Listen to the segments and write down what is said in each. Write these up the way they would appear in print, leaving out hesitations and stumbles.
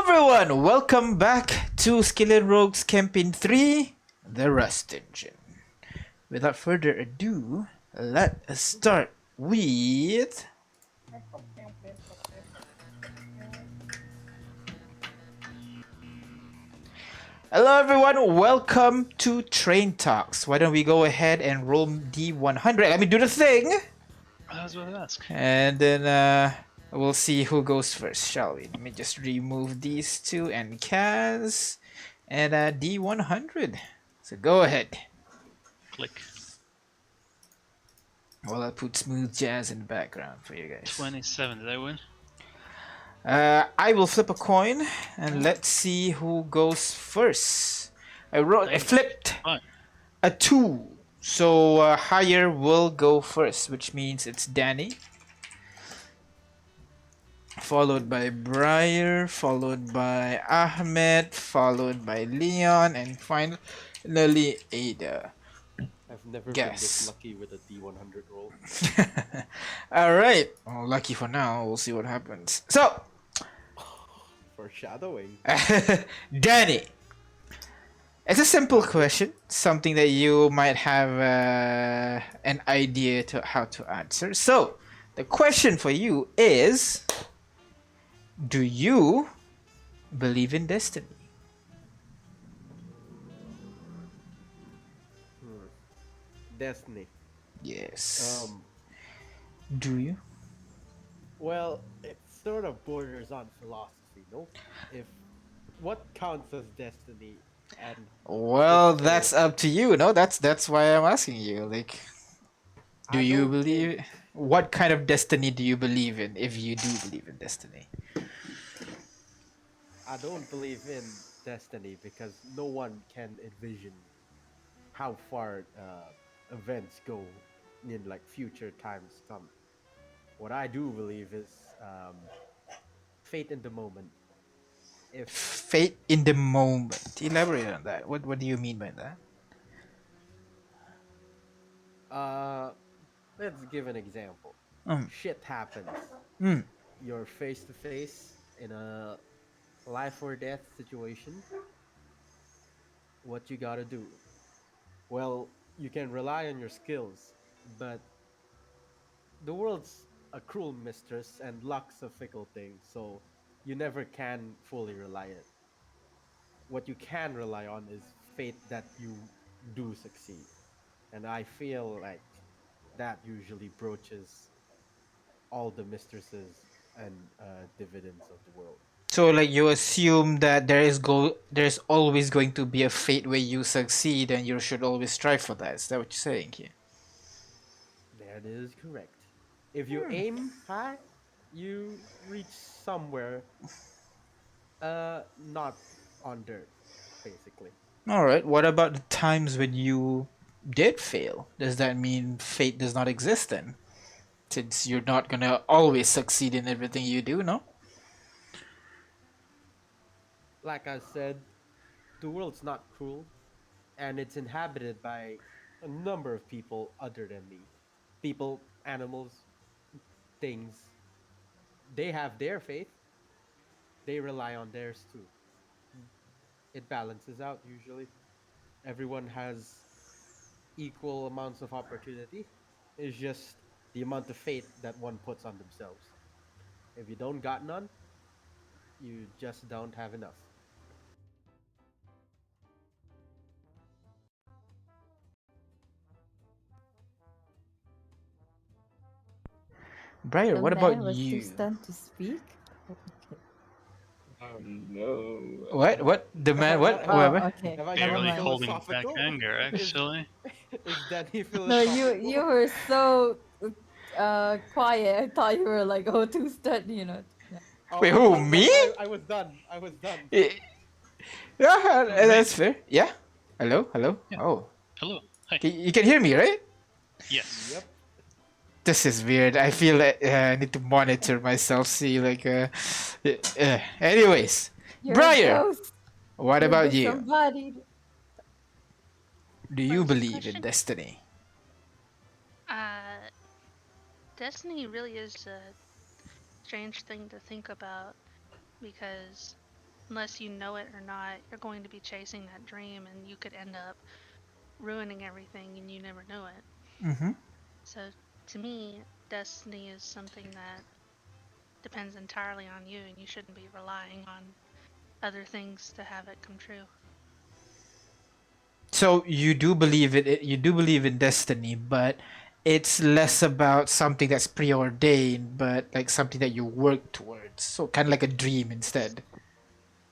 everyone, welcome back to Skyllian Rogues Campaign 3, The Rust Engine. Without further ado, let us start with... Hello everyone, welcome to Train Talks. Why don't we go ahead and roll D100? Let me do the thing! I was about to ask. And then we'll see who goes first, shall we? Let me just remove these two and Kaz and D100. So go ahead. Click. Well, I'll put smooth jazz in the background for you guys. 27. Did I win? I will flip a coin and let's see who goes first. I flipped Fine. a 2. So higher will go first, which means it's Danny. Followed by Briar, followed by Ahmed, followed by Leon, and finally Ada. I've never been this lucky with a D100 roll. Alright, well, lucky for now, we'll see what happens. So, Foreshadowing. Danny. It's a simple question, something that you might have an idea to how to answer. So, the question for you is, do you believe in destiny? Destiny. Yes. Do you? Well, it sort of borders on philosophy, no? If what counts as destiny and Well, that's up to you, no? That's why I'm asking you. Like, do you don't believe? What kind of destiny do you believe in? If you do believe in destiny, I don't believe in destiny because no one can envision how far events go in like future times come. What I do believe is fate in the moment. If fate in the moment. Elaborate on that. What do you mean by that? let's give an example. Mm. Shit happens. Mm. You're face to face in a life or death situation. What you gotta do? Well, you can rely on your skills, but the world's a cruel mistress and luck's a fickle thing, so you never can fully rely on it. What you can rely on is fate that you do succeed. And I feel like that usually broaches all the mistresses and dividends of the world. So, like, you assume that there's always going to be a fate where you succeed, and you should always strive for that. Is that what you're saying here? That is correct. If you aim high, you reach somewhere, not on dirt, basically. All right. What about the times when you did fail? Does that mean fate does not exist then? Since you're not gonna always succeed in everything you do, no? Like I said, the world's not cruel, and it's inhabited by a number of people other than me. People, animals, things. They have their faith, they rely on theirs too. It balances out usually. Everyone has equal amounts of opportunity. It's just the amount of faith that one puts on themselves. If you don't got none, you just don't have enough. Briar, The what about man was too you? stunned to speak. Oh no. What? The man? What? Oh, Whoever? Okay. Have I Never Barely gotten mind. holding back philosophical? anger, actually. Is Danny No, philosophical? you were so quiet. I thought you were like, oh, too stunned, you know. Yeah. Oh, Wait, who? like Me? I was done. I was done. Eh, Yeah, Oh, that's me. fair. Yeah. Hello, hello. Yeah. Oh, Hello. Hi. you can hear me, right? Yes. Yep. This is weird. I feel like I need to monitor myself. See, like, anyways, You're a Briar, ghost. what You're about you? disembodied. Do What you was the believe in question? destiny? Destiny really is a strange thing to think about because unless you know it or not, you're going to be chasing that dream and you could end up ruining everything and you never know it. Mm-hmm. So to me, destiny is something that depends entirely on you and you shouldn't be relying on other things to have it come true. So you do believe it. You do believe in destiny, but it's less about something that's preordained, but like something that you work towards. So kind of like a dream instead.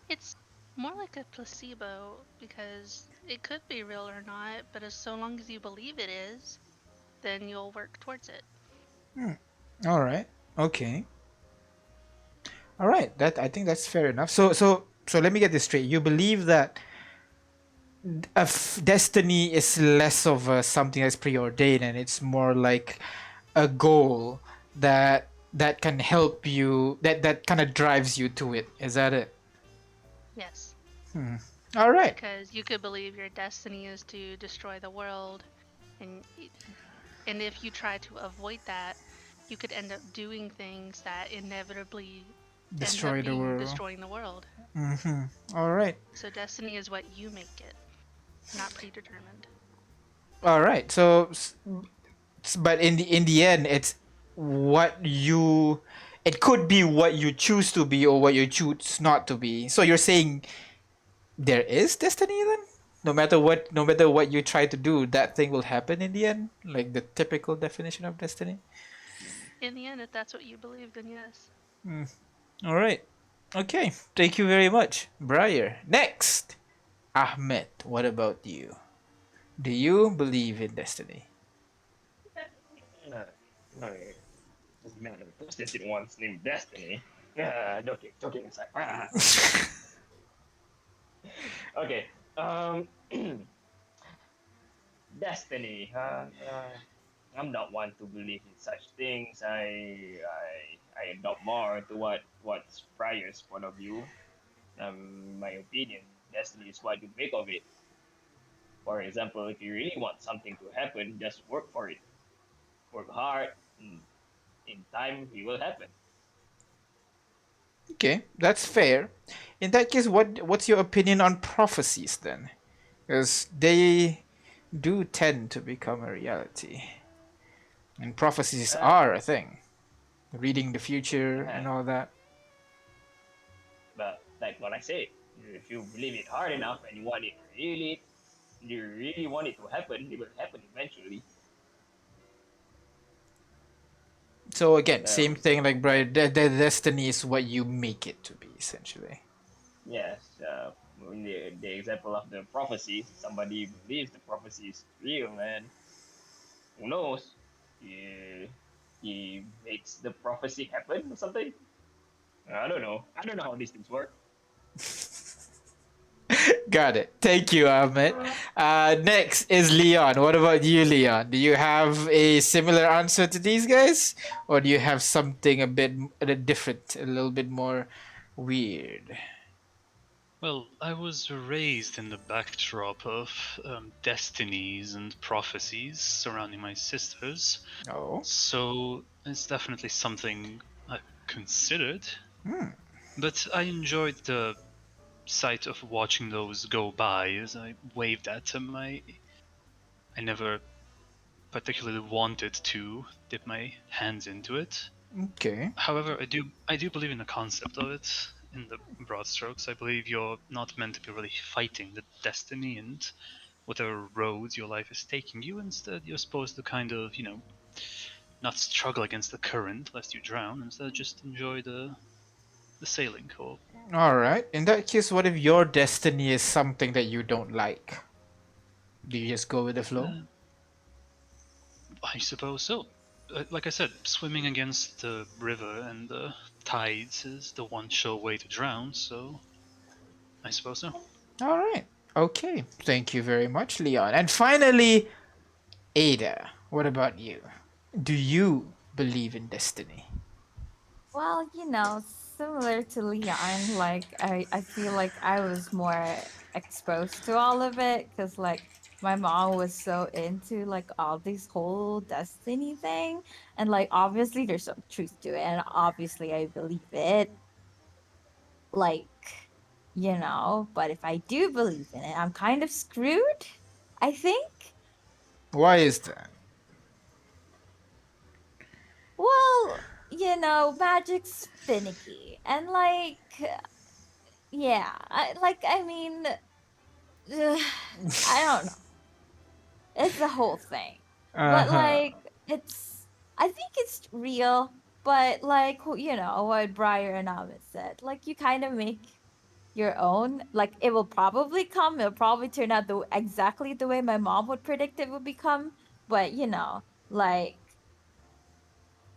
It's more like a placebo because it could be real or not, but as so long as you believe it is, then you'll work towards it. All right. Okay. All right. That I think that's fair enough. So let me get this straight. You believe that destiny is less of something that's preordained, and it's more like a goal that can help you. That kind of drives you to it. Is that it? Yes, All right. because you could believe your destiny is to destroy the world, and and if you try to avoid that, you could end up doing things that inevitably end up Destroy the being world. destroying the world. All right. So destiny is what you make it, not predetermined. All right. But in the end, it's what you. It could be what you choose to be or what you choose not to be. So you're saying there is destiny then? No matter what you try to do, that thing will happen in the end? Like the typical definition of destiny? In the end, if that's what you believe, then yes. All right. Okay. Thank you very much, Briar. Next, Ahmed. What about you? Do you believe in destiny? No, no, doesn't matter. Prostitute once named Destiny. Joking aside. Okay. Destiny. I'm not one to believe in such things. I adopt more to what's Prior's point of view. My opinion. Destiny is what you make of it. For example, if you really want something to happen, just work for it. Work hard. In time, it will happen. Okay, that's fair. In that case, what's your opinion on prophecies then? Because they do tend to become a reality, and prophecies Uh, are a thing. Reading the future uh, and all that. but like what I said, if you believe it hard enough and you really want it to happen, it will happen eventually. So again, same Um, thing like Brian. The destiny is what you make it to be, essentially. yes, in the example of the prophecy, somebody believes the prophecy is real, and who knows, he, he makes the prophecy happen or something. I don't know. I don't know how these things work. Got it. Thank you, Ahmed. Next is Leon. What about you, Leon? Do you have a similar answer to these guys, or do you have something a bit different, a little bit more weird? Well, I was raised in the backdrop of destinies and prophecies surrounding my sisters, Oh. so it's definitely something I considered. But I enjoyed the sight of watching those go by as I waved at them. I never particularly wanted to dip my hands into it. Okay. However, I do believe in the concept of it in the broad strokes. I believe you're not meant to be really fighting the destiny and whatever roads your life is taking you. Instead, you're supposed to kind of, not struggle against the current lest you drown. Instead, just enjoy the sailing. Or All right. In that case, what if your destiny is something that you don't like? Do you just go with the flow? uh, I suppose so. Like I said, swimming against the river and the tides is the one sure way to drown. So I suppose so. All right. Okay. Thank you very much, Leon. And finally, Ada. What about you? Do you believe in destiny? Well, similar to Leon, like I feel like I was more exposed to all of it because like my mom was so into like all this whole destiny thing, and like obviously there's some truth to it, and obviously I believe it. Like But if I do believe in it, I'm kind of screwed, I think. Why is that? Well, magic's finicky. And yeah, I mean, I don't know. It's the whole thing. But Uh-huh. I think it's real, but what Briar and Amit said, you kind of make your own. Like it will probably come, it'll probably turn out exactly the way my mom would predict it would become. But like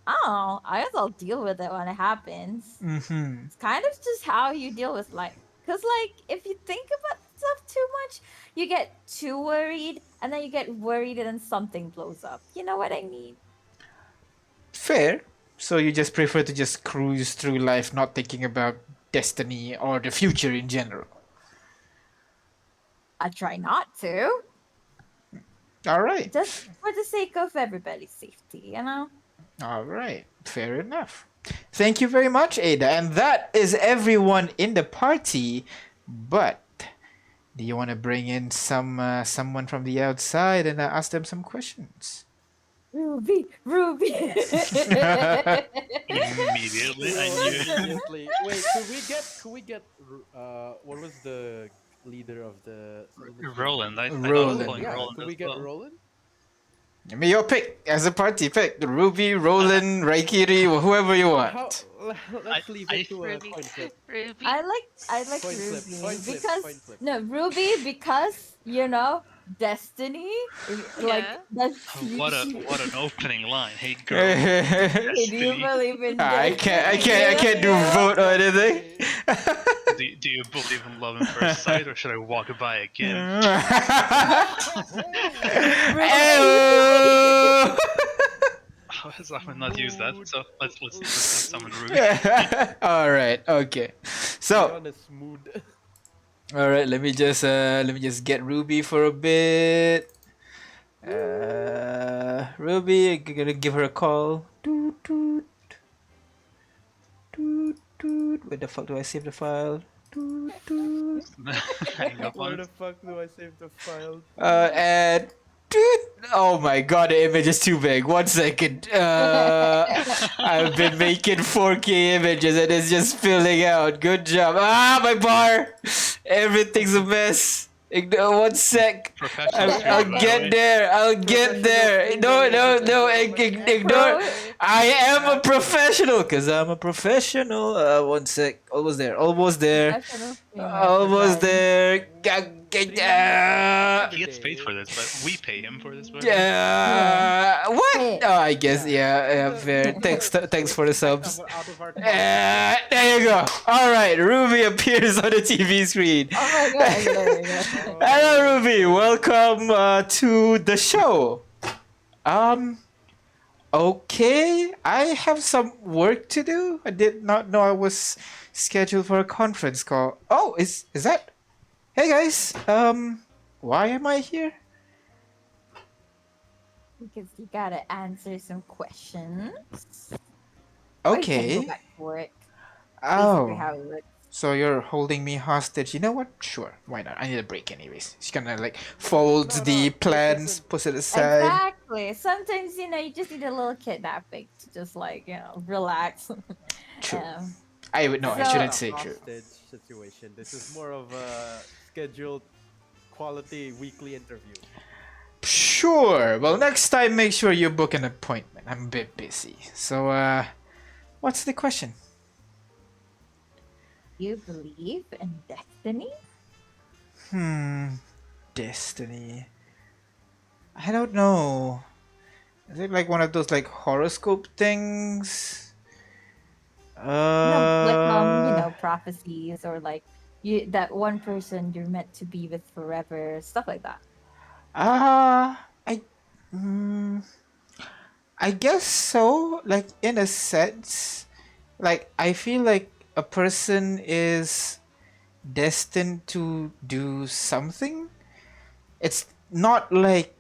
I don't know, I guess I'll deal with it when it happens. Mm-hmm. It's kind of just how you deal with life. Because, if you think about stuff too much, you get too worried, and then you get worried, and then something blows up. You know what I mean? Fair. So you just prefer to just cruise through life, not thinking about destiny or the future in general. I try not to, All right. just for the sake of everybody's safety. All right. Fair enough. Thank you very much, Ada. And that is everyone in the party. But do you want to bring in someone from the outside and ask them some questions? Ruby, Ruby. Immediately, I knew it. Immediately. Wait, could we get what was the leader of the Roland. I thought Roland. calling Yeah, Roland could as we get well. Roland? Give me your pick as a party pick. Ruby, Roland, Raikiri, or whoever you want. Let's leave it to a Ruby. coin flip. Ruby. I like Coin flip, Ruby coin flip, because coin flip. no Ruby because destiny Yeah. that's What an opening line. Hey girl. I do you Destiny. believe in destiny? can't do vote or anything. Do you believe in love at first sight, or should I walk by again? Ew. How has Ahmed not used that? So let's summon Ruby. All right. Okay. So, On a smooth. all right. Let me just get Ruby for a bit. Ruby, I'm gonna give her a call. Toot toot. Toot toot. Where the fuck do I save the file? Toot toot. Hang up Where on the it. fuck do I save the file? And toot. Oh my god, the image is too big. 1 second. I've been making 4K images and it's just filling out. Good job. Ah, my bar. Everything's a mess. Ignore 1 sec. Professional streamer, I'll by the get way. there. I'll get there. No. Ignore. I am a professional because I'm a professional. 1 sec. Almost there. Almost there. Professional streamer, Almost everybody. there. He gets paid for this, but we pay him for this. Work. What? Hey. Oh, I guess yeah, fair. Thanks for the subs. Out of our There you go. All right, Ruby appears on the TV screen. Oh my god, there we go. Hello, Ruby. Welcome to the show. Okay. I have some work to do. I did not know I was scheduled for a conference call. Oh, is that? Hey guys. Why am I here? Because you gotta answer some questions. Or you can Okay. go back to work. Basically Oh. how it works. So you're holding me hostage. You know what? Sure. Why not? I need a break anyways. She's gonna fold No, the this plans, isn't- push it aside. Exactly. Sometimes, you just need a little kidnapping to just relax. True. Um, I would no, I So- shouldn't say true. hostage situation. This is more of a scheduled quality weekly interview. Sure. Well, next time make sure you book an appointment. I'm a bit busy. So what's the question? you believe in destiny? Destiny. I don't know. Is it like one of those horoscope things? No, prophecies or that one person you're meant to be with forever, stuff like that. I guess so. In a sense, I feel like a person is destined to do something. It's not very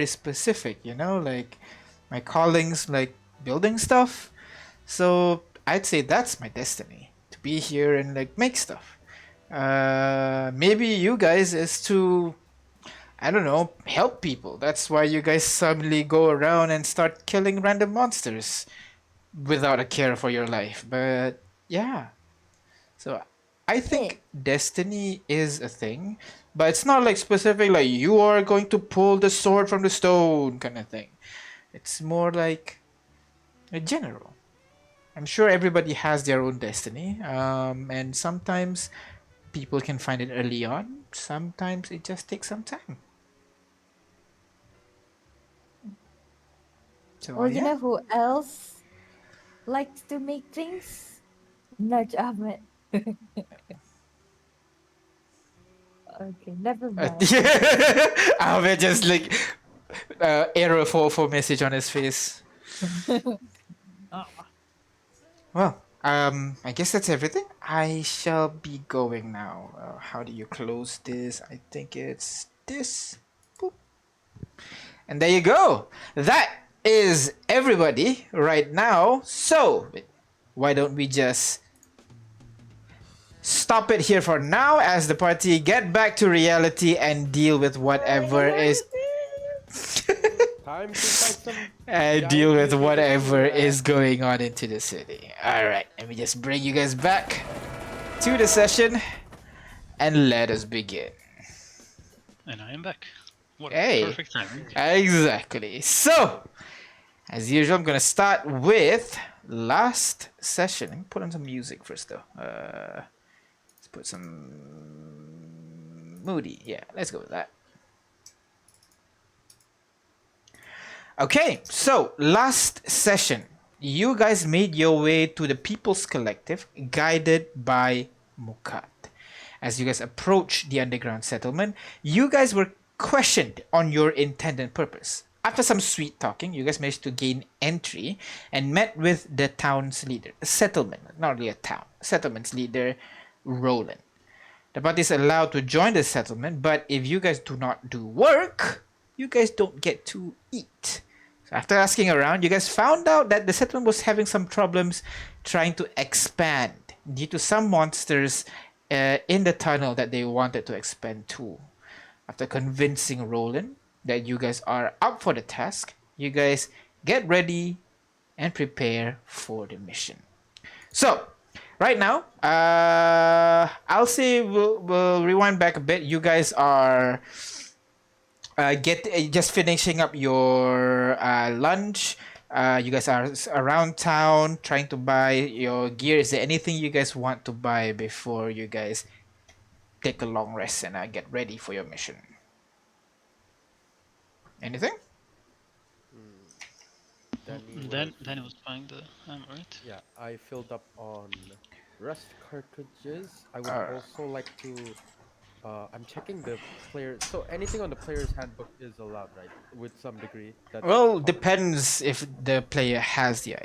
specific, my callings building stuff. So I'd say that's my destiny, to be here and like make stuff. Maybe you guys is to, I don't know, help people. That's why you guys suddenly go around and start killing random monsters without a care for your life. But yeah, so I think destiny is a thing, but it's not like specific like you are going to pull the sword from the stone kind of thing. It's more like a general. I'm sure everybody has their own destiny, and sometimes people can find it early on. Sometimes it just takes some time. So Well, you yeah. know who else likes to make things? Nudge Ahmed. Okay, never mind. Ahmed just like error for message on his face. Well, I guess that's everything. I shall be going now. How do you close this? I think it's this. Boop. And there you go. That is everybody right now. So, why don't we just stop it here for now as the party get back to reality and deal with whatever is Time to fight some. deal with giant mutated whatever T-Rex. is going on into the city. Alright, let me just bring you guys back to the session and let us begin. And I am back. What Hey. a perfect timing. Exactly. So, as usual, I'm gonna start with last session. Let me put on some music first, though. Let's put some moody. Yeah, let's go with that. Okay, so last session, you guys made your way to the People's Collective, guided by Mukat. As you guys approach the underground settlement, you guys were questioned on your intent and purpose. After some sweet talking, you guys managed to gain entry and met with the town's leader, a settlement, not really a town, settlement's leader, Roland. The party is allowed to join the settlement, but if you guys do not do work, you guys don't get to eat. So after asking around, you guys found out that the settlement was having some problems trying to expand due to some monsters in the tunnel that they wanted to expand to. After convincing Roland that you guys are up for the task, you guys get ready and prepare for the mission. So, right now, I'll say we'll rewind back a bit. You guys are just finishing up your lunch. You guys are around town trying to buy your gear. Is there anything you guys want to buy before you guys take a long rest and get ready for your mission? Anything? Danny was buying the hammer, right? Yeah, I filled up on rust cartridges. I would Alright. also like to. I'm checking the player. So anything on the player's handbook is allowed, right? With some degree. That's Well, common. depends if the player has the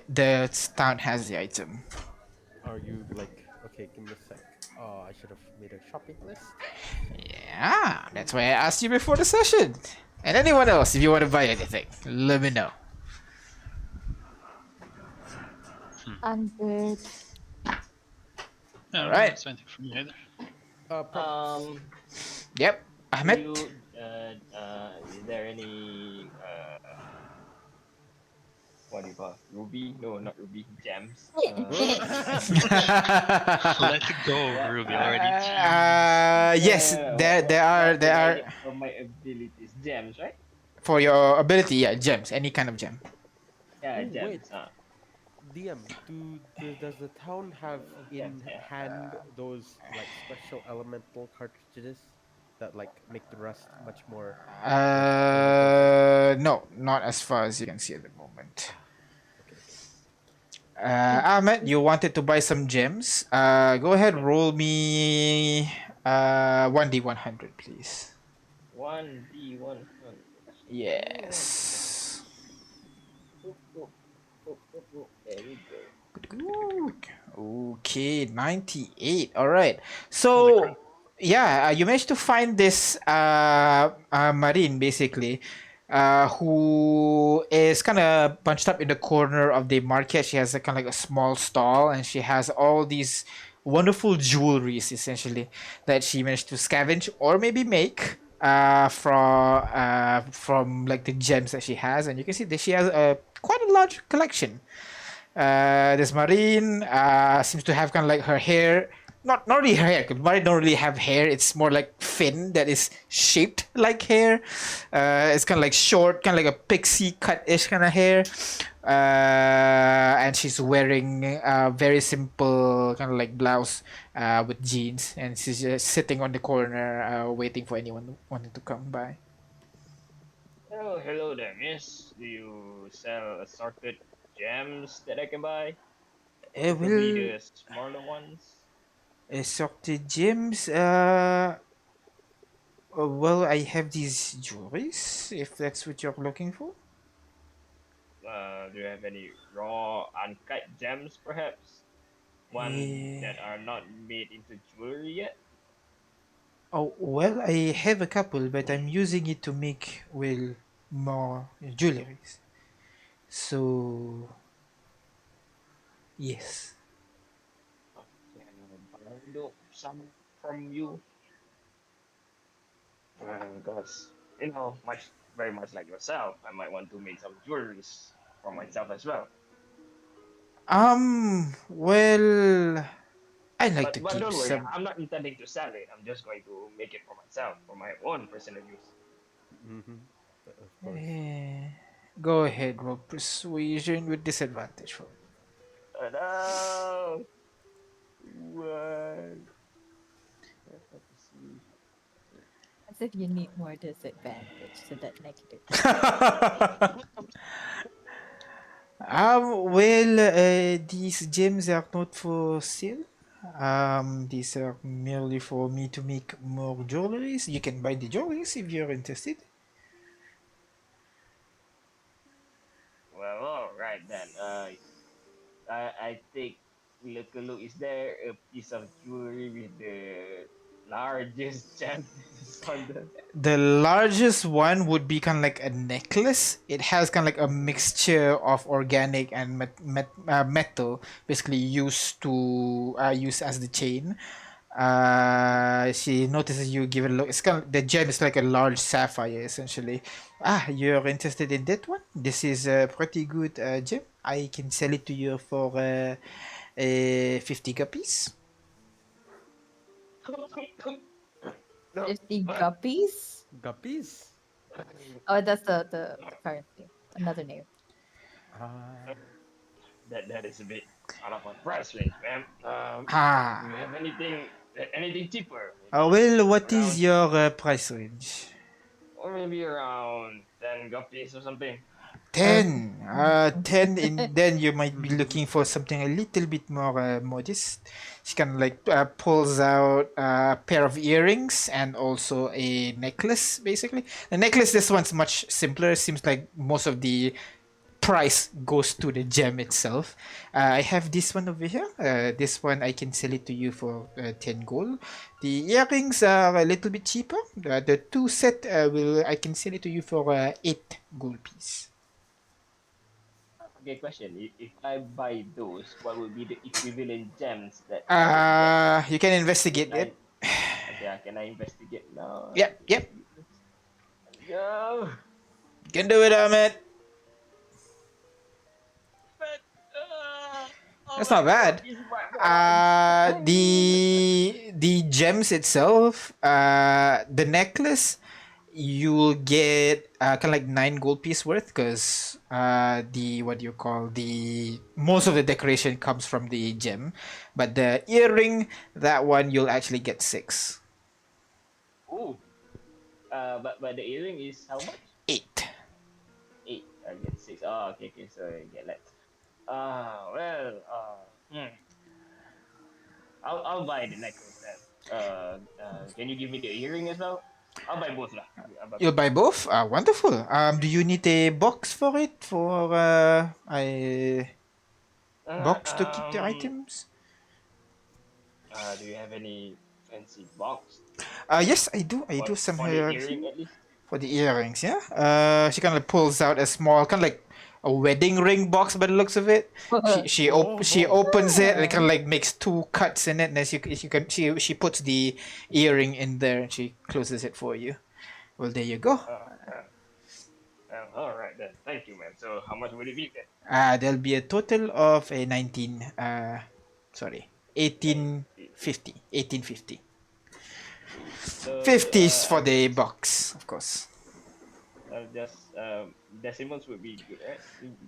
town has the item. Are you like? Okay, give me a sec. I should have made a shopping list. Yeah, that's why I asked you before the session. And anyone else, if you want to buy anything, let me know. I'm good. Yeah, Alright. That's anything from me either. Yep, Ahmed. Is there any what do you call it? Ruby? No, not ruby. Gems. Let it go, Ruby already. Yes, there are For my abilities, gems, right? for your ability. Yeah, gems, any kind of gem. Yeah, Oh, gems. wait. DM, does the town have in hand those like special elemental cartridges that like make the rust much more? No, not as far as you can see at the moment. Okay. Ahmed, you wanted to buy some gems. Go ahead, roll me 1d100, please. 1d100. Yes. There we go. Okay, 98. All right. So, yeah, you managed to find this Marine, basically, who is kind of bunched up in the corner of the market. She has a kind of like a small stall, and she has all these wonderful jewelries essentially that she managed to scavenge or maybe make from like the gems that she has, and you can see that she has a quite a large collection. This Marine seems to have kind of like her hair, not really her hair, because Marine don't really have hair. It's more like fin that is shaped like hair. It's kind of like short, kind of like a pixie cut-ish kind of hair. And she's wearing a very simple kind of like blouse with jeans, and she's just sitting on the corner waiting for anyone wanting to come by. Oh, hello there, miss. Do you sell assorted gems that I can buy? Preferably Well, the smaller ones. assorted gems. Well, I have these jewelries, if that's what you're looking for. Do you have any raw, uncut gems, perhaps? One Eh, that are not made into jewelry yet? oh, well, I have a couple, but I'm using it to make, well, more jewelries. So, yes. Can I borrow some from you? Because, very much like yourself, I might want to make some jewelries for myself as well. Well, I like to But keep don't worry, some. I'm not intending to sell it. I'm just going to make it for myself, for my own personal use. Mm-hmm. Of course. Eh, Go ahead, roll persuasion with disadvantage for me. No! What? Let's see. As if you need more disadvantage to that negative. These gems are not for sale. These are merely for me to make more jewelries. You can buy the jewelries if you're interested. Well, all right then. I take look a look. Is there a piece of jewelry with the largest chances on the? The largest one would be kind of like a necklace. It has kind of like a mixture of organic and metal, basically used as the chain. She notices you give it a look. It's kind of the gem is like a large sapphire essentially. Ah, you're interested in that one? This is a pretty good gem. I can sell it to you for 50 copies. No, 50 guppies? Guppies? Oh, that's the currency. Another name. that is a bit out of my price range, ma'am. Do Ah, you have anything cheaper? well, what is Around your price range? or maybe around 10 guppies or something. 10. Mm. 10 in then you might be looking for something a little bit more modest. She kind of like pulls out a pair of earrings and also a necklace, basically. The necklace, this one's much simpler. Seems like most of the price goes to the gem itself. I have this one over here. This one I can sell it to you for 10 gold. The earrings are a little bit cheaper. The two set I can sell it to you for 8 gold piece. Okay, question. If I buy those, what would be the equivalent gems that I would get? You can Can investigate I it. okay, can I investigate now? Yep, yep. Go. You can do it, Ahmed. But oh That's my not god, bad. it's my god. The gems itself, the necklace, you'll get kind of like 9 gold piece worth because the what do you call the most of the decoration comes from the gem, but the earring, that one you'll actually get 6. Ooh. But the earring is how much? 8. 8. I get 6. Oh, okay. So I get that. Well. I'll buy the necklace then. Can you give me the earring as well? I'll buy both lah. I'll buy You'll both. buy both? Wonderful. Do you need a box for it? For a Uh, box to keep the um. items? Do you have any fancy box Yes, I do. I do some for the here earring at least? for the earrings. Yeah. She kind of pulls out a small, kind of like a wedding ring box by the looks of it. She opens it and kind of like makes 2 cuts in it, and as you can she puts the earring in there and she closes it for you. Well, there you go. All right then. Thank you, man. So how much would it be then? There'll be a total of a 1850. 1850. So 50s for the box, of course. just decimals would be good, right?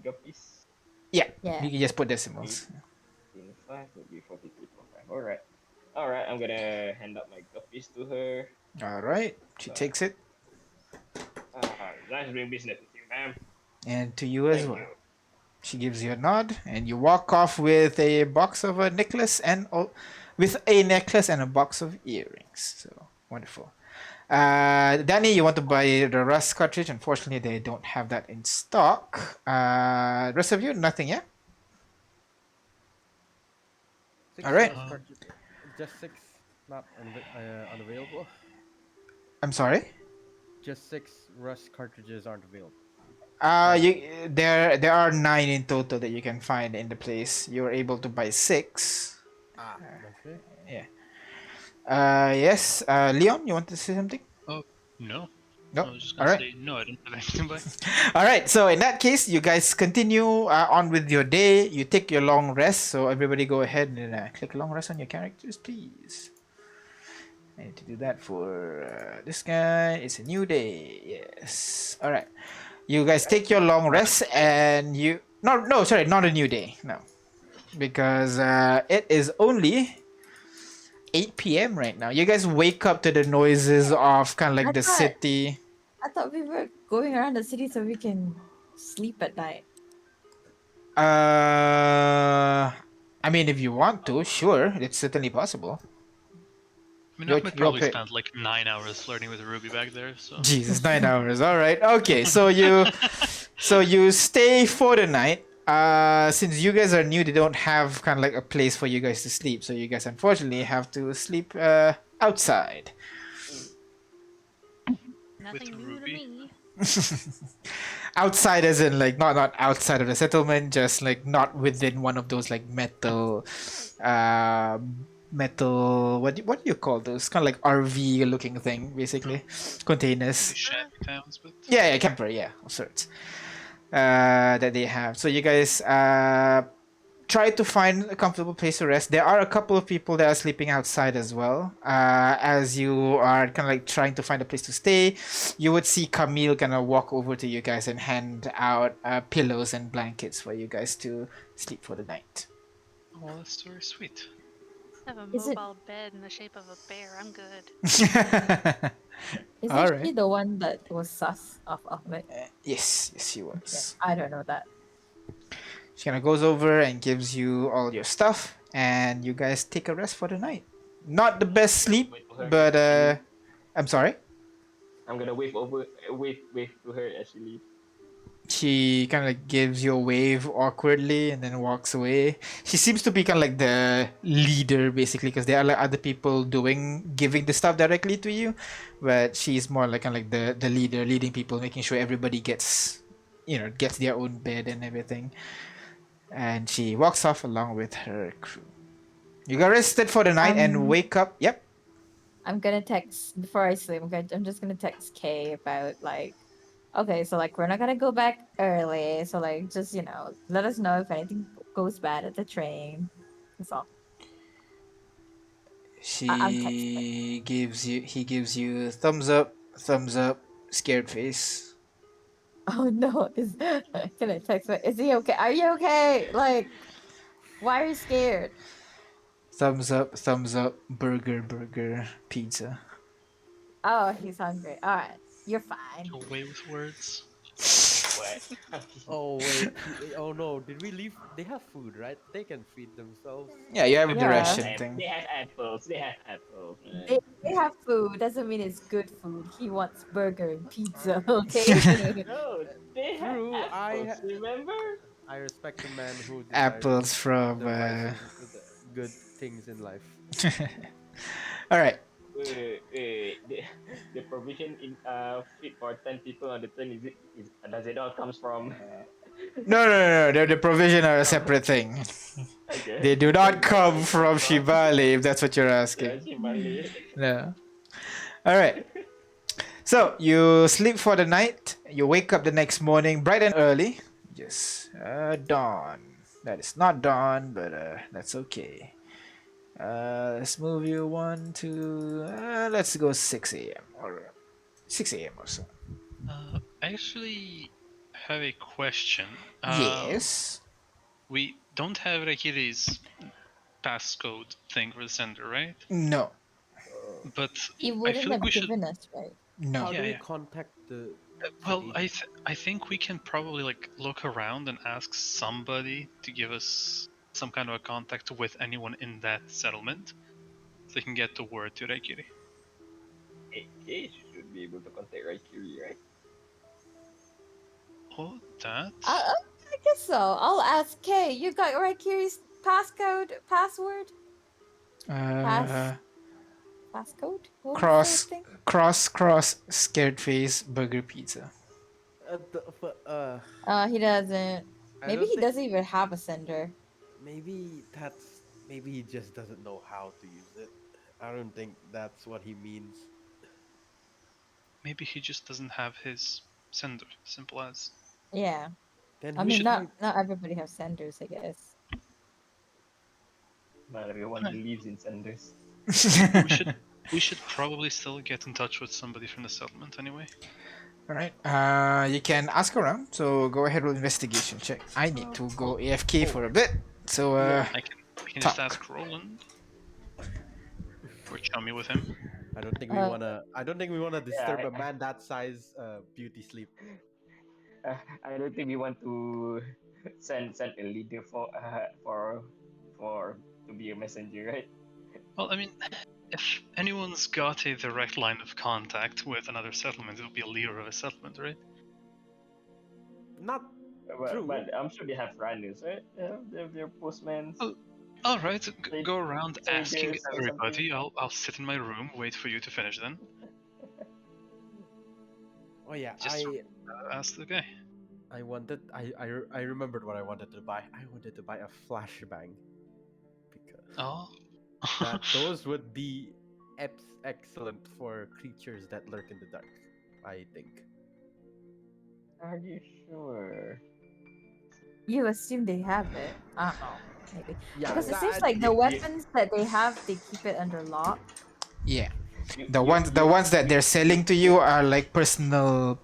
Guppies. Yeah, Yeah. you can just put decimals. 5 would be 42.5. All right. All right. I'm gonna hand up my guppies to her. All right, she takes it, Nice doing business with you, ma'am. and to you as Thank well. you. She gives you a nod, and you walk off with a box of a necklace and with a necklace and a box of earrings. So wonderful. Danny, you want to buy the Rust cartridge? Unfortunately, they don't have that in stock. Rest of you, nothing, yeah? 6 All right. rust cartridge- Just 6, not unavailable. I'm sorry. Just 6 rust cartridges aren't available. There are 9 in total that you can find in the place. You're able to buy 6. Okay. Yeah. Yes. Leon, you want to say something? Oh, no. No. I was just All gonna right. say no. I don't have anything by. All right. So in that case, you guys continue on with your day. You take your long rest. So everybody, go ahead and click long rest on your characters, please. I need to do that for this guy. It's a new day. Yes. All right. You guys take your long rest, and you no, sorry, not a new day. No, because it is only 8 p.m. right now. You guys wake up to the noises of kind of like I the thought- city. I thought we were going around the city so we can sleep at night. I mean, if you want to, sure, it's certainly possible. I mean, You're- Ahmed you're probably okay. spent like 9 hours flirting with Ruby back there. So Jesus, 9 hours. All right. Okay. So you stay for the night. Since you guys are new, they don't have kind of like a place for you guys to sleep. So you guys unfortunately have to sleep outside. Nothing new to Ruby. me. Outside as in like not outside of the settlement, just like not within one of those like metal what do you call those, kind of like RV looking thing, basically containers. shanty towns, but Yeah, camper, yeah, of sorts. That they have. So you guys try to find a comfortable place to rest. There are a couple of people that are sleeping outside as well. As you are kind of like trying to find a place to stay, you would see Camille kind of walk over to you guys and hand out pillows and blankets for you guys to sleep for the night. oh, that's very sweet. I have a Is it- mobile bed in the shape of a bear. I'm good. Isn't Alright. she the one that was sus of Ahmed? Yes, she Yeah, was. I don't know that. She kind of goes over and gives you all your stuff, and you guys take a rest for the night. Not the best sleep, Wait for her but as she leaves. I'm sorry. I'm gonna wave to her as she leaves. She kind of like gives you a wave awkwardly and then walks away. She seems to be kind of like the leader, basically, because there are like other people giving the stuff directly to you, but she's more like kind of like the leader, leading people, making sure everybody gets their own bed and everything. And she walks off along with her crew. You got rested for the night and wake up. Yep. I'm gonna text before I sleep. I'm just gonna text Kay about like, okay, so like we're not gonna go back early. So like, just let us know if anything goes bad at the train. That's all. I'm He gives you thumbs up, scared face. Oh no, can I text? Is he okay? Are you okay? Like, why are you scared? Thumbs up, burger, pizza. Oh, he's hungry. All right, you're fine. Away with words. What? Oh wait. Oh no. Did we leave? They have food, right? They can feed themselves. Yeah, you have the Yeah. ration thing. They have apples. They have apples. They have food. Doesn't mean it's good food. He wants burger and pizza. Okay. No, they have True, apples. Remember? I respect the man who decides Apples from. the the good things in life. All right. The provision in fit for 10 people on the turn does it all comes from No. The provision are a separate thing. Okay. They do not come from Shibale, if that's what you're Yeah, asking. Shimali. No. All right. So you sleep for the night. You wake up the next morning bright and early. Yes, dawn. That is not dawn, but that's okay. Let's move you one to. Let's go 6 a.m. or 6 a.m. or so. I actually have a question. Yes. We don't have Rakiri's passcode thing for the sender, right? No. But He I wouldn't feel like have we should. given us, right? No. How do Yeah, we yeah. contact the? Well, agent? I think we can probably like look around and ask somebody to give us some kind of a contact with anyone in that settlement, so they can get the word to Raikiri. Hey, you should be able to contact Raikiri, right? Oh, that. I guess so. I'll ask Kay. You got Raikiri's password? Uh, Passcode? What was the thing? cross, scared face, burger pizza. He doesn't. I Maybe don't he think- doesn't even have a sender. Maybe he just doesn't know how to use it. I don't think that's what he means. Maybe he just doesn't have his sender. Simple as. Yeah. Then I who mean, should not everybody has senders, I guess. Not everyone believes in senders. We should probably still get in touch with somebody from the settlement anyway. All right. You can ask around. So go ahead with investigation check. I need to go AFK for a bit. So I can just talk. ask Roland. Or chummy with him. I don't think we Uh, wanna. I don't think we wanna disturb I- a man that size. Beauty sleep. I don't think we want to send a leader for to be a messenger, right? Well, I mean, if anyone's got a direct line of contact with another settlement, it would be a leader of a settlement, right? Not But, True. but I'm sure they have runners, right? Yeah, they're postmen. Oh, All right, They- go around asking soldiers or everybody. something. I'll sit in my room, wait for you to finish. Then Oh yeah, just ask the guy. I remembered what I wanted to buy. I wanted to buy a flashbang because Oh, those would be excellent for creatures that lurk in the dark. I think. Are you sure? You assume they have it. I don't know. Maybe. Yeah, Because it that- seems like the you- weapons that they have, they keep it under lock. yeah, You- the you- ones that they're selling to you are like personal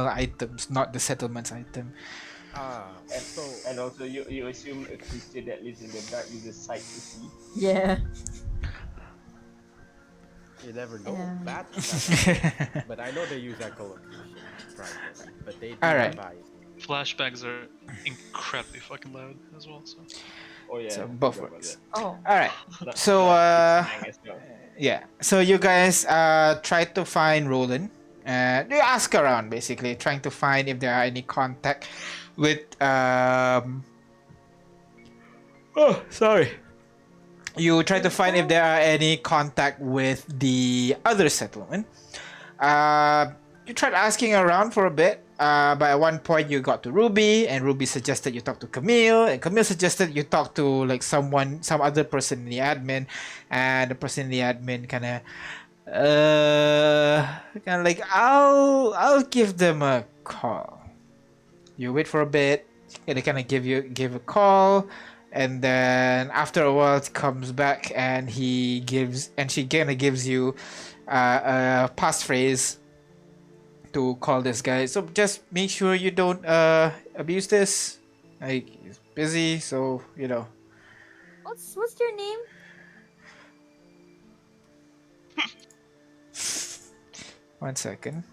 items, not the settlement's item. and also you assume a creature that lives in the dark uses sight to see. Yeah. You never know. Yeah. But I know they use echolocation primarily. But they do Alright. have eyes. flashbacks are incredibly fucking loud as well. So Oh yeah. So both forgot about works. that. Oh. All right. Not- So, not slang as well. Yeah. So you guys try to find Roland. You ask around basically, trying to find if there are any contact with Oh, sorry. You try to find if there are any contact with the other settlement. You tried asking around for a bit. But at one point you got to Ruby, and Ruby suggested you talk to Camille, and Camille suggested you talk to like some other person in the admin, and the person in the admin kind of like I'll give them a call. You wait for a bit, and they kind of give a call, and then after a while it comes back, and she kind of gives you a passphrase to call this guy. So just make sure you don't abuse this. Like, he's busy, so you know. What's your name? One second.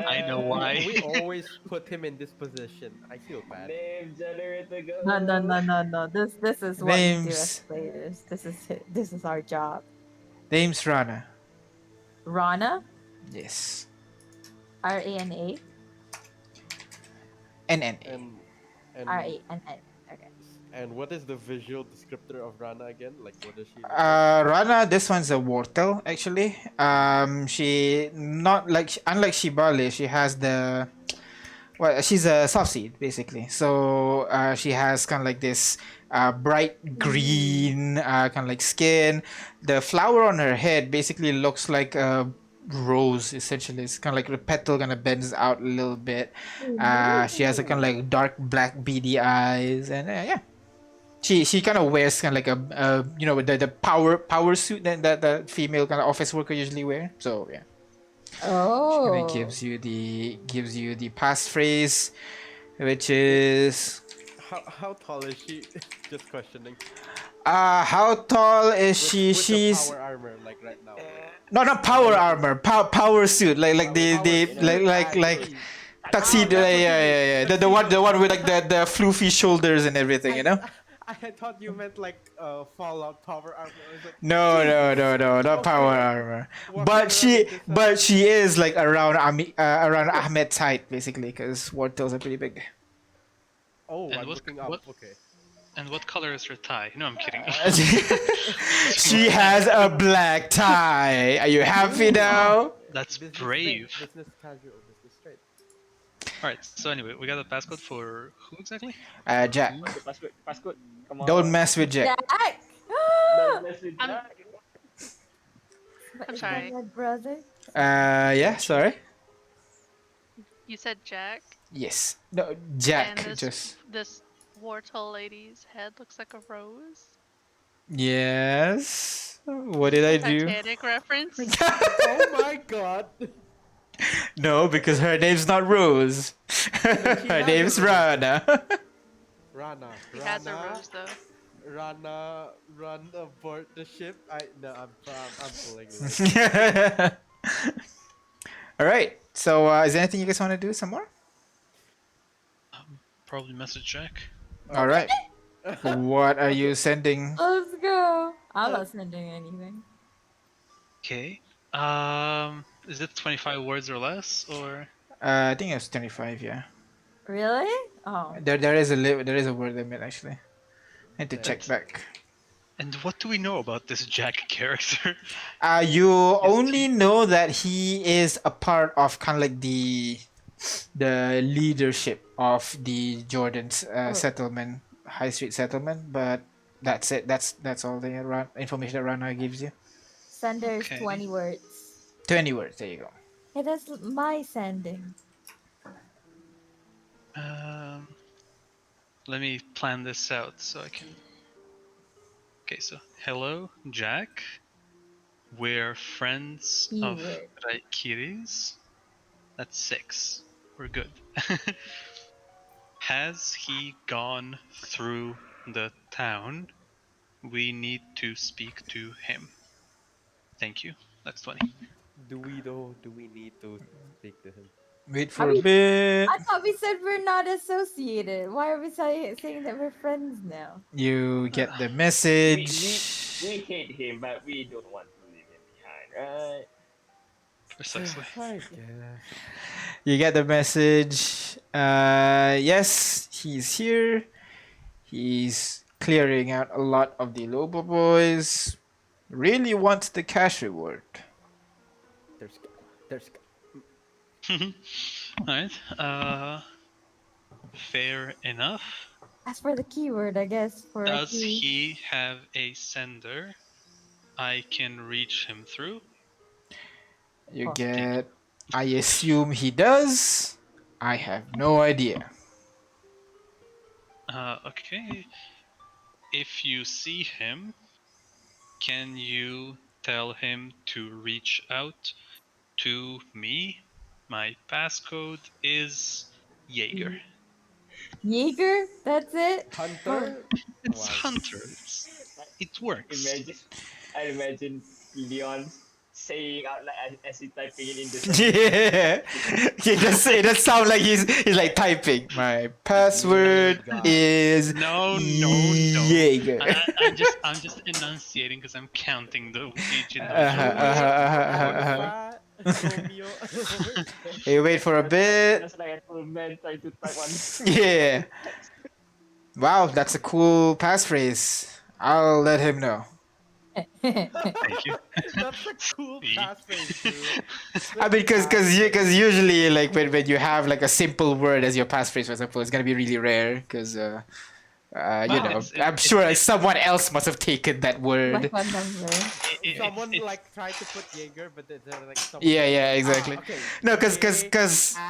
I know why. We always put him in this position. I feel bad. Name generator go. No. This is what we do Names. as players. This is our job. Name's Rana. Rana? Yes. RANA? NNA. And RANN. Okay. and what is the visual descriptor of Rana again? Like what does she look like? Rana, this one's a Wortel actually. She not like unlike Shibale, she has the Well, she's a soft seed basically. So she has kind of like this bright green kind of like skin. The flower on her head basically looks like a rose. Essentially, it's kind of like the petal kind of bends out a little bit. She has a kind of like dark black beady eyes, and yeah. She kind of wears kind of like a you know the power suit that the female kind of office worker usually wear. So yeah. And it Oh. gives you the passphrase, which is How tall is she? Just questioning. how tall is she? With the She's power armor like right now. no, not power armor, power suit, like the suit. like Jeez. tuxedo. that's what Yeah, you yeah, mean. yeah. The one with like the floofy shoulders and everything, you know. I thought you meant like Fallout power armor. I was like, No, no, Jesus. no, no, not power Okay. armor. Walking But around she, in this, but she is like around Ahmed's height basically, because wardtails are pretty big. Oh, And I'm what- looking up. what- Okay. And what color is her tie? No, I'm kidding. She has a black tie. Are you happy now? That's Business brave. straight, business casual, business straight. Alright, so anyway, we got a passcode for who exactly? Jack. What's the password? Passcode. Come on. Don't mess with Jack. Jack. Don't mess with I'm- Jack. I'm Is that sorry. my brother? Yeah. Sorry. You said Jack, Yes. No, Jack. and Just this wartall lady's head looks like a rose. yes. What did I do? Titanic reference. Oh my god. No, because her name's not Rose. Her name's Rana. Rana. He has a rose though. Rana, run aboard the ship. I'm pulling it. All right. So, is there anything you guys want to do? Some more? Probably message Jack. All right. What are you sending? Let's go. I'm not sending anything. Okay. Is it 25 words or less, or? I think it's 25. Yeah. Really? Oh. There is a word limit actually. I need to check back. And what do we know about this Jack character? You only know that he is a part of kind of like the leadership of the Jordan's settlement, high street settlement, but that's it. That's all the information that Rana gives you. Sender is Okay. 20 words. 20 words. There you go. Hey, that's my sending. Let me plan this out so I can. Okay, so hello, Jack. We're friends of Keyword. Raikiris. That's 6. We're good. Has he gone through the town? We need to speak to him. Thank you. That's 20. Do we though? Do we need to speak to him? Wait for a bit. I thought we said we're not associated. Why are we saying that we're friends now? You get the We, message. we hate him, but we don't want to leave him behind, right? Precisely. I guess. You get the message. Yes, he's here. He's clearing out a lot of the Lobo boys. Really wants the cash reward. There's. Alright. Fair enough. As for the keyword, I guess for a Does key. he have a sender I can reach him through? You Oh. get. I assume he does. I have no idea. Okay. If you see him, can you tell him to reach out to me? My passcode is Jaeger. Jaeger? That's it? Hunter. It's Wow. Hunter. It works. I imagine Leon saying out like as he typing it in the Yeah. It does sound like he's like typing. My password God. is No. Jaeger. I'm just enunciating because I'm counting the each in the Romeo. Hey, wait for a bit. Just like a full man trying to type one. Yeah. Wow, that's a cool passphrase. I'll let him know. Thank you. That's a cool See? passphrase, dude. I mean, because usually like when you have like a simple word as your passphrase, for example, it's gonna be really rare because you Well, know, I'm sure like, someone else must have taken that word. Weapon number. Someone it's- like tried to put Jaeger, but they're like someone. Yeah, else yeah, like, exactly. okay. No, J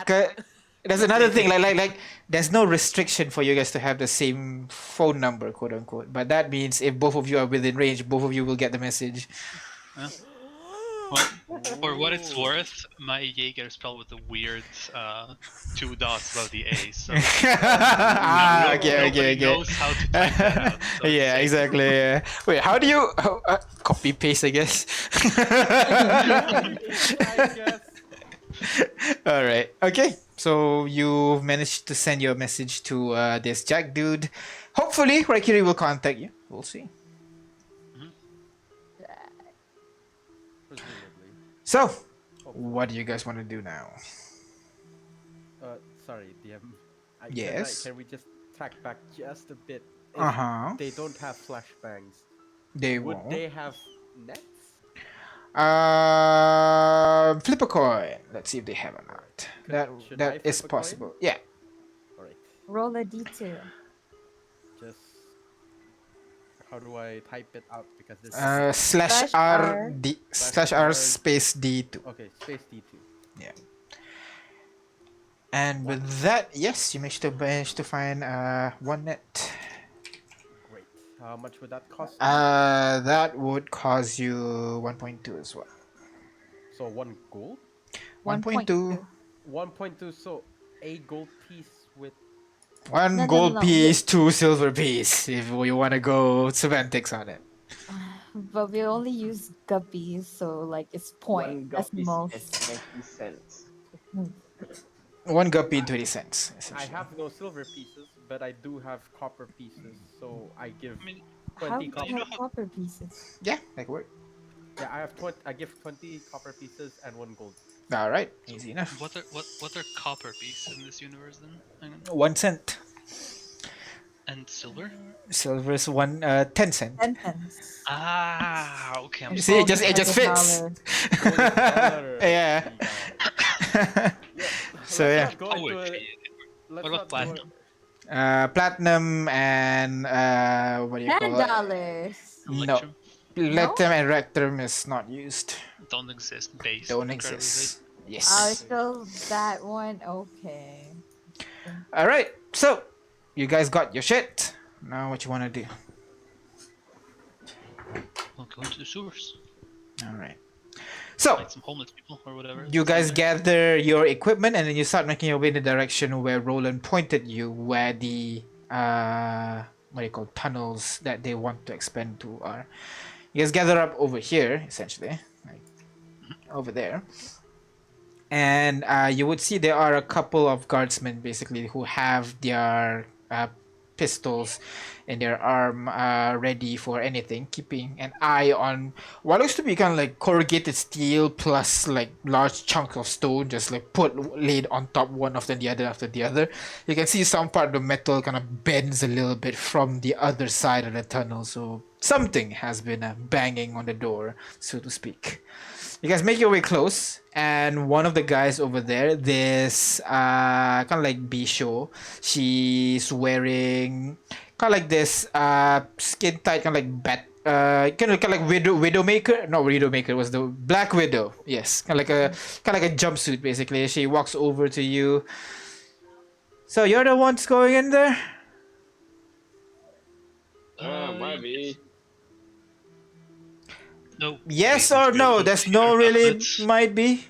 at- there's another thing like there's no restriction for you guys to have the same phone number, quote unquote. But that means if both of you are within range, both of you will get the message. well, for what it's Ooh. worth, my Jaeger is spelled with the weird 2 dots above the A. So Ah, okay, nobody okay. knows how to type that out. So it's Yeah, safe. exactly. Yeah. Wait, how do you copy paste? I guess. I guess. All right. Okay. So you managed to send your message to this Jack dude. Hopefully, Raikiri will contact you. We'll see. Presumably. So, what do you guys want to do now? Sorry, DM. Yes. Can we just track back just a bit? If Uh huh. They don't have flashbangs. They Would won't. they have nets? Flip a coin. Let's see if they have or not. Should I That is flip a coin? possible. Yeah. Alright. Roll a d2. Just. How do I type it out? Because there's. Slash Slash R R. D Slash slash R R. space D2. Okay, space D2. Yeah. And with that, yes, you managed to find one net. Great. How much would that cost? That would cost you 1.2 as well. So 1 gold? 1.2. 1.2, so a gold piece with. One No, no, gold no, no. piece, 2 silver piece. If you want to go semantics on it. But we only use guppies, so like it's One point. That's guppy most. is 20 cents. 1 guppy and 20 cents. I Essentially. have no silver pieces, but I do have copper pieces, so I give I mean, 20 How do copper. you have copper pieces? Yeah, that could work. Yeah, I have 20. I give 20 copper pieces and 1 gold. All right, easy enough. what are copper pieces in this universe then? Hang on. 1 cent. And silver? Silver is 10 cent. 10 cents. Ah, okay. I'm And See, it gold just is fits. $1. Gold is dollar. Yeah. So, Let's yeah. not go into it. poetry. Let's What about not go- platinum? Platinum and what do you call it? $10. No. Electrum? Platinum and rectum is not used. Don't exist. Base. Don't incredibly exist. Oh, Yes. still that one? Okay. All right. So, you guys got your shit. Now, what you want to do? big. We'll go into the sewers. All right. So, Find some homeless people or whatever. you guys gather your equipment and then you start making your way in the direction where Roland pointed you, where the what do you call tunnels that they want to expand to are. You guys gather up over here, essentially, like over there, and you would see there are a couple of guardsmen basically who have their pistols in their arm, ready for anything, keeping an eye on what looks to be kind of like corrugated steel plus like large chunk of stone, just like laid on top one after the other after the other. You can see some part of the metal kind of bends a little bit from the other side of the tunnel, so something has been banging on the door, so to speak. You guys make your way close, and one of the guys over there, this kind of like Bisho, she's wearing kind of like this skin tight, kind of like bat, kind of like Widowmaker. Not Widowmaker, it was the Black Widow. Yes, kind of like a jumpsuit basically. She walks over to you. So you're the ones going in there? Might be. No. Yes reason to or be no? aloof There's here, no really but- might be.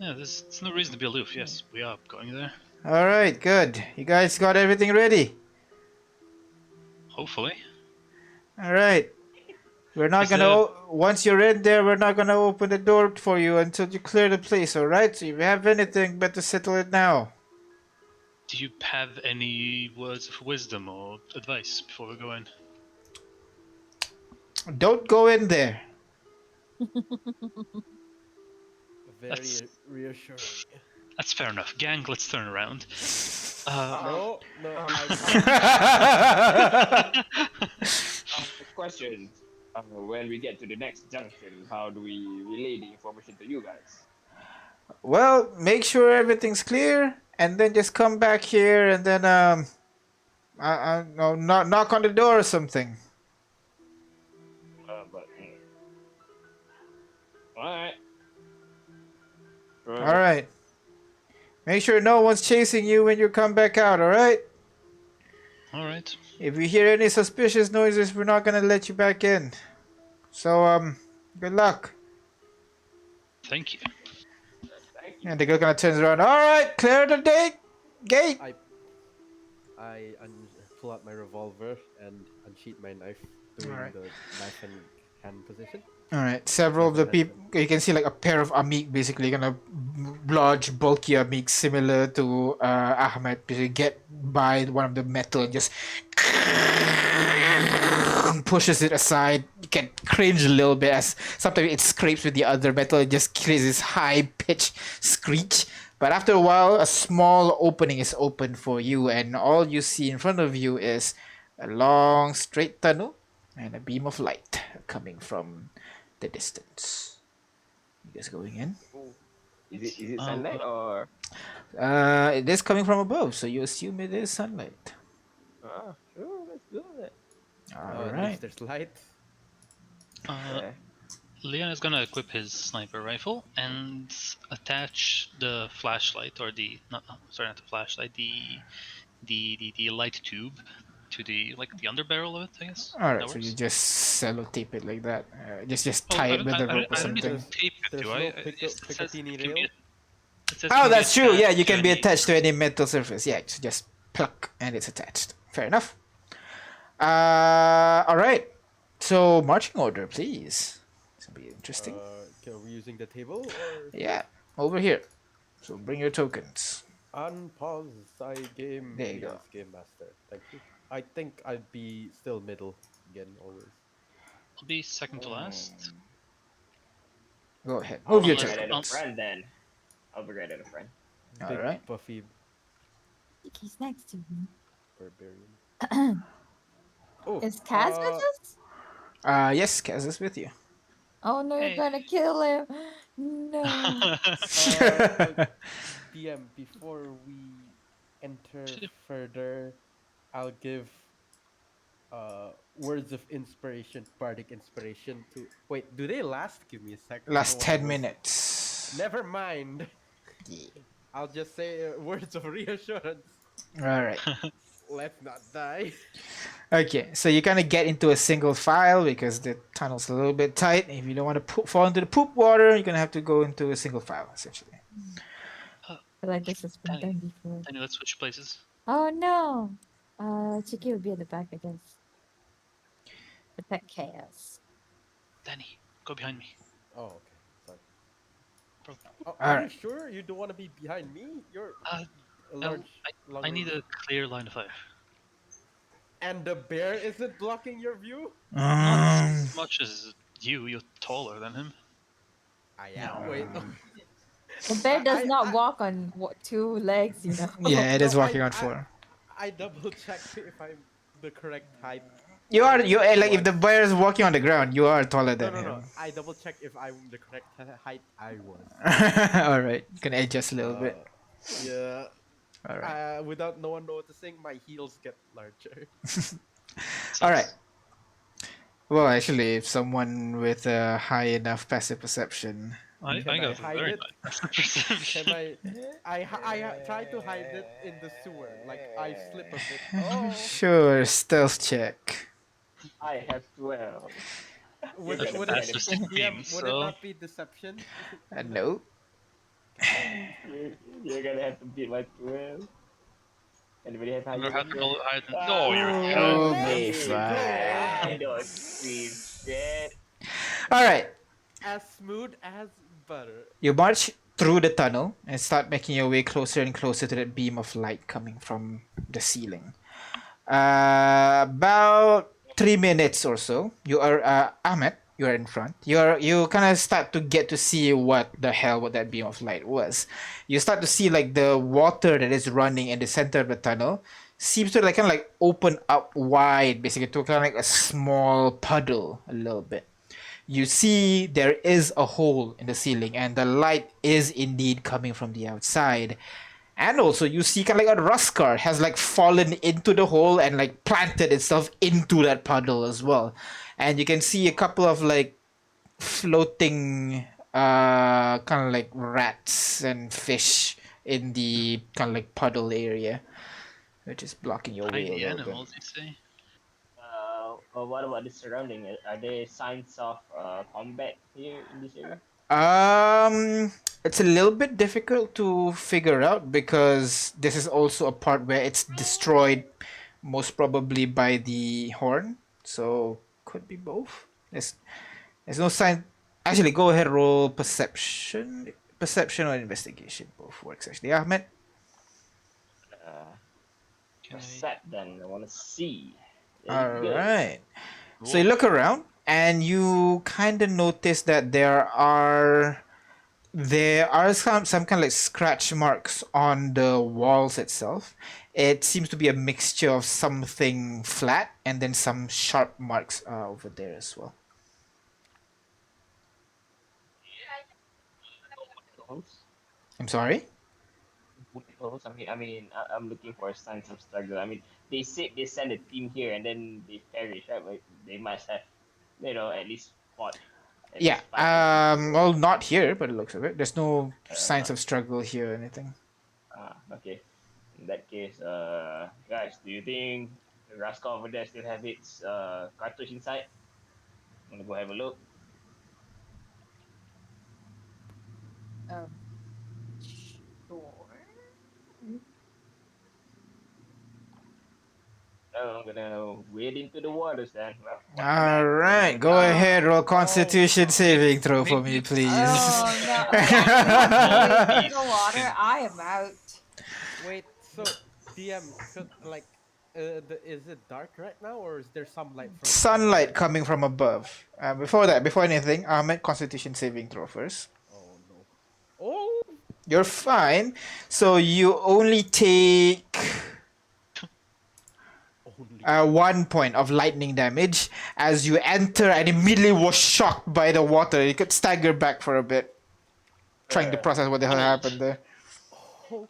Yeah, there's no reason to be aloof. Yes, we are going there. All right, good. You guys got everything ready. Hopefully. All right. We're not Is gonna. there- Once you're in there, we're not gonna open the door for you until you clear the place. All right. So if you have anything, better settle it now. Do you have any words of wisdom or advice before we go in? Don't go in there. Very That's- reassuring. That's fair enough. Gang, let's turn around. No, Question. When we get to the next junction, how do we relay the information to you guys? Well, make sure everything's clear, and then just come back here, and then no, knock on the door or something. But all right. All right. Make sure no one's chasing you when you come back out. All right. All right. If we hear any suspicious noises, we're not gonna let you back in. So good luck. Thank you. Thank you. And the girl kind of turns around. All right, clear the gate. I pull out my revolver and unsheath my knife, doing Alright. the knife and hand position. All right, several of the Recommend people, you can see like a pair of Amik, basically kind of large, bulky Amik, similar to Ahmed, basically get by one of the metal and just pushes it aside. You can cringe a little bit as sometimes it scrapes with the other metal. It just creates this high-pitched screech. But after a while, a small opening is opened for you, and all you see in front of you is a long, straight tunnel and a beam of light coming from the distance. You guys going in? Is it sunlight or? It is coming from above, so you assume it is sunlight. Sure, let's do it. All at right. least there's light. Yeah. Leon is gonna equip his sniper rifle and attach the flashlight, or the not the flashlight, the light tube to the underbarrel of it, I guess. All right. That So works? you just sellotape it like that. Just Oh, tie it with I, the I, rope or I don't need to something. tape it, There's do no I? Picatinny it can rail? be, it says Oh, can be that's true. Yeah, you attached can to be any- attached to any metal surface. Yeah, so just pluck and it's attached. Fair enough. All right. So marching order, please. This will be interesting. Are we using the table or Yeah, over here. So bring your tokens. unpause? I game. There you go. Yes, game master. Thank you. I think I'd be still middle again always. I'll be second to last. Go ahead. I'll Move be your Unless- right at a tokens. friend then. I'll be right at a friend. All Big right. buffy He's next to me. barbarian. Oh, Is Kaz with us? Yes, Kaz is with you. Oh no, Hey. you're gonna kill him. No. DM, before we enter Sure. further, I'll give words of inspiration, bardic inspiration to. Wait, do they last? Give me a second. Last 10 minutes. Never mind. I'll just say words of reassurance. All right. Let's not die. Okay, so you kind of get into a single file because the tunnel's a little bit tight. If you don't want to fall into the poop water, you're gonna have to go into a single file essentially. I feel like this has been Danny. done before. Danny, let's switch places. Oh no. Chicky will be at the back, I guess. Protect chaos. Danny, go behind me. Oh, okay. Sorry. Bro. Oh, are you Alright. sure you don't want to be behind me? You're Uh, a large. I need a clear line of fire. And the bear isn't blocking your view? Not as much as you. You're taller than him. I am. Wait. The bear does I- not I- walk on two legs, you know. Yeah, it is No, walking I- on 4. I double checked if I'm the correct height. You like if the bear is walking on the ground, you are taller No, than no, him. no. I double checked if I'm the correct height. I was. All right, you can adjust a little bit. Yeah. All right. Without no one noticing, my heels get larger. All right. Well, actually, if someone with a high enough passive perception, I Can I got hide very it? nice Can perception. I try to hide it in the sewer. Like I slip a bit. Oh. sure, stealth check. I have 12. Would, You're would, gonna it, That's be just DM, 16, would it so not be deception? No. You're gonna have to beat my 12. Anybody have high you're than me? higher than. No, you're Oh, good. be Hey, fine. I don't see shit. All right. As smooth as butter. You march through the tunnel and start making your way closer and closer to that beam of light coming from the ceiling. About 3 minutes or so, you are Ahmed. You are in front. You kind of start to get to see what that beam of light was. You start to see like the water that is running in the center of the tunnel seems to like kind of like open up wide, basically to kind of like a small puddle a little bit. You see there is a hole in the ceiling, and the light is indeed coming from the outside. And also, you see kind of like a Ruskar has like fallen into the hole and like planted itself into that puddle as well. And you can see a couple of like floating kind of like rats and fish in the kind of like puddle area, which is blocking your way a Tiny little bit. animals, you say? What about the surrounding? Are there signs of combat here in this area? It's a little bit difficult to figure out because this is also a part where it's destroyed, most probably by the horn. So could be both. There's no sign. Actually, go ahead, roll perception. Perception or investigation, both works actually. Ahmed. Can I... Set then. I want to see. There All you go. right. So you look around and you kind of notice that there are some kind of like scratch marks on the walls itself. It seems to be a mixture of something flat and then some sharp marks over there as well. Holes. I'm sorry. Holes. I'm looking for signs of struggle. I mean, they said they send a team here and then they perish, right? But they must have, at least fought. At Yeah. least fighting. Well, not here, but it looks of it. There's no signs Not. of struggle here or anything. Okay. In that case, guys, do you think the Rascal over there still have its cartridge inside? I'm gonna go have a look. Sure. I'm gonna wade into the waters then. Well, what's the All matter? right, go ahead. Roll Constitution saving throw for me, please. Oh no! Actually, in the water, I am out. Wait, so DM, is it dark right now, or is there some light from Sunlight coming from above. Before anything, Ahmed, Constitution saving throw first. Oh no! Oh, You're fine. So you only take only 1 point of lightning damage as you enter and immediately was shocked by the water. You could stagger back for a bit, trying to process what the hell happened there. oh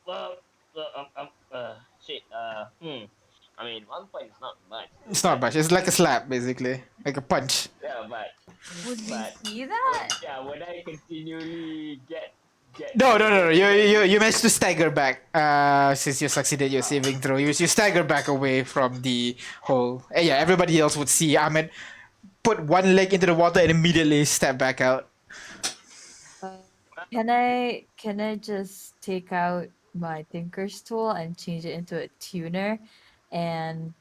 Well, god! shit. I mean, 1 point is not much. It's not much. It's like a slap, basically, like a punch. Yeah, but Would you But- see that? yeah, would I continually get? No. You managed to stagger back. Since you succeeded your saving throw, you stagger back away from the hole. Yeah, everybody else would see Ahmed put one leg into the water and immediately step back out. Can I just take out my Tinker's tool and change it into a tuner, and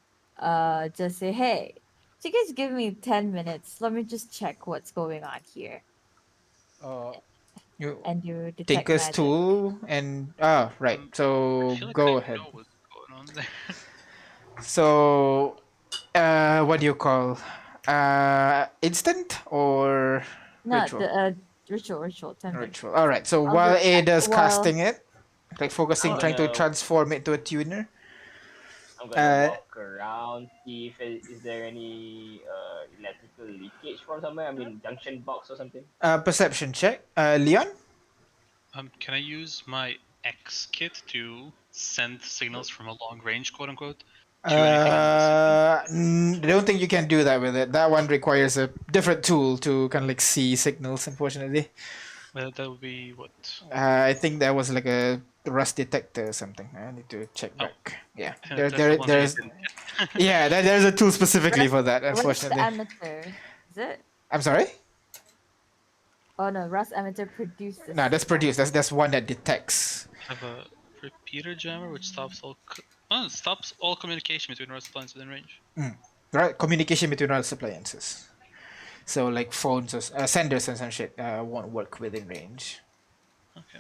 just say, hey, so you guys give me 10 minutes. Let me just check what's going on here. You And you detect Tinker's magic. tool and right. I So feel like go I ahead. know what's going on there. So what do you call? Instant or No, ritual? the ritual 10 minutes. Ritual. All right. So I'll while just- Ada's while- casting it, like focusing, Oh, trying to no. transform it to a tuner. I'm gonna walk around, see if is there any electrical leakage from somewhere. I mean, junction box or something. Perception check. Leon. Can I use my X kit to send signals from a long range, quote unquote? To anything in the I don't think you can do that with it. That one requires a different tool to kind of like see signals, unfortunately. Well, that would be what? I think that was like a rust detector or something. I need to check Oh. back. Yeah, That's the one that I there's didn't yeah, there's a tool specifically for that. Rust Unfortunately, emitter. Is it? I'm sorry. Oh no, rust emitter produces. No, that's produced. That's one that detects. have a repeater jammer which stops all communication between rust plants within range. Right, communication between all appliances. So like phones or senders and some shit won't work within range. Okay.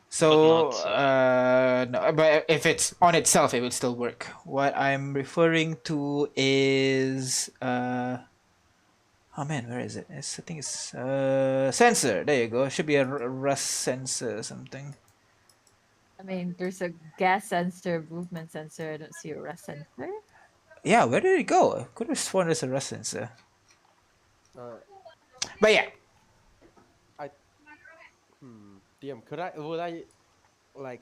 So But no, but if it's on itself, it will still work. What I'm referring to is oh man, where is it? I think it's sensor. There you go. Should be a rust sensor or something. I mean, there's a gas sensor, movement sensor. I don't see a rest sensor. Yeah, where did it go? Could have sworn there's a rust sensor. Uh, But yeah, I DM. Would I like?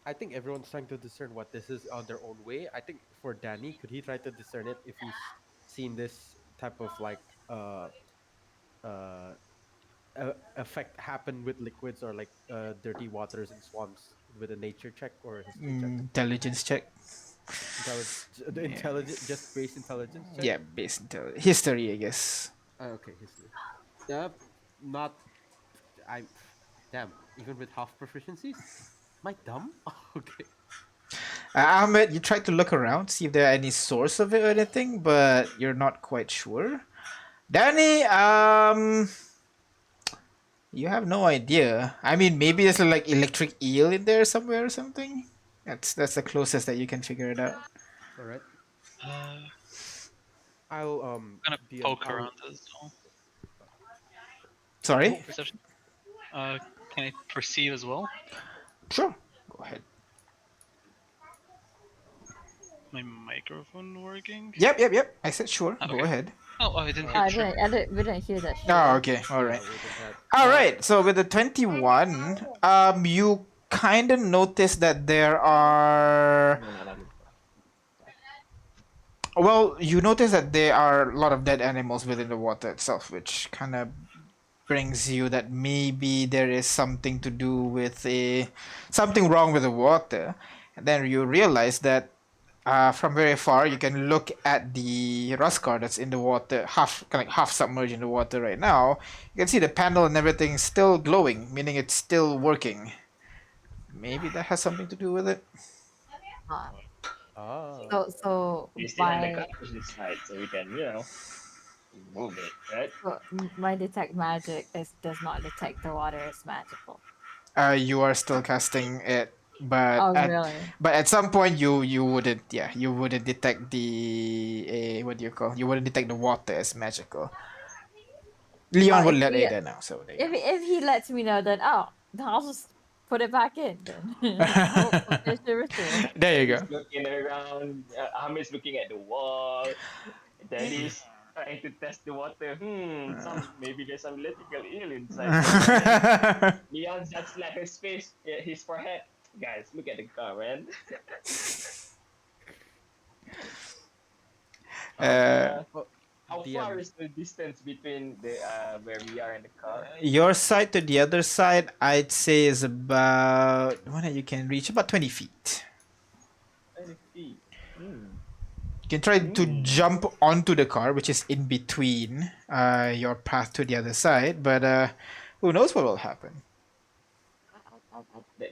I think everyone's trying to discern what this is on their own way. I think for Danny, could he try to discern it if he's seen this type of like uh effect happen with liquids or like dirty waters and swamps with a nature check or a history check? intelligence check. The intelligent, just base intelligence check. Yeah, based history, I guess. Okay, history. Yeah, not. I damn. Even with half proficiencies, am I dumb? Okay. Ahmed, you tried to look around, see if there are any source of it or anything, but you're not quite sure. Danny, you have no idea. I mean, maybe there's a like electric eel in there somewhere or something. That's the closest that you can figure it out. All right. I'm I'll gonna DM, poke I'll- around as well. Sorry. Perception. Can I perceive as well? Sure. Go ahead. My microphone working? Yep. I said sure. Go Okay. ahead. Oh, I didn't I hear. Sure. we didn't hear that. Shit. Oh, okay. All right. we did that. All right. So with the 21, you kind of notice that there are. Well, you notice that there are a lot of dead animals within the water itself, which kind of brings you that maybe there is something to do with something wrong with the water. And then you realize that from very far you can look at the rust car that's in the water, half submerged in the water right now. You can see the panel and everything still glowing, meaning it's still working. Maybe that has something to do with it. Uh, Ah. so We still have the my cartridge inside, so we can, move it, right? my detect magic does not detect the water as magical. You are still casting it, but Oh, really? at some point you wouldn't detect the what do you call, you wouldn't detect the water as magical. Leon Well, would if let he- Ada know, so there you If he lets me know, then I'll just put it back in. Then I'll finish the ritual. go. There you go. He's looking around. Ahmed's looking at the wall. Daddy's trying to test the water. Maybe there's some electrical eel inside. Leon just slapped his face, his forehead. Guys, look at the car, man. How DM. far is the distance between the where we are and the car? Your side to the other side, I'd say, is about you can reach about 20 feet. 20 feet. You can try to jump onto the car, which is in between your path to the other side, but who knows what will happen?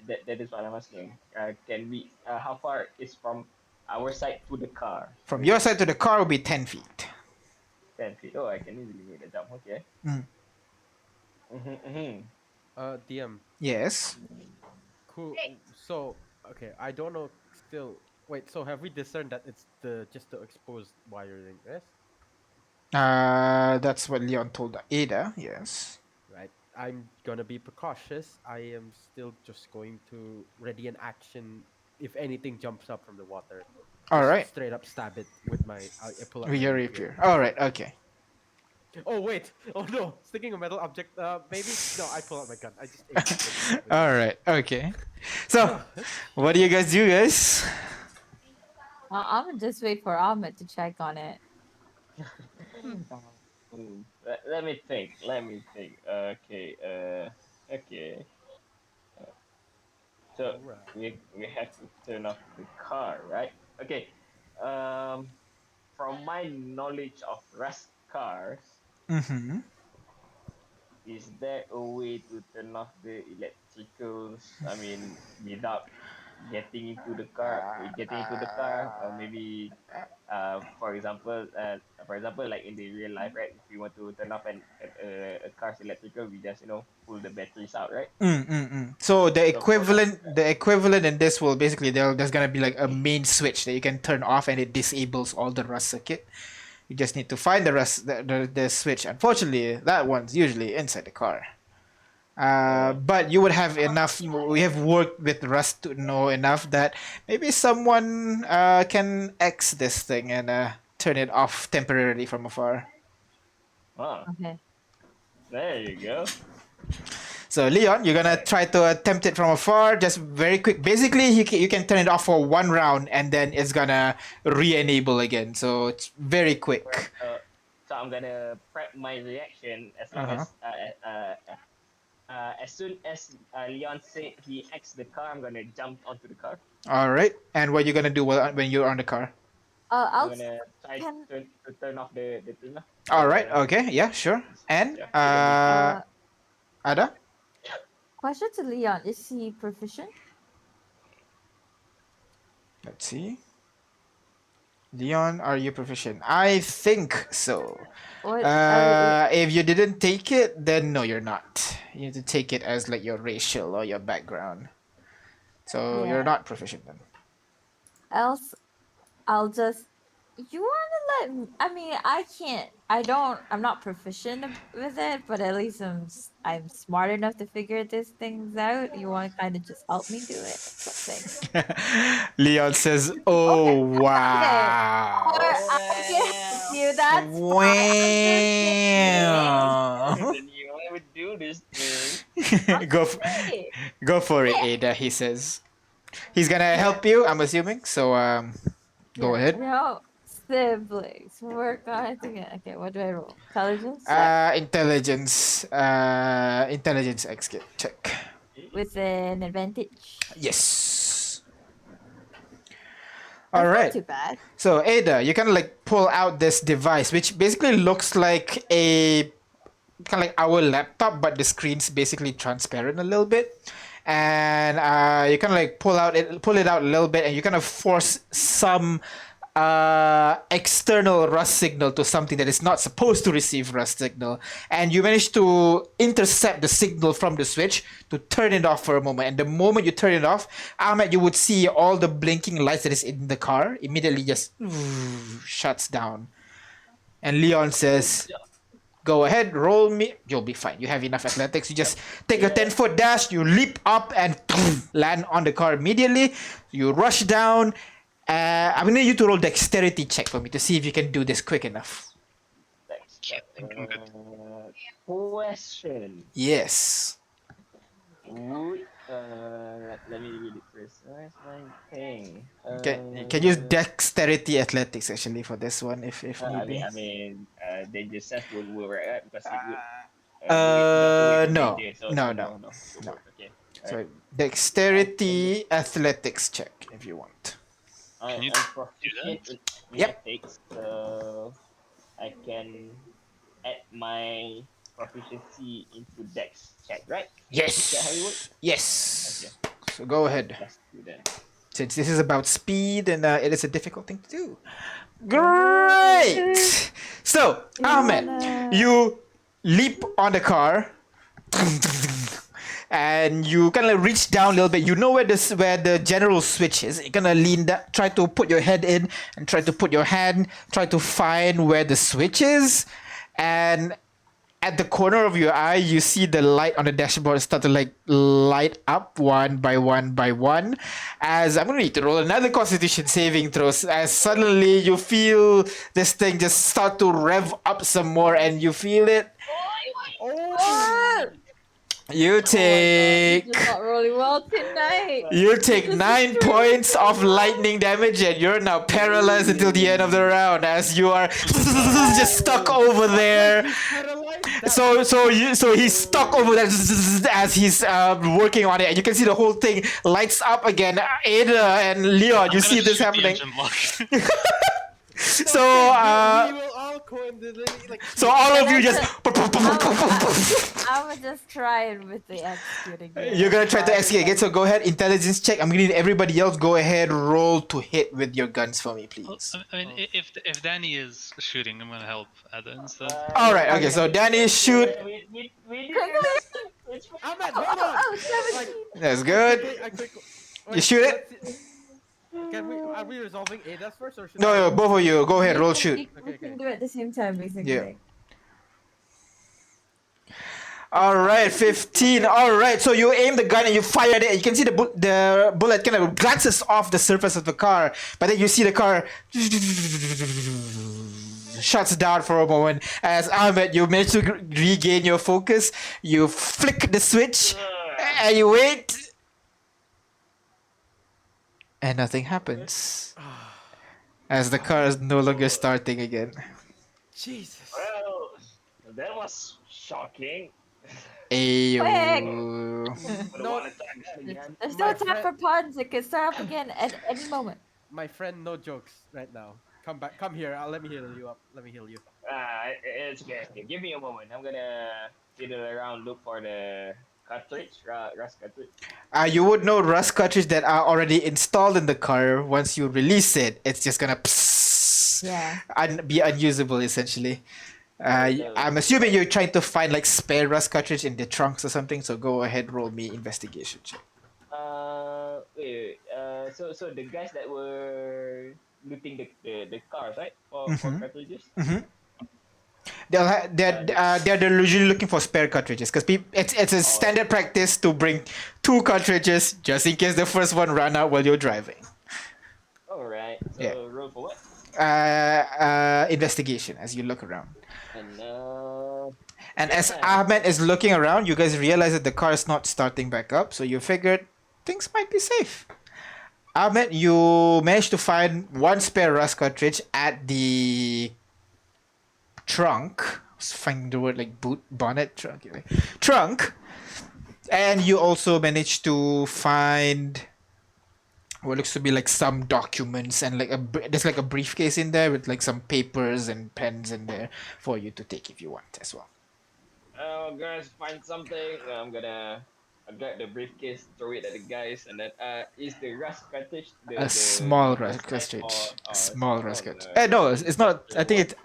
That is what I'm asking. Can we? How far is from our side to the car? From your side to the car will be 10 feet. 10 feet. Oh, I can easily make the jump. Okay. DM. Yes. Cool. So okay, I don't know still. Wait, so have we discerned that it's just the exposed wiring? Yes. That's what Leon told Ada. Yes. Right. I'm gonna be precautious. I am still just going to ready an action if anything jumps up from the water. All Just right. Straight up stab it with my. I pull out With my your rapier. All right. Okay. Oh wait! Oh no! Sticking a metal object. Maybe no. I pull out my gun. I just. Aim it. All right. Okay. So, what do you guys do, guys? I'm gonna just wait for Ahmed to check on it. Let me think. Okay. Okay. So Alright. we have to turn off the car, right? Okay. From my knowledge of rust cars, Mm-hmm. is there a way to turn off the electricals? I mean, without getting into the car, or maybe, for example, like in the real life, right? If you want to turn off a car's electrical, we just pull the batteries out, right? So the equivalent in this will basically there's gonna be like a main switch that you can turn off and it disables all the rust circuit. You just need to find the switch. Unfortunately, that one's usually inside the car. But you would have enough. We have worked with Rust to know enough that maybe someone can X this thing and turn it off temporarily from afar. Ah, Okay. there you go. So Leon, you're gonna try to attempt it from afar, just very quick. Basically, you can turn it off for one round, and then it's gonna re-enable again. So it's very quick. Right. So I'm gonna prep my reaction as long Uh-huh. as soon as Leon said he exits the car, I'm gonna jump onto the car. All right. And what you gonna do when you're on the car? I'm I'll gonna try can to turn off the thing. All right. Okay. Yeah. Sure. And Yeah, the Ada. question to Leon. Is he proficient? Let's see. Leon, are you proficient? I think so. What? If you didn't take it, then no, you're not. You need to take it as like your racial or your background. So you're Yeah. not proficient then. Else, I'll just. You want to let? I mean, I can't. I don't. I'm not proficient with it, but at least I'm smart enough to figure these things out. You want to kind of just help me do it, or something. Leon says, "Oh Or wow, I can help you. That's fine. I'm wow." Then you would do this thing. go, just saying. go for it, Ada. He says he's gonna help you. I'm assuming. So go ahead. Siblings work on it together. Okay, what do I roll? Intelligence check Intelligence X check. with an advantage. Yes. That's All not right. too bad. So Ada, you kind of like pull out this device, which basically looks like a kind of like our laptop, but the screen's basically transparent a little bit. And you kind of like pull it out a little bit, and you kind of force some external rust signal to something that is not supposed to receive rust signal, and you manage to intercept the signal from the switch to turn it off for a moment. And the moment you turn it off, Ahmed, you would see all the blinking lights that is in the car immediately just shuts down. And Leon says, "Go ahead, roll me. You'll be fine. You have enough athletics. You just take a 10-foot dash, you leap up and land on the car immediately. You rush down. I'm gonna need you to roll dexterity check for me to see if you can do this quick enough." Yeah, I think I'm good. Question. Yes. Would let me read it first. Where's my thing? You can use dexterity athletics actually for this one if need be. Danger sense will work out because it would. No. Danger, so No. Okay. So dexterity athletics check if you want. Can you I'm proficient in Yep. athletics, so I can add my proficiency into dex check, right? Yes. Is that how it works? Yes. Okay, So go ahead. let's do that. Since this is about speed and it is a difficult thing to do. Great! So, Ahmed, you leap on the car and you kind of reach down a little bit. You know where the general switch is. You're gonna lean that, try to put your head in and try to put your hand, try to find where the switch is. And at the corner of your eye, you see the light on the dashboard start to like light up one by one. As I'm gonna need to roll another Constitution saving throw. As suddenly you feel this thing just start to rev up some more, and you feel it. Oh, You take. you're not rolling well tonight. You take This is 9 true. points of lightning damage, and you're now paralyzed until the end of the round as you are just stuck over there. So he's stuck over there as he's working on it, and you can see the whole thing lights up again. Ada and Leon, you I'm see gonna this shoot the happening. engine block. So we will all coincidentally like. so all of you just. I would just try it with the executing. You're gonna try to execute again, so go ahead, intelligence check. I'm gonna need everybody else go ahead, roll to hit with your guns for me, Well, please. I mean, if Danny is shooting, I'm gonna help Ada instead. Alright, okay, so Danny, shoot. We Ahmed, hold on. Oh, 17. That's good. You shoot it? Are we resolving Ada's first or should No, both of you, go ahead, roll shoot. We can do it at the same time, basically. Yeah. All right, 15. All right, so you aim the gun and you fire it. You can see the bullet kind of glances off the surface of the car, but then you see the car shuts down for a moment. As Ahmed, you manage to regain your focus. You flick the switch and you wait, and nothing happens. As the car is no longer starting again. Jesus. Well, that was shocking. Ayo. Would No, want to try that again. There's My no time for puns. It can start up again at any moment. my friend, no jokes right now. Come back. Come here. Let me heal you up. Let me heal you. It's okay. Give me a moment. I'm gonna fiddle around, look for the cartridge, rust cartridge. You would know rust cartridges that are already installed in the car. Once you release it, it's just gonna Yeah. be unusable essentially. I'm assuming you're trying to find like spare rust cartridge in the trunks or something. So go ahead, roll me investigation check. Wait. So the guys that were looting the cars, right? For cartridges. They're usually looking for spare cartridges because it's a standard practice to bring 2 cartridges just in case the first one ran out while you're driving. All right. So Yeah. roll for what? Investigation as you look around. And And as Yeah. Ahmed is looking around, you guys realize that the car is not starting back up, so you figured things might be safe. Ahmed, you managed to find 1 spare rust cartridge at the trunk. I was finding the word like bonnet, trunk. Trunk. And you also managed to find what looks to be like some documents and like there's like a briefcase in there with like some papers and pens in there for you to take if you want as well. Oh, guys, find something. I'm gonna grab the briefcase, throw it at the guys, and then is the rust cartridge A small rust cartridge. A small rust cartridge. No, it's not. I think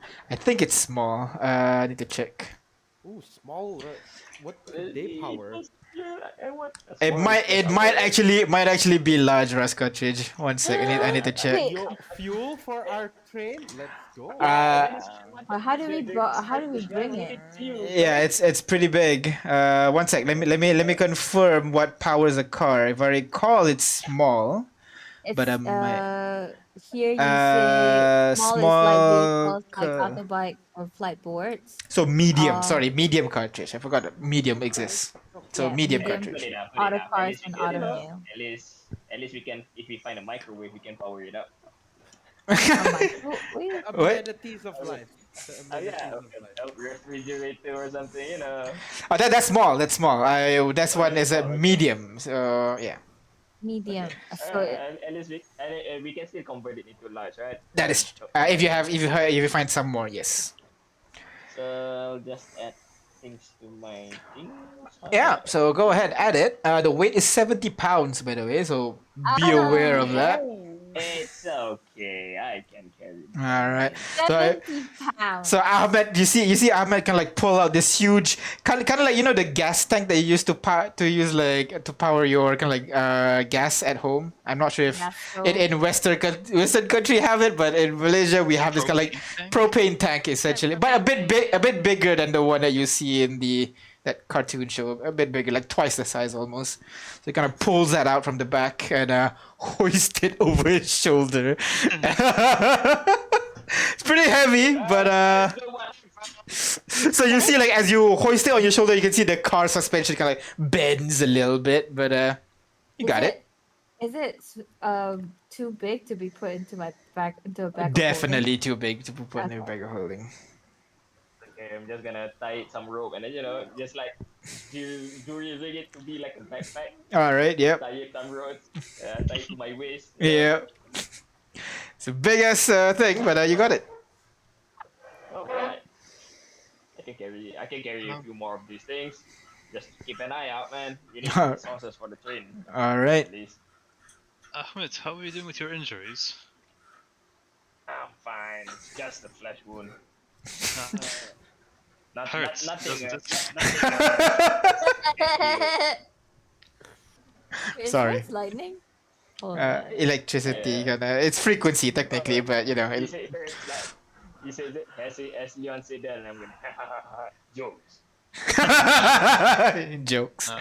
it's small. I need to check. Ooh, small. What could they power? It might actually be large rust cartridge. 1 sec. I need to check. Wait. Fuel for our train. Let's go. How do we bring it? Yeah, it's pretty big. 1 sec. Let me confirm what powers a car. If I recall, it's small. It's But, here you say small is like vehicles, like car. autobike or flight boards. So medium. Sorry, medium cartridge. I forgot that medium exists. So Yeah, medium medium. cartridge. Auto cars and auto mail. At least we can, if we find a microwave, we can power it up. Wait, Amenities of life. Yeah, a refrigerator or something, you know. Oh, that's small. That's small. That's one is a medium. So yeah, medium. So At least we can still convert it into large, right? that is. If you find some more, yes. So I'll just add things to my things. Yeah. So go ahead, add it. The weight is 70 pounds, by the way. So be aware of that. It's okay, I can carry it. All right. So 70 pounds. So Ahmed, you see Ahmed can like pull out this huge kind of like the gas tank that you used to power your kind of like gas at home. I'm not sure if Gas in Western country have it, but in Malaysia we have this kind of like propane tank essentially, but a bit bigger than the one that you see in that cartoon show. A bit bigger, like twice the size almost. So he kind of pulls that out from the back and hoists it over his shoulder. It's pretty heavy, but so you see like as you hoist it on your shoulder, you can see the car suspension kind of like bends a little bit, but you got it. Is it too big to be put into a bag of holding? Definitely too big to put in a bag of holding. Okay, I'm just gonna tie it some rope and then just like using it to be like a backpack. All right. Yep. Tie it some ropes, tie it to my waist. Yeah. It's a big ass thing, but you got it. Okay. I can carry a few more of these things. Just keep an eye out, man. You need resources for the train. All right. At least. Ahmed, how are you doing with your injuries? I'm fine. It's just a flesh wound. Hurts, Nothing. doesn't it? Is Sorry. this lightning? Oh, Electricity, it's frequency technically, but You say that as Leon said that, and I'm going jokes. Jokes.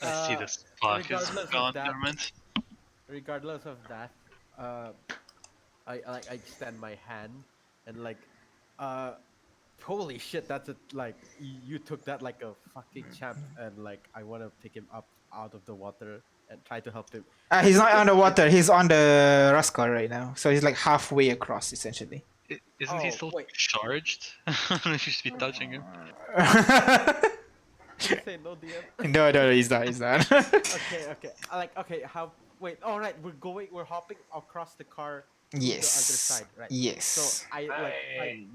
I see the spark is regardless of gone, that- never mind. Regardless of that, I extend my hand and like, uh, holy shit, that's a like you took that like a fucking champ, and like I want to pick him up out of the water and try to help him. He's not on the water. He's on the Raskar right now. So he's like halfway across, essentially. Isn't he Oh, still wait. charged? You should be touching him. Please say no, DM. No, he's not. He's not. Okay. Okay. How? Wait. All right. We're hopping across the car to the other Yes. side, right? Yes. So I like.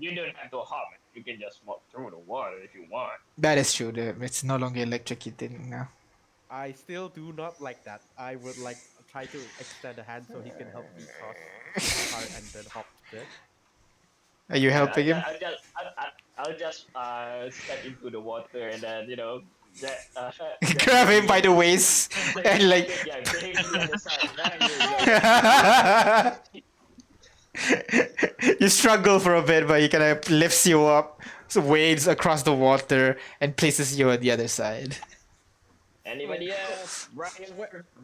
You don't have to hop. You can just walk through the water if you want. That is true. It's no longer electrocuted now. I still do not like that. I would like try to extend a hand so he can help me cross the car and then hop to it. Are you helping him? I'll just step into the water and then Grab him by the waist and like. yeah, get him to the other side. Right, You struggle for a bit, but he kind of lifts you up, so wades across the water, and places you on the other side. Anybody else? Brian,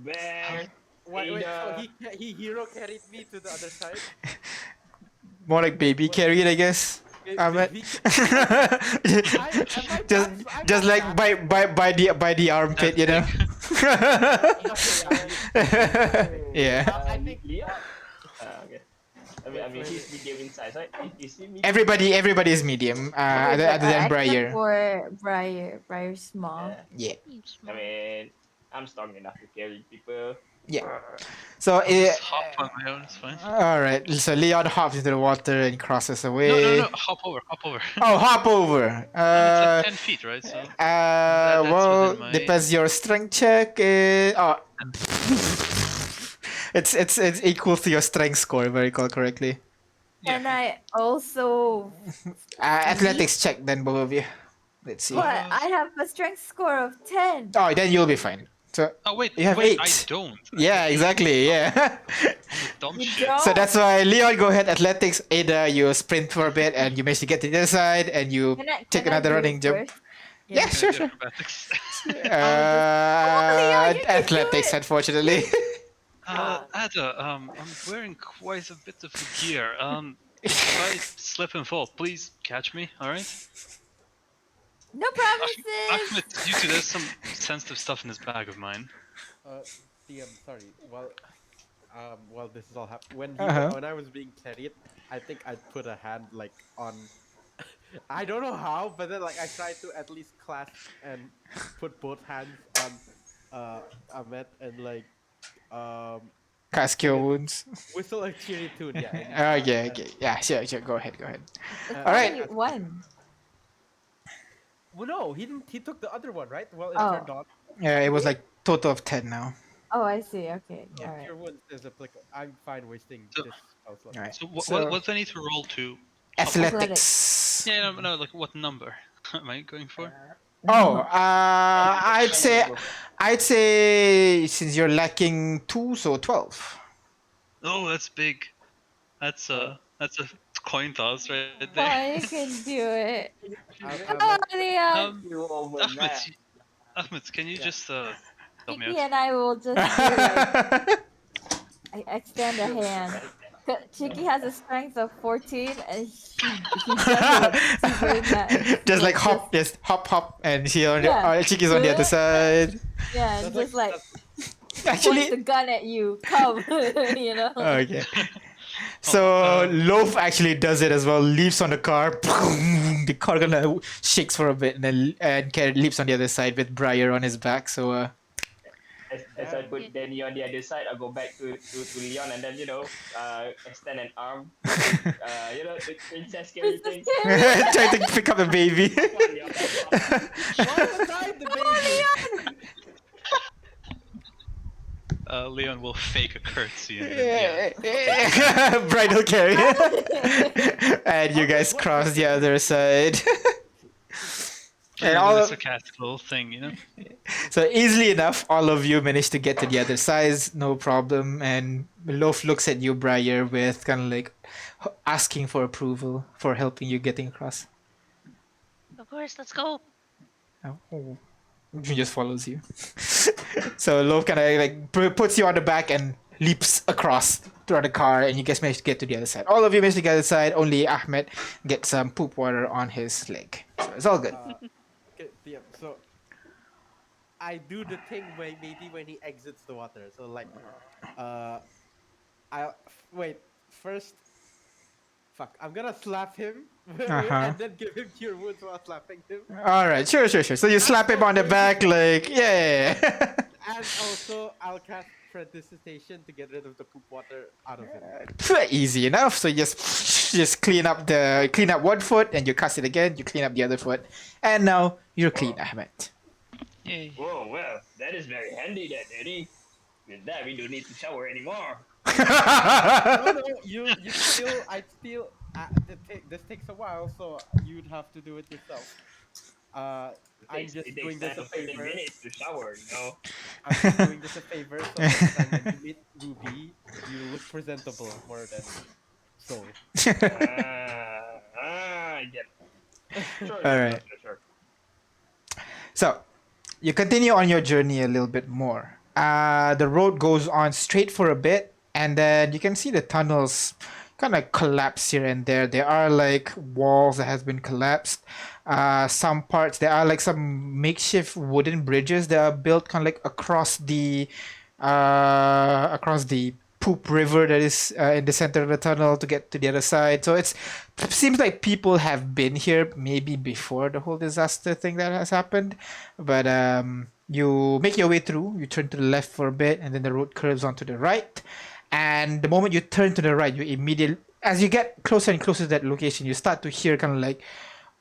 Ben, Wait. Ada. So he hero carried me to the other side. More like baby carried, I guess. Ahmed. just like by the armpit, you know. Yeah. I think Leon? Okay. I mean, he's medium in size, right? Is he medium? Everybody is medium, other than Except Briar. for Briar small. Yeah. I mean, I'm strong enough to carry people. Yeah. So Just hop on my own, it's fine. all right. So Leon hops into the water and crosses away. No, hop over. Oh, hop over. It's like 10 feet, right? So that's Well, within my- depends your strength check. It's equal to your strength score, if I recall correctly. Yeah. And I also Athletics check then, both of you. Let's see. but I have a strength score of 10. Oh, then you'll be fine. So Oh wait, You have wait, 8. I don't. yeah, exactly. Yeah. Dumb You shit. don't? So that's why Leon, go ahead. Athletics. Ada, you sprint for a bit and you manage to get to the other side and you take Can I another do running it jump. first? Yeah, sure. Acrobatics. Leon, you can do Athletics, it. unfortunately. Ada, I'm wearing quite a bit of gear. If I slip and fall, please catch me, alright? No promises. Ahmed, due to there's some sensitive stuff in this bag of mine. DM, sorry. Well, this is all happening. When I was being carried, I think I put a hand like on. I don't know how, but then like I tried to at least clasp and put both hands on Ahmed and like Cast cure wounds. whistle a cheery tune. Yeah. Okay. Yeah, sure. Go ahead. It's All right. only one. Well, no, he didn't. He took the other one, right? Well, it Oh. turned on. Yeah, it was like total of 10 now. Oh, I see. Okay. Yeah, All right. Cure Wounds is applicable. I'm fine wasting So- this spell slot. All right. So, So- what do I need to roll to? Athletics. Yeah, no, like what number am I going for? Oh, I'd say since you're lacking 2, so 12. Oh, that's big. That's a coin toss right Oh, there. you can do it. I'm Oh, not- Leon. You over Ahmed, there. Ahmed, can you just help me Kiki out? and I will just do like, I extend a hand. Chiki has a strength of 14 and he does what she's doing that. Just like hop, hop, and she on Yeah. Chiki's on the other side. Yeah, and That's just like points the Actually, gun at you. Come, you know. okay. So Loaf actually does it as well. Leaps on the car. The car gonna shakes for a bit, and then leaps on the other side with Briar on his back. So As I put Danny on the other side, I go back to Leon and then extend an arm. The princess carry thing. try to pick up the baby. Why was I the baby? Leon will fake a curtsy. And then, yeah. Bridal carry. And you guys cross the other side. And all a of, sarcastical thing, you know. so easily enough, all of you managed to get to the other side, no problem. And Loaf looks at you, Briar, with kind of like asking for approval for helping you getting across. Of course, let's go. Oh, he just follows you. So Love kind of like puts you on the back and leaps across through the car, and you guys manage to get to the other side. All of you manage to get to the other side. Only Ahmed gets some poop water on his leg. So it's all good. Okay, yeah. So I do the thing where maybe when he exits the water. So like, uh, wait first. Fuck, I'm gonna slap him Uh-huh. and then give him cure wounds while slapping him. All right, sure. So you slap him on the back, like, yeah. And also, I'll cast prestidigitation to get rid of the poop water out of him. Easy enough. So you just clean up one foot, and you cast it again. You clean up the other foot, and now you're clean, Ahmed. Yay. Whoa, well, that is very handy then, Eddie. With that, we don't need to shower anymore. No, this takes a while, so you'd have to do it yourself. I'm It just takes doing 10 this a to 15 favor. minutes to shower, you know. I'm just doing this a favor, so next time when you meet Ruby, you look presentable more than so. I get it. Sure, All sure, right. sure. So you continue on your journey a little bit more. The road goes on straight for a bit, and then you can see the tunnels kind of collapse here and there. There are like walls that has been collapsed. Some parts there are like some makeshift wooden bridges that are built kind of like across the poop river that is in the center of the tunnel to get to the other side. So it seems like people have been here maybe before the whole disaster thing that has happened. But you make your way through, you turn to the left for a bit, and then the road curves onto the right. And the moment you turn to the right, you immediately, as you get closer and closer to that location, you start to hear kind of like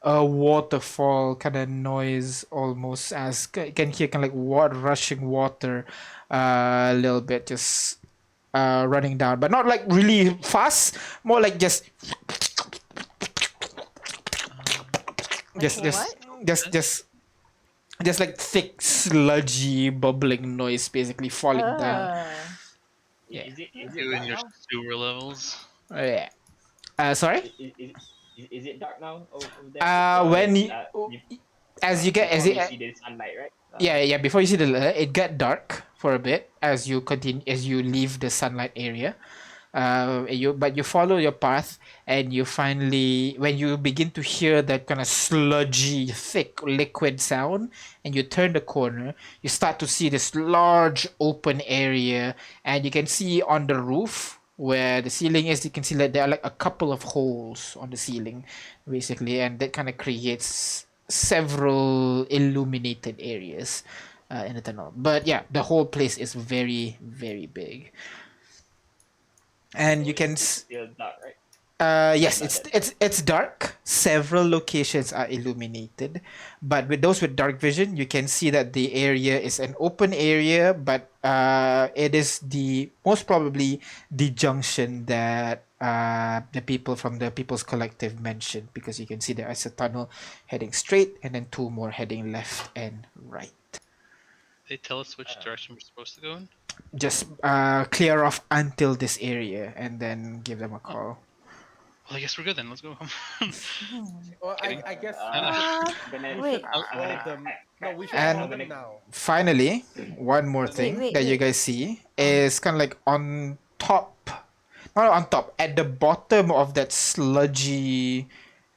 a waterfall kind of noise almost, as you can hear kind of like rushing water a little bit, just running down, but not like really fast, more like just What? just like thick sludgy bubbling noise basically falling down. Yeah. Is it You and dark your now? sewer levels. Yeah. Sorry. Is it dark now over there? When you, You- as you get as before you we see the sunlight, right? yeah, before you see the it got dark for a bit as you continue, as you leave the sunlight area. You follow your path, and you finally, when you begin to hear that kind of sludgy thick liquid sound, and you turn the corner, you start to see this large open area, and you can see on the roof where the ceiling is, you can see that there are like a couple of holes on the ceiling basically, and that kind of creates several illuminated areas in the tunnel. But yeah, the whole place is very, very big, and So you can it's still dark, right? yes, Not it's dark. Several locations are illuminated, but with those with dark vision, you can see that the area is an open area, but it is the most probably the junction that the people from the People's Collective mentioned, because you can see there is a tunnel heading straight, and then two more heading left and right. They tell us which direction we're supposed to go in. Just clear off until this area, and then give them a call. Well, I guess we're good then. Let's go. Well, Kidding. I guess What? we Wait. should follow them. No, we should And- follow them now. Finally, one more thing wait, that you wait. guys see is kind of like on top, not on top, at the bottom of that sludgy,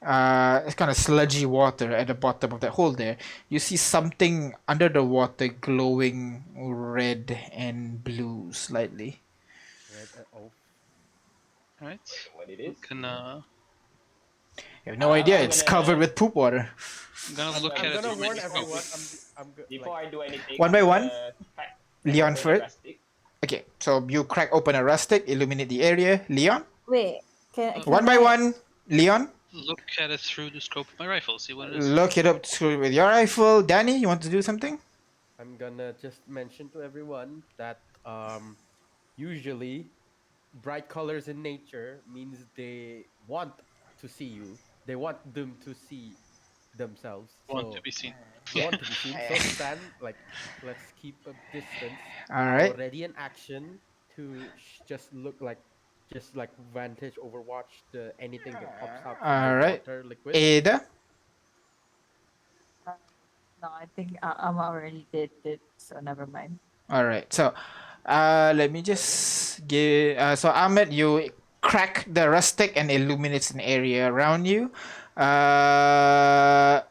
it's kind of sludgy water at the bottom of that hole there. You see something under the water glowing red and blue slightly. Red, oh, Alright. what it We is. can, You have no idea. I'm It's gonna- covered with poop water. I'm gonna look I'm at it. gonna through warn my everyone. scope. I'm good. Before I do anything, One by I'm one? gonna crack Leon open the first. rustic. Okay, so you crack open a rustic, illuminate the area. Leon, Wait. Can one by I- one. Leon, Look at it through the scope of my rifle. See what it is. look it up with your rifle. Danny, you want to do something? I'm gonna just mention to everyone that usually bright colors in nature means they want to see you. They want them to see themselves. Want So to be seen. want to be seen. So stand like, let's keep a distance. All I'm right. already in action to just look like, just like vantage, overwatch the anything that pops out from All the right. water liquid. Ada, No, I think I'm already did it, so never mind. All right. So, let me just give. So Ahmed, you crack the rustic and illuminates an area around you. Uh,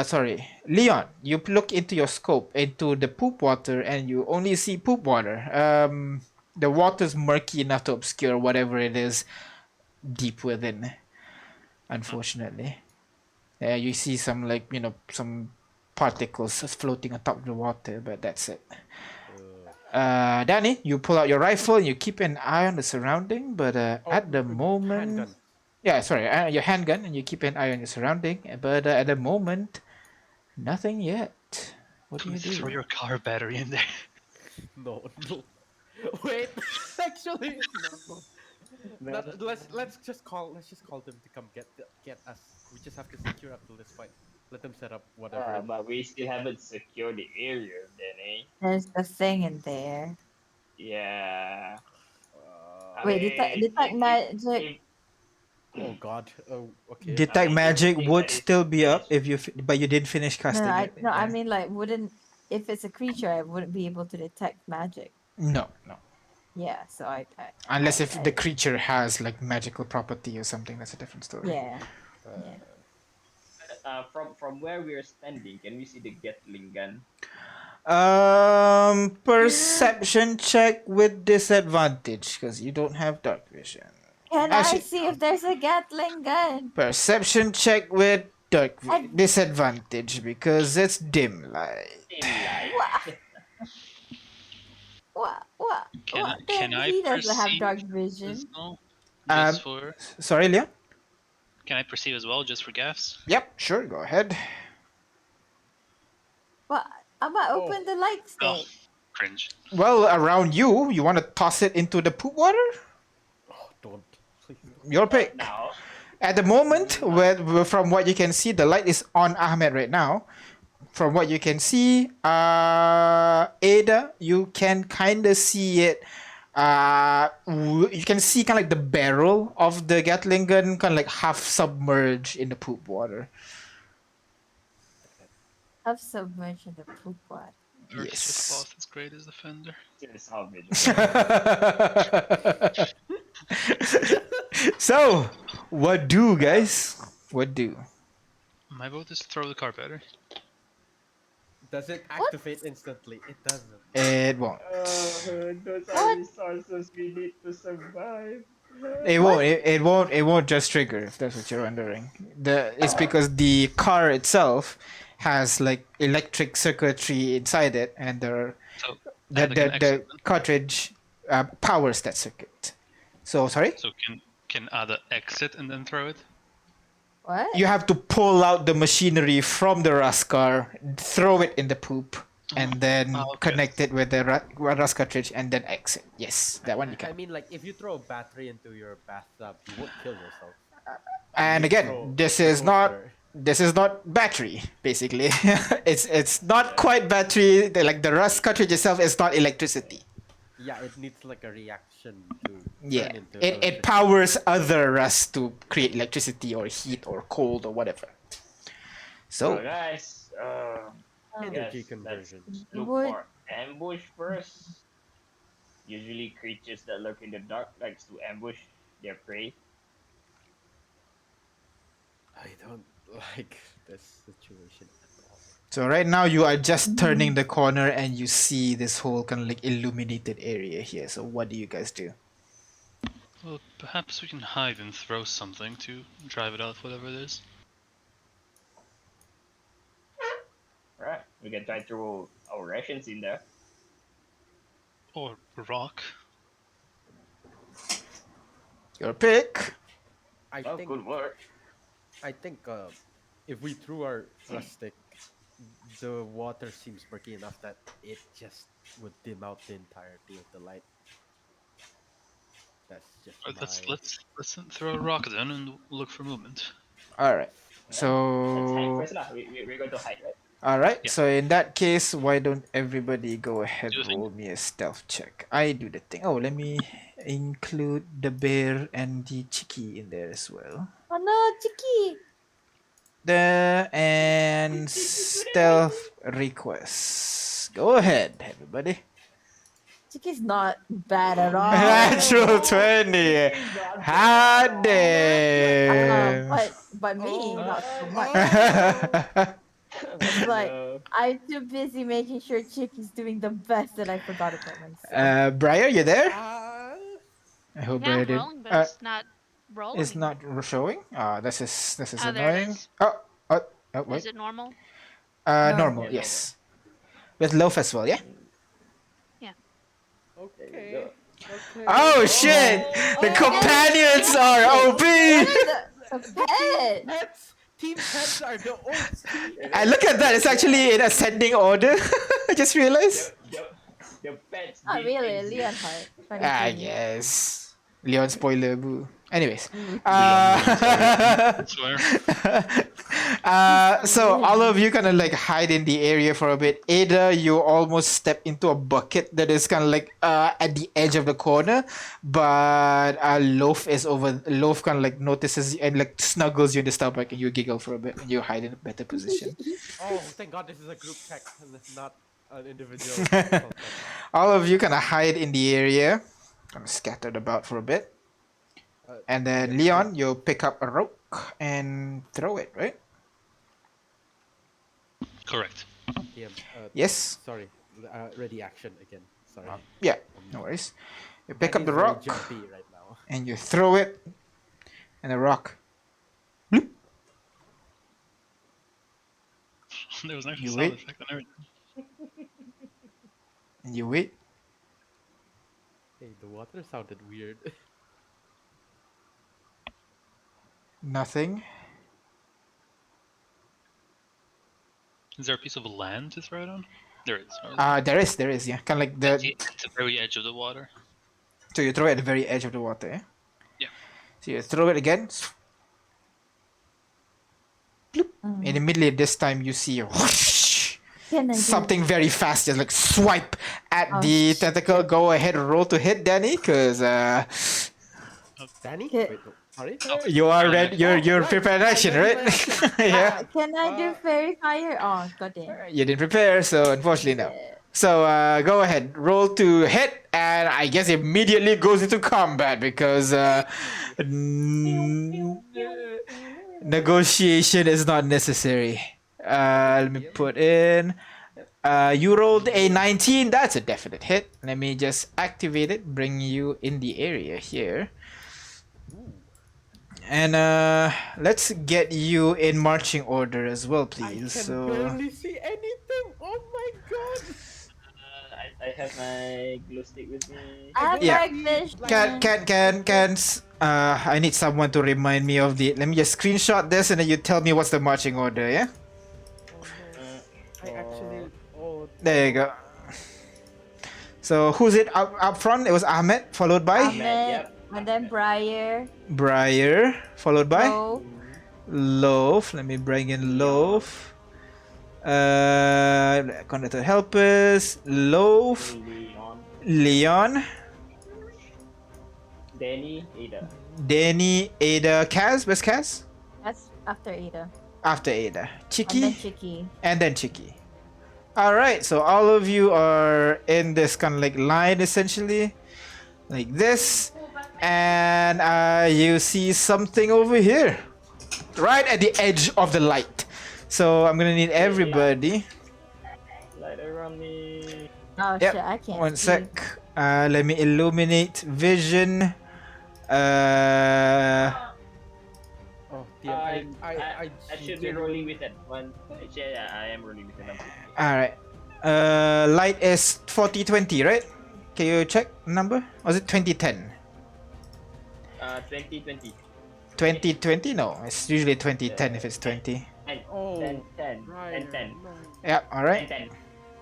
sorry, Leon. You look into your scope into the poop water, and you only see poop water. The water's murky enough to obscure whatever it is deep within. Unfortunately, you see some some particles floating on top of the water, but that's it. Danny, you pull out your rifle and you keep an eye on the surrounding, but at the moment, handgun. yeah, sorry, your handgun, and you keep an eye on your surrounding, but at the moment, nothing yet. What do you Please throw do? your car battery in there. No, no. Wait, actually, no. No. Let's just call them to come get us. We just have to secure up till this point. Let them set up whatever. But we still haven't secured the area then, eh? There's the thing in there. Yeah. I Uh, Wait, mean, detect magic. if oh God. Oh, okay. I Detect mean, if you magic think would that is still be up finished, if but you didn't finish No, casting it. no, I Yeah. mean like wouldn't if it's a creature, I wouldn't be able to detect magic. No, no. Yeah, so Unless if the I creature has like magical property or something, that's a different story. yeah, yeah. Uh, from where we are standing, can we see the Gatling gun? Perception check with disadvantage because you don't have dark vision. Can I Actually, see if there's a Gatling gun? perception check with I disadvantage because it's dim light. Dim light. what what Can then I he doesn't have perceive dark as vision. well? Um, Just for sorry, Leon. can I perceive as well, just for gaffs? Yep, sure, go ahead. What I'm gonna oh, open the light Oh, stick. cringe. Well, around you, you want to toss it into the poop water? oh, don't please. Don't. Your Not pick. now. At the moment, from what you can see, the light is on Ahmed right now. From what you can see, Ada, you can kind of see it. You can see kind of like the barrel of the Gatling gun, kind of like half submerged in the poop water. I've submerged in the poop water. Earth's just Yes. lost its greatest defender. Still salvage. So, what do, guys? What do? My vote is throw the car battery. Does it activate instantly? It doesn't. It won't. Those are What? resources we need to survive. It won't. It won't. It won't just trigger. If that's what you're wondering. It's because the car itself has like electric circuitry inside it, and So the add like an exit. cartridge powers that circuit. So sorry. So can either exit and then throw it? What? You have to pull out the machinery from the rust car, throw it in the poop, and then okay. connect it with the rust cartridge, and then exit. Yes, that one you I can. mean, like if you throw a battery into your bathtub, you won't kill yourself. And You again, throw this a is not toaster. this is not battery. Basically, it's not quite battery. Like the rust cartridge itself is not electricity. Yeah, it needs like a reaction to Yeah, turn into it electricity. powers other rust to create electricity or heat or cold or whatever. So So guys, Energy yes, let's conversion. look Would- for ambush first. Usually creatures that lurk in the dark likes to ambush their prey. I don't like this situation at all. So right now you are just turning the corner and you see this whole kind of like illuminated area here. So what do you guys do? Well, perhaps we can hide and throw something to drive it out, whatever it is. Alright, we can try to throw our rations in there. Or rock. Your pick. I Oh, think good work. if we threw our rustic, the water seems murky enough that it just would dim out the entirety of the light. That's just Or my... let's throw a rock then and look for movement. All right. Let's hide So first lah. We're going to hide, right? all right. Yeah. So in that case, why don't everybody go ahead Do the thing. roll me a stealth check? I do the thing. Oh, let me include the bear and the chicky in there as well. Oh no, Chicky! there, and stealth request. Go ahead, everybody. Chiki's not bad at all. Natural 20. Hot damn. But me, not so much. Uh, It's like No. I'm too busy making sure Chicky's doing the best that I forgot about myself. Briar, you there? Uh, I hope Yeah, Briar I'm did. rolling, but it's not rolling. It's not showing. This is Oh, there it annoying. is. Oh, wait. Is it normal? Normal, Yeah, yes. With loaf as well, yeah. okay. go. Okay. Oh shit! The companions are OP. A pet. Pets. Team pets are the OP. And look at that. It's actually in ascending order. I just realized. The pets. Not did really, exist. Leonhardt. I guess. Leon spoiler boo. Anyways. I swear. So all of you kind of like hide in the area for a bit. Ada, you almost step into a bucket that is kind of like at the edge of the corner, but Loaf is over. Loaf kind of like notices and like snuggles you in the stomach, and you giggle for a bit, and you hide in a better position. Oh, thank God this is a group check and it's not an individual. contact. All of you kind of hide in the area, kind of scattered about for a bit. And then Leon, you pick up a rope and throw it, right? Correct. DM, Yes. sorry. Ready action again. Sorry. Yeah, no worries. You pick up Daddy's the very rock jumpy right now. and you throw it, and the rock. Bloop. There was an actual You sound wait. effect and everything. And you wait. Hey, the water sounded weird. Nothing. Is there a piece of land to throw it on? There is. There is, yeah. Kind of like At the. the very edge of the water. So you throw it at the very edge of the water, yeah? Yeah. So you throw it again. Bloop. And immediately this time you see whoosh, Can I do something very fast, just like swipe at Oh, the shit. tentacle. Go ahead and roll to hit, Danny, because Danny? Okay. Wait, no, sorry? you are ready. You're right. prepared action, I ready right? my action. Yeah. Can I do Uh, fairy fire? Oh, goddamn. You didn't prepare, so unfortunately no. Yeah. So go ahead, roll to hit, and I guess immediately goes into combat because negotiation is not necessary. Let me put in. You rolled a 19. That's a definite hit. Let me just activate it, bring you in the area here. And let's get you in marching order as well, I can please. So barely see anything. Oh my God. I have my glow stick with me. I'm Yeah. like this. I need someone to remind me of the. Let me just screenshot this and then you tell me what's the marching order, yeah? I actually. Oh. There you go. So who's it up front? It was Ahmed, followed by Ahmed, Yep. and then Briar. Briar, followed by Oh, Loaf. Let me bring in Loaf. Conductor helpers. Loaf. Leon. Leon. Danny. Ada. Danny. Ada. Kaz. Where's Kaz? that's after Ada. After Ada. And then Chiki. Chicky. And then Chiki. Alright, so all of you are in this kind of like line essentially. Like this. And you see something over here. Right at the edge of the light. So I'm gonna need everybody. Light around me. Oh Yep, shit, I can't one see. sec. Let me illuminate vision. Oh, DM. I should be rolling with that one. Actually, yeah, I am rolling with the number. Alright. Light is 4020, right? Can you check number? Was it 2010? 2020. 2020? No, it's usually 2010 if it's 20. And Oh, 10, 10, right. and 10, Yeah, alright. and 10,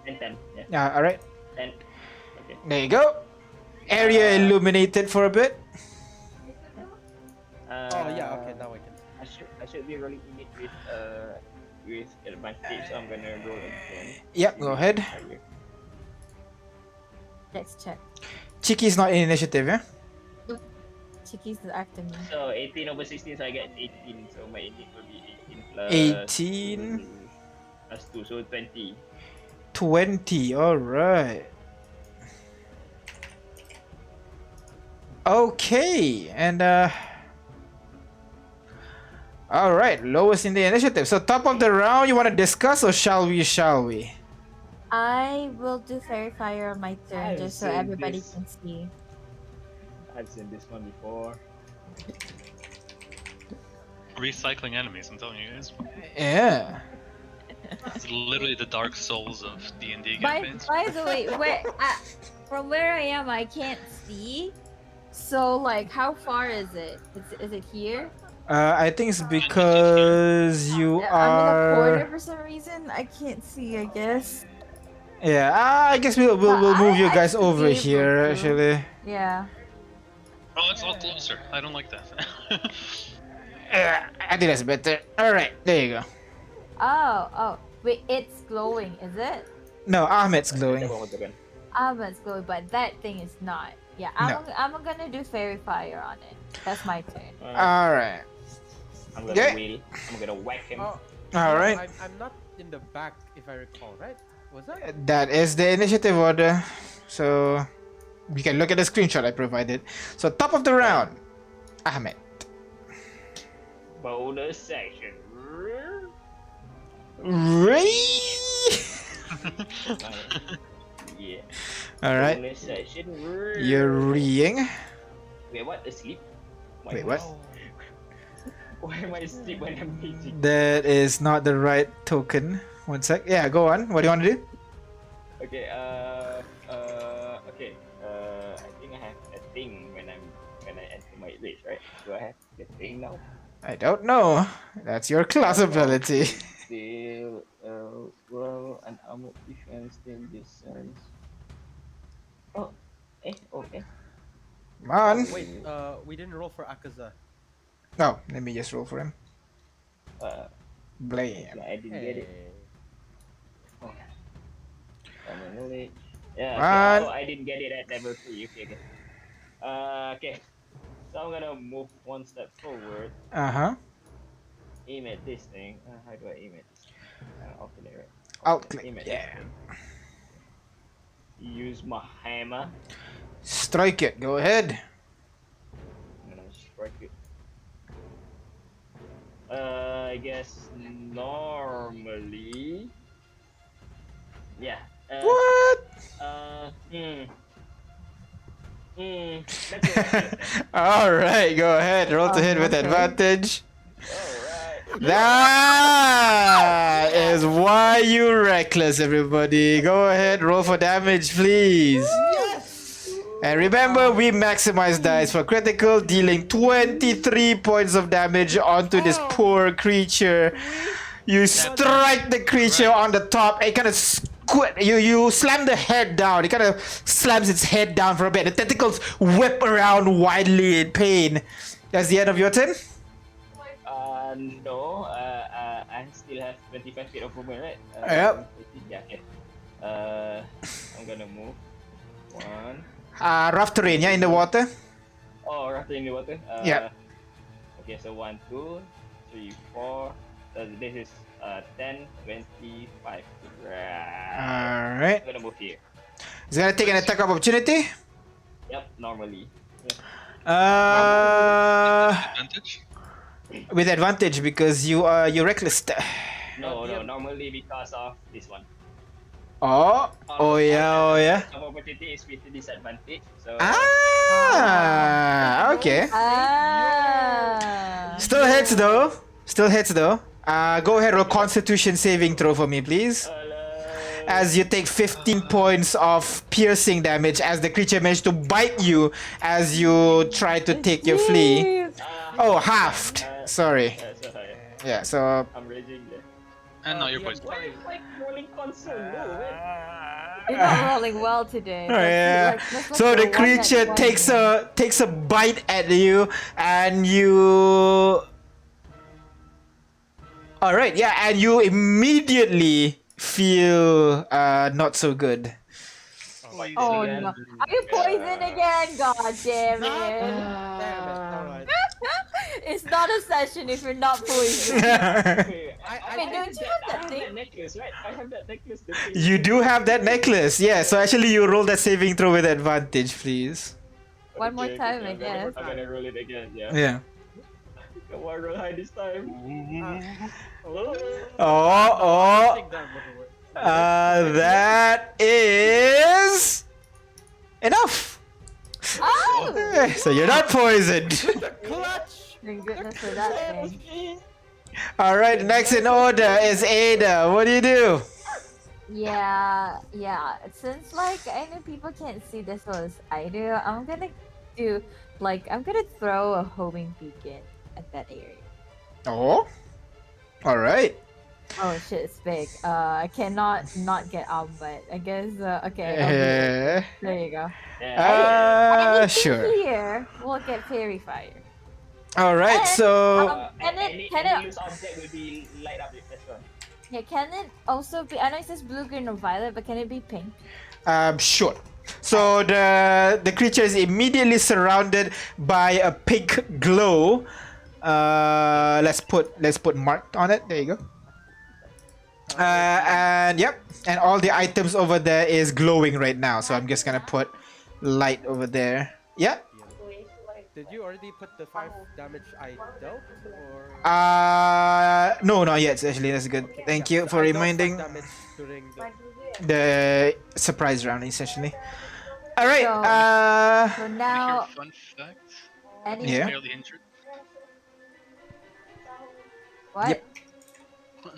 and 10. Yeah, Yeah, alright. 10. Okay. There you go. Area illuminated for a bit. Oh yeah. Okay, now I can. I should be rolling in it with advantage, so I'm gonna roll again. Yep, go ahead. Let's check. Chiki's not in initiative, yeah? Chiquis is after me. So 18 over 16, so I get 18. So my innate will be 18 plus 18. plus 2, so 20. 20. All right. Okay, and all right, lowest in the initiative. So top of the round, you want to discuss or shall we? Shall we? I will do Fairy Fire on my turn I've just so seen everybody this. can see. I've seen this one before. Recycling enemies, I'm telling you guys. Yeah. It's literally the Dark Souls of D&D By campaigns. the way, from where I am, I can't see. So like, how far is it? Is it here? I think it's because you I'm in a corner are. for some reason. I can't see. I guess. Yeah, I guess we'll But move you I guys should be over able here. to. Actually, Yeah. Oh, it's all closer. I don't like that. yeah, I think that's better. All right, there you go. Oh. Wait, it's glowing, is it? No, Ahmed's glowing. It's glowing, but that thing is not. Yeah, I'm gonna do Fairy Fire on it. That's my turn. All right. I'm gonna Okay. wheel. I'm gonna whack him. Oh, All right. I'm not in the back if I recall, right? Was that? That is the initiative order. So you can look at the screenshot I provided. So top of the round, Ahmed. Bonus section. Ray. Yeah. All right. Bonus section. You're reeing. Wait, what? Asleep? Wait, what? Why am I asleep when I'm eating? That is not the right token. One sec. Yeah, go on. What do you want to do? Okay. Okay. I think I have a thing when I enter my race, right? Do I have the thing now? I don't know. That's your class ability. Still, well, an armored defense thing descends. Oh, okay. Come on. Wait, we didn't roll for Akaza. No, let me just roll for him. Blame. I didn't get it. Hey. Oh. Common knowledge. Yeah, Man. okay. Oh, I didn't get it at level 3. Okay. Okay. So I'm gonna move one step forward, Uh-huh. aim at this thing. How do I aim at this thing? Alternate, right? Alt Alternate, aim click. at this Yeah. thing. Use my hammer. Strike it. Go ahead. I'm gonna strike it. I guess normally. Yeah. What? Let's go like this then. All right, go ahead. Roll to hit with Okay. advantage. Alright. That is why you reckless, everybody. Go ahead, roll for damage, please. And remember, we maximize dice for critical, dealing 23 points of damage onto this poor creature. You strike the creature on the top. It kind of you slam the head down. It kind of slams its head down for a bit. The tentacles whip around wildly in pain. That's the end of your turn. No. I still have 25 feet of movement, right? Yep. Yeah. Okay. I'm gonna move. One. Rough terrain, yeah, in the water. Oh, right in the water. Yeah. Okay, so 1, 2, 3, 4. So this is 10, 25. Right. Alright. I'm gonna move here. He's gonna take an attack of opportunity. Yep, normally. Advantage? With advantage because you're reckless. No, normally because of this one. Oh yeah. Of opportunity is with disadvantage. So Okay. Ah. Still hits though. Go ahead, roll Constitution saving throw for me, please. As you take 15 points of piercing damage as the creature managed to bite you as you try to take your flea. Oh, halved. Sorry. sorry. Yeah, so I'm raging there. And now you're Yeah, poisoned. Why is like rolling console low, man? You're not rolling well today. oh, yeah. So the creature takes a bite at you, and you. All right, yeah, and you immediately feel not so good. Poison Oh again. no. Are you poisoned again? God damn it. Damn it! All right. It's not a session if you're not poisoned. Wait, Wait, don't you have I that have thing? that necklace, right? I have that necklace. The thing You do have that necklace, yeah. So actually, you roll that saving throw with advantage, please. One more time, I I'm guess. gonna roll it again, yeah. Yeah. Come on, roll high this time. Oh, Oh, I think that would work. that is enough. Oh! So you're not poisoned. Clutch! Thank goodness for that thing. All right, next in order is Ada. What do you do? Yeah. Since like I know people can't see this as I do, I'm gonna do I'm gonna throw a homing beacon at that area. Oh, all right. Oh shit, it's big. I cannot not get out, but I guess okay. I'll do it. There you go. Anything Sure. here will get fairy fire. All right, And, so can any it loose object will be light up as well. yeah, can it also be? I know it says blue, green, or violet, but can it be pink? sure. So the creature is immediately surrounded by a pink glow. Let's put marked on it. There you go. And yep, and all the items over there is glowing right now. So I'm just gonna put light over there. Yeah. Did you already put the 5 damage I dealt? Or No, not yet. Actually, that's good. Thank you for I dealt 5 reminding. damage during the... The surprise round, essentially. All right. So Wanna hear now, a fun fact? any Yeah. Barely injured. what? Yep.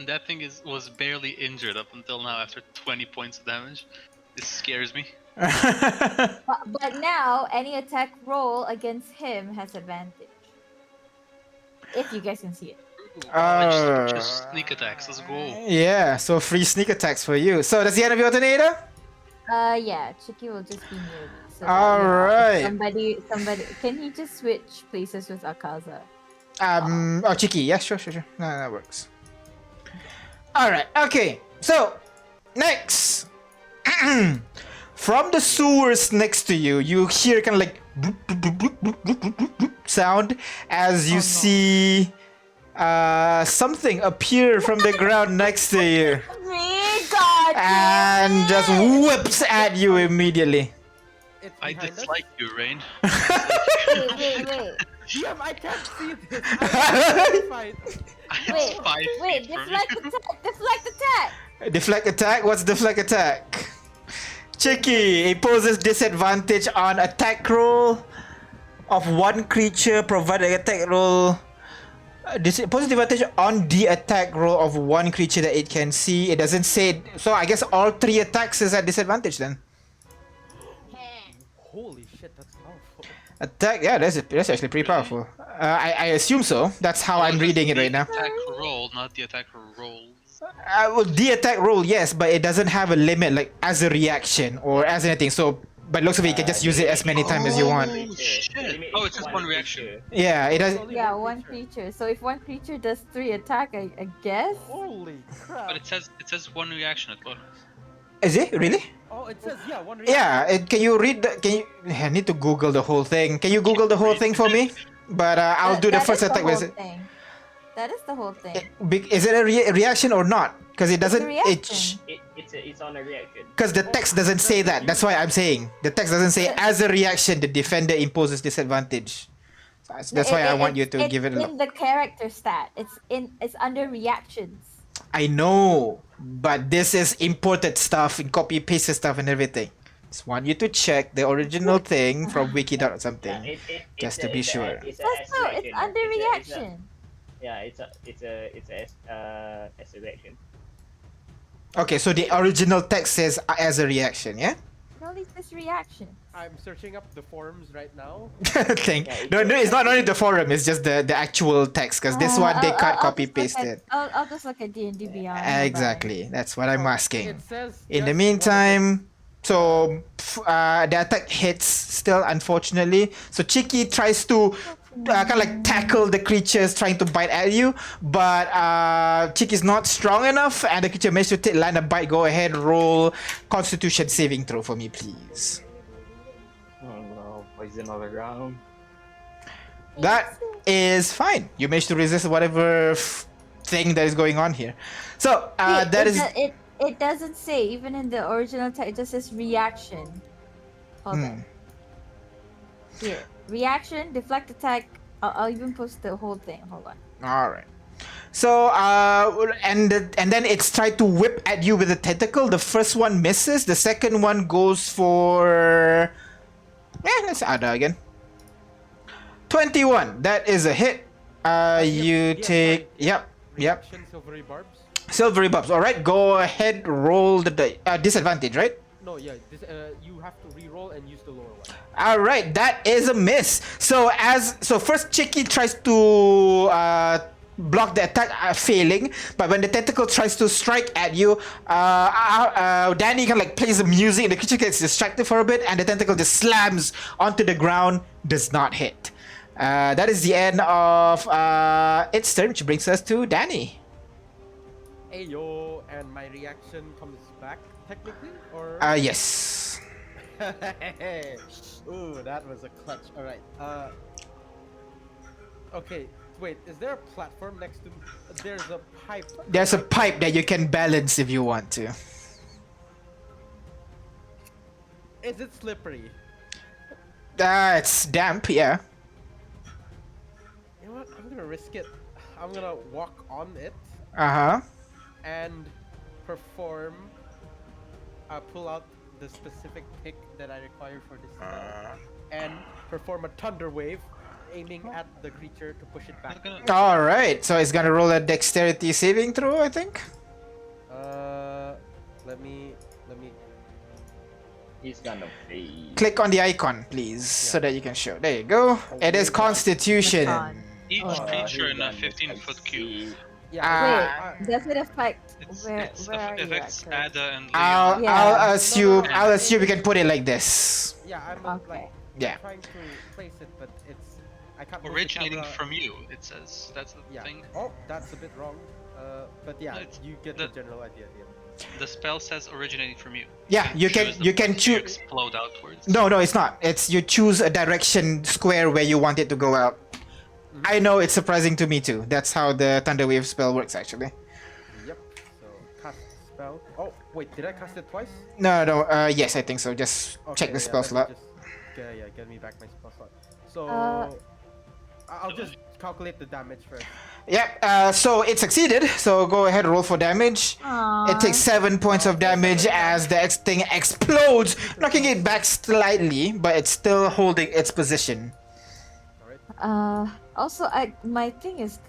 That thing was barely injured up until now after 20 points of damage. This scares me. But now, any attack roll against him has advantage. If you guys can see it. Just sneak attacks. Let's go. Yeah. So free sneak attacks for you. So that's the end of your turn, Ada? Yeah, Chicky will just be near me. So that, Alright. Somebody, can he just switch places with Akaza? Oh, Chiki. Yeah, sure. No, that works. All right. Okay. So next, from the sewers next to you, you hear kind of like bloop, bloop, bloop, bloop, bloop, bloop, bloop, bloop, bloop sound as you see something appear from the ground next to you Me, God! and just whips at you immediately. It's I behind us? dislike you, Rain. Wait. Damn, I can't see this! I'm terrified! Wait, It's 5 wait, feet from deflect you. attack! Deflect attack! Deflect attack? What's deflect attack? Chicky, it poses disadvantage on attack roll of one creature provided attack roll. It poses advantage on the attack roll of one creature that it can see. It doesn't say. So I guess all 3 attacks is at disadvantage then. Holy shit, that's powerful. Attack, yeah, that's actually pretty powerful. I assume so. That's how I'm reading it right now. Attack roll, not the attack rolls. Well, the attack roll, yes, but it doesn't have a limit, like as a reaction or as anything. So, by looks of it, you can just use it as many times as you want. Oh shit! Oh, it's just one reaction. Yeah, it does. Yeah, one creature. So if one creature does 3 attack, I guess? Holy crap! But it says one reaction at bottom. Is it really? Oh, it says, yeah, one reaction. Yeah. Can you read? I need to Google the whole thing. Can you Google the whole thing for me? But I'll do the That first is attack. whole With thing. That is the whole thing. is it a reaction or not? Because it doesn't. reaction. It's on a reaction. Because the text doesn't say that. That's why I'm saying the text doesn't say as a reaction the defender imposes disadvantage. So that's why I want you to give it a It's look. in the character stat. It's under reactions. I know, but this is imported stuff and copy pasted stuff and everything. Just want you to check the original thing from wiki or something. Just to be sure. It's That's no, it's under reaction. Yeah, it's a reaction. Okay, so the original text says as a reaction, yeah? It only says reaction. I'm searching up the forums right now. Thing. No, it's not only the forum, it's just the actual text, because this one they can't copy paste it. I'll just look at D&D Beyond. Exactly, that's what I'm asking. It says In the just meantime, so the attack hits still, unfortunately. So Chiki tries to kind of like tackle the creatures trying to bite at you, but Chick is not strong enough, and the creature managed to land a bite. Go ahead, roll Constitution saving throw for me, please. Oh no, poison all around. That is fine. You managed to resist whatever thing that is going on here. So Wait, that is it doesn't say, even in the original text, it just says reaction. Hold on. Here. Reaction, deflect attack. I'll even post the whole thing. Hold on. all right. So and then it's tried to whip at you with a tentacle. The first one misses. The second one goes for let's add that again. 21. That is a hit. You take yep. Reaction, silvery barbs. Silvery bubs. All right, go ahead. Roll the disadvantage, right? No, yeah. This you have to re-roll and use the lower one. All right, that is a miss. So first Chicky tries to block the attack, failing. But when the tentacle tries to strike at you, Danny kind of like plays the music, and the creature gets distracted for a bit, and the tentacle just slams onto the ground. Does not hit. That is the end of its turn, which brings us to Danny. Ayo, and my reaction comes back technically, or? Yes. Ooh, that was a clutch. All right. Okay. Wait, is there a platform next to? There's a pipe. There's a pipe that you can balance if you want to. Is it slippery? It's damp, yeah. You know what? I'm gonna risk it. I'm gonna walk on it Uh-huh. and perform. Pull out the specific pick that I require for this spell, and perform a thunder wave, aiming at the creature to push it back. All right, so it's gonna roll a dexterity saving throw, I think. Let me. He's gonna fail. Click on the icon, please, so that you can show. There you go. It is Constitution. Each Oh. creature in a 15-foot cube. Yeah. Wait, does it affect It's, where it's are you affects actually? Ada and Leon. I'll Yeah. assume we can put it like this. Yeah, I'm Okay. like Yeah. trying to place it, but I can't. move the Originating camera. from you, it says. That's the Yeah. thing. Oh, that's a bit wrong. But yeah, No, it's- you get the the- general idea. The spell says originating from you. Yeah, you can Choose the you can point you choose. explode outwards. No, it's not. It's you choose a direction square where you want it to go out. I know it's surprising to me too. That's how the Thunder Wave spell works, actually. Yep. So cast spell. Oh wait, did I cast it twice? No. Yes, I think so. Just check the spell let me slot. just- get me back my spell slot. So I'll just calculate the damage first. Yeah. So it succeeded. So go ahead, roll for damage. It takes 7 points of damage as the thing explodes, knocking it back slightly, but it's still holding its position. Also, my thing is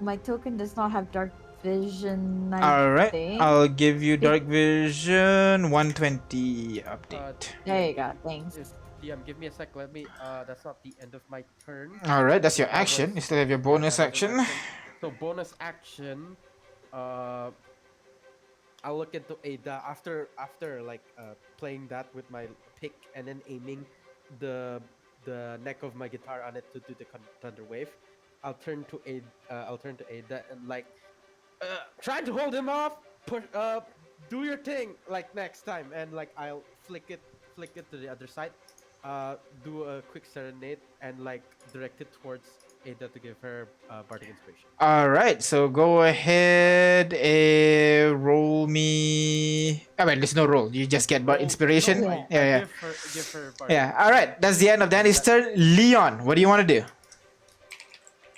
my token does not have dark vision. All right, think. I'll give you dark vision 120 update. There you go. Thanks. DM, give me a sec. Let me. That's not the end of my turn. All right, that's your action. You still have your bonus That was an action. So bonus action. I'll look into Ada after like playing that with my pick and then aiming the neck of my guitar on it to do the thunder wave. I'll turn to Ada and like trying to hold him off. Push do your thing like next time, and like I'll flick it to the other side. Do a quick serenade and like direct it towards Ada to give her bardic inspiration. All right, so go ahead, roll me. I mean, there's no roll. You just get inspiration. No, I Yeah. Give her bardic. Yeah. All right, that's the end of Danny's turn. Leon, what do you want to do?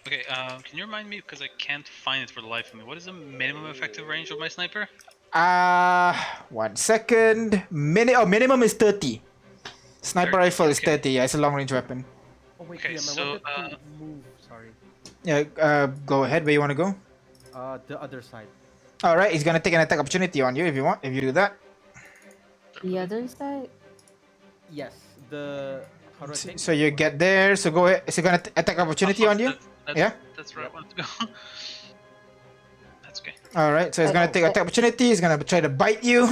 Okay, can you remind me, because I can't find it for the life of me, what is the minimum effective range of my sniper? 1 second. Minimum is 30. Sniper 30, rifle is okay. 30. Yeah, it's a long range weapon. Oh wait, Okay, DM, so, I wanted to move. Sorry. Yeah. Go ahead. Where you want to go? The other side. All right, he's gonna take an attack opportunity on you if you want. If you do that. The other side. Yes. The. How do I think? So you get there. So go ahead. Is he gonna attack opportunity on you? Yeah? That's where I want to go. That's okay. All right. So he's gonna take attack opportunity. He's gonna try to bite you.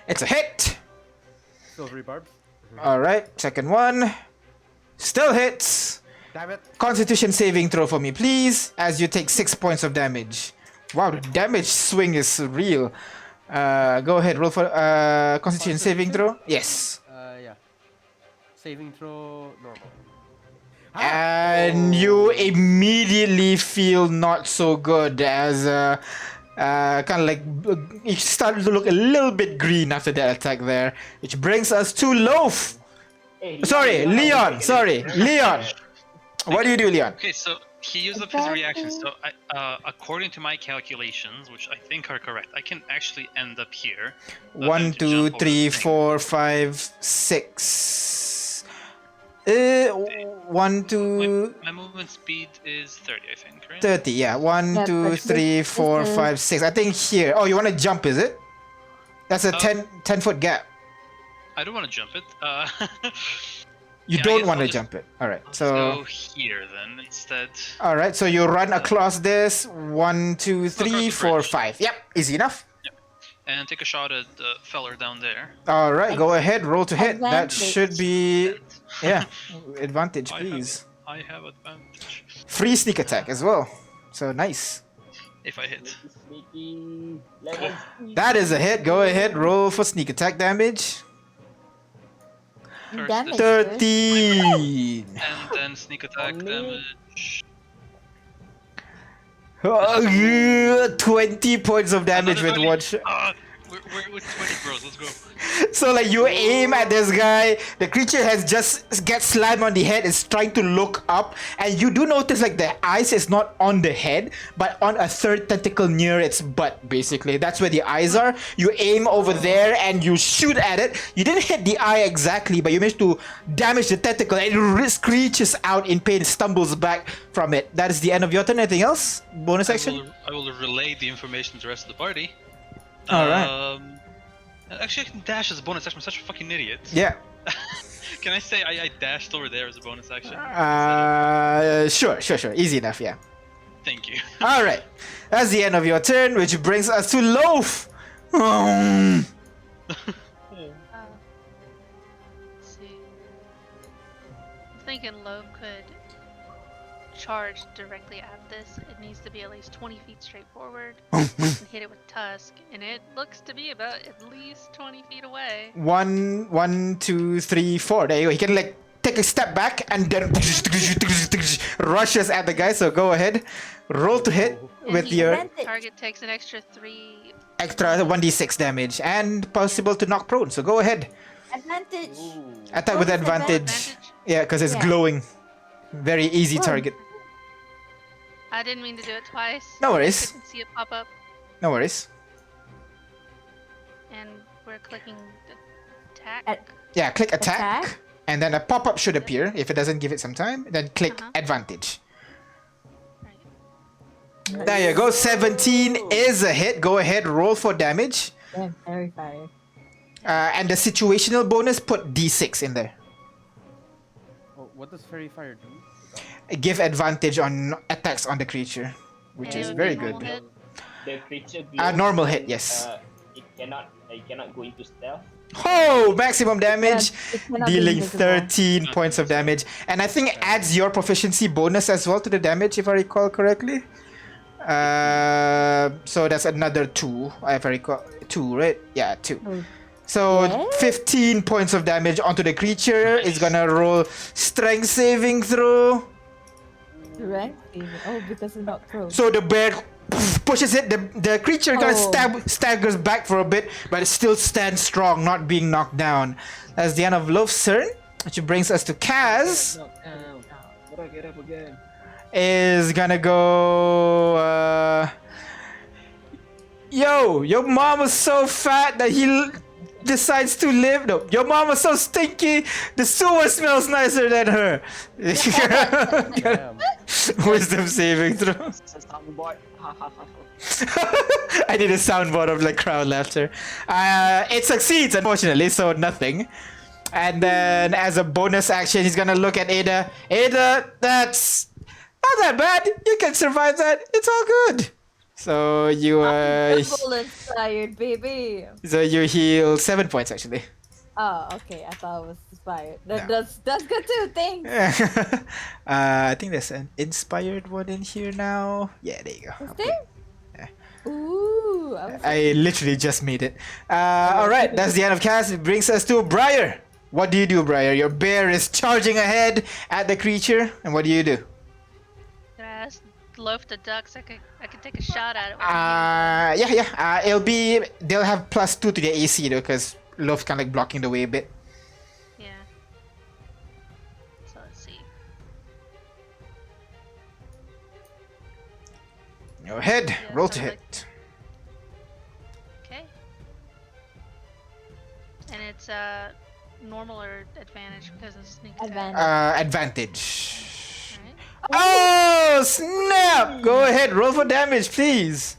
It's a hit. Silvery barbs. All right. Second one. Still hits. Damn it. Constitution saving throw for me, please, as you take 6 points of damage. Wow, the damage swing is real. Go ahead, roll for Constitution saving throw. Yes. Yeah. Saving throw normal. And you immediately feel not so good as kind of like you start to look a little bit green after that attack there, which brings us to Loaf. Hey, Sorry, Leon. Sorry, Leon. What do you do, Leon? Okay, so he used up his reaction. So, according to my calculations, which I think are correct, I can actually end up here. 1, to 2, jump over 3, the thing. 4, 5, 6. 1, 2, My movement speed is 30, I think, right? 30. Yeah, 1, Yeah, 2, but 3, this 4, is- 5, 6. I think here. Oh, you want to jump, is it? That's a 10 foot gap. I don't want to jump it. You Yeah, I don't guess want I'll to just- jump it. All right. Let's So, go here then instead. all right. So you run across this. 1, 2, 3, the 4, bridge. 5. Yep, easy enough. And take a shot at the feller down there. All right, go ahead. Roll to hit. That Advantage. should be And yeah. Advantage, I please. have advantage. Free sneak attack as well. So nice. If I hit. Sneaky. Lemon sneaky. That is a hit. Go ahead. Roll for sneak attack damage. First Damage. is- 13. And then sneak attack On me. damage. Oh, yeah, 20 points of damage with Another one 20. shot. We're with 20 bros, let's go. So like you aim at this guy, the creature has just gets slammed on the head, is trying to look up, and you do notice like the eyes is not on the head, but on a third tentacle near its butt, basically. That's where the eyes are. You aim over there and you shoot at it. You didn't hit the eye exactly, but you managed to damage the tentacle, and it screeches out in pain, stumbles back from it. That is the end of your turn. Anything else? Bonus action? I will relay the information to the rest of the party. Alright. Actually, I can dash as a bonus action. I'm such a fucking idiot. Yeah. Can I say I dashed over there as a bonus action? Sure. Easy enough, yeah. Thank you. All right, that's the end of your turn, which brings us to Loaf. Let's see. I'm thinking Loeb could charge directly at this. It needs to be at least 20 feet straight forward and hit it with Tusk, and it looks to be about at least 20 feet away. 1, 2, 3, 4. There you go. He can like take a step back and then rushes at the guy. So go ahead, roll to hit And with the your Advantage. target takes an extra 3. extra 1d6 damage and possible to knock prone. So go ahead, Advantage. attack with Bonus advantage. advantage? Yeah, because it's Yeah. glowing. Very easy Oh. target. I didn't mean to do it twice. No I worries. couldn't see it pop up, No worries. and we're clicking the attack. At- Yeah, click attack, Attack? and then a pop-up should appear. If it doesn't give it some time, then click Uh-huh. advantage. Right. There you go. 17 is a hit. Go ahead, roll for damage. Yeah, very fire. And the situational bonus, put d6 in there. Oh, what does Fairy Fire do? Give advantage on attacks on the creature, which And is it would very be normal good. hit. The creature normal glows hit, and, yes. It cannot go into stealth. Oh, maximum damage, Yeah, it cannot be dealing invisible. 13 points of damage. And I think adds your proficiency bonus as well to the damage, if I recall correctly. So that's another 2, if I recall. 2, right? Yeah, 2. Oh. So What? 15 points of damage onto the creature. It's gonna roll strength saving throw. Right? Oh, because it's not pro. So the bear pushes it. The creature kind of Oh. staggers back for a bit, but it still stands strong, not being knocked down. That's the end of Loaf's turn, which brings us to Kaz. What I get up again? Is gonna go. Yo, your mom was so fat that he decides to live. No, your mom was so stinky. The sewer smells nicer than her. Damn. Wisdom saving throw. It's a soundboard. I need a soundboard of like crowd laughter. It succeeds, unfortunately, so nothing. And then as a bonus action, he's gonna look at Ada. Ada, that's not that bad. You can survive that. It's all good. So you Double inspired, baby. so you heal 7 points actually. Oh, okay. I thought it was inspired. No. That's good too. Thanks. I think there's an inspired one in here now. Yeah, there you go. Is I'll there? Yeah. Ooh, I was I literally just made it. Alright, that's the end of cast. It brings us to Briar. What do you do, Briar? Your bear is charging ahead at the creature, and what do you do? Can I ask Loaf to duck so I could take a shot at it? With Yeah. They'll have +2 to their AC though, because Love's kind of like blocking the way a bit. yeah. So let's see. Go ahead, Yeah, roll so to like- hit. Okay. And it's normal or advantage because of sneak attack. Advantage. Advantage. Alright. Oh snap! Go ahead, roll for damage, please.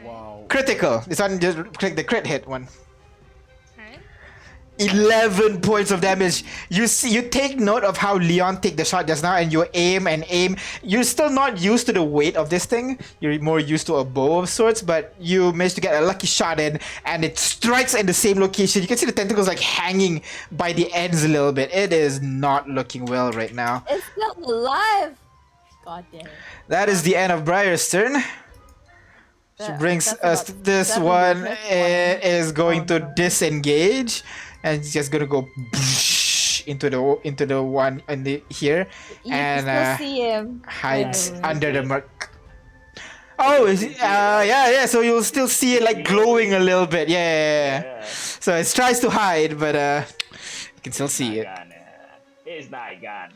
Wow. Critical. This one just click the crit hit one. Alright. 11 points of damage. You see, you take note of how Leon take the shot just now, and you aim and aim. You're still not used to the weight of this thing. You're more used to a bow of sorts, but you managed to get a lucky shot in, and it strikes in the same location. You can see the tentacles like hanging by the ends a little bit. It is not looking well right now. It's still alive. God damn it. That is the end of Briar's turn. Which That- brings that's us about to this 7 one. minutes. It is going Oh, to no. disengage, and it's just gonna go into the one in the here, You and can still see him. hides Yeah. under the murk. Oh, yeah. So you'll still see it like glowing a little bit. Yeah. So it tries to hide, but you can still see it. It's not gonna.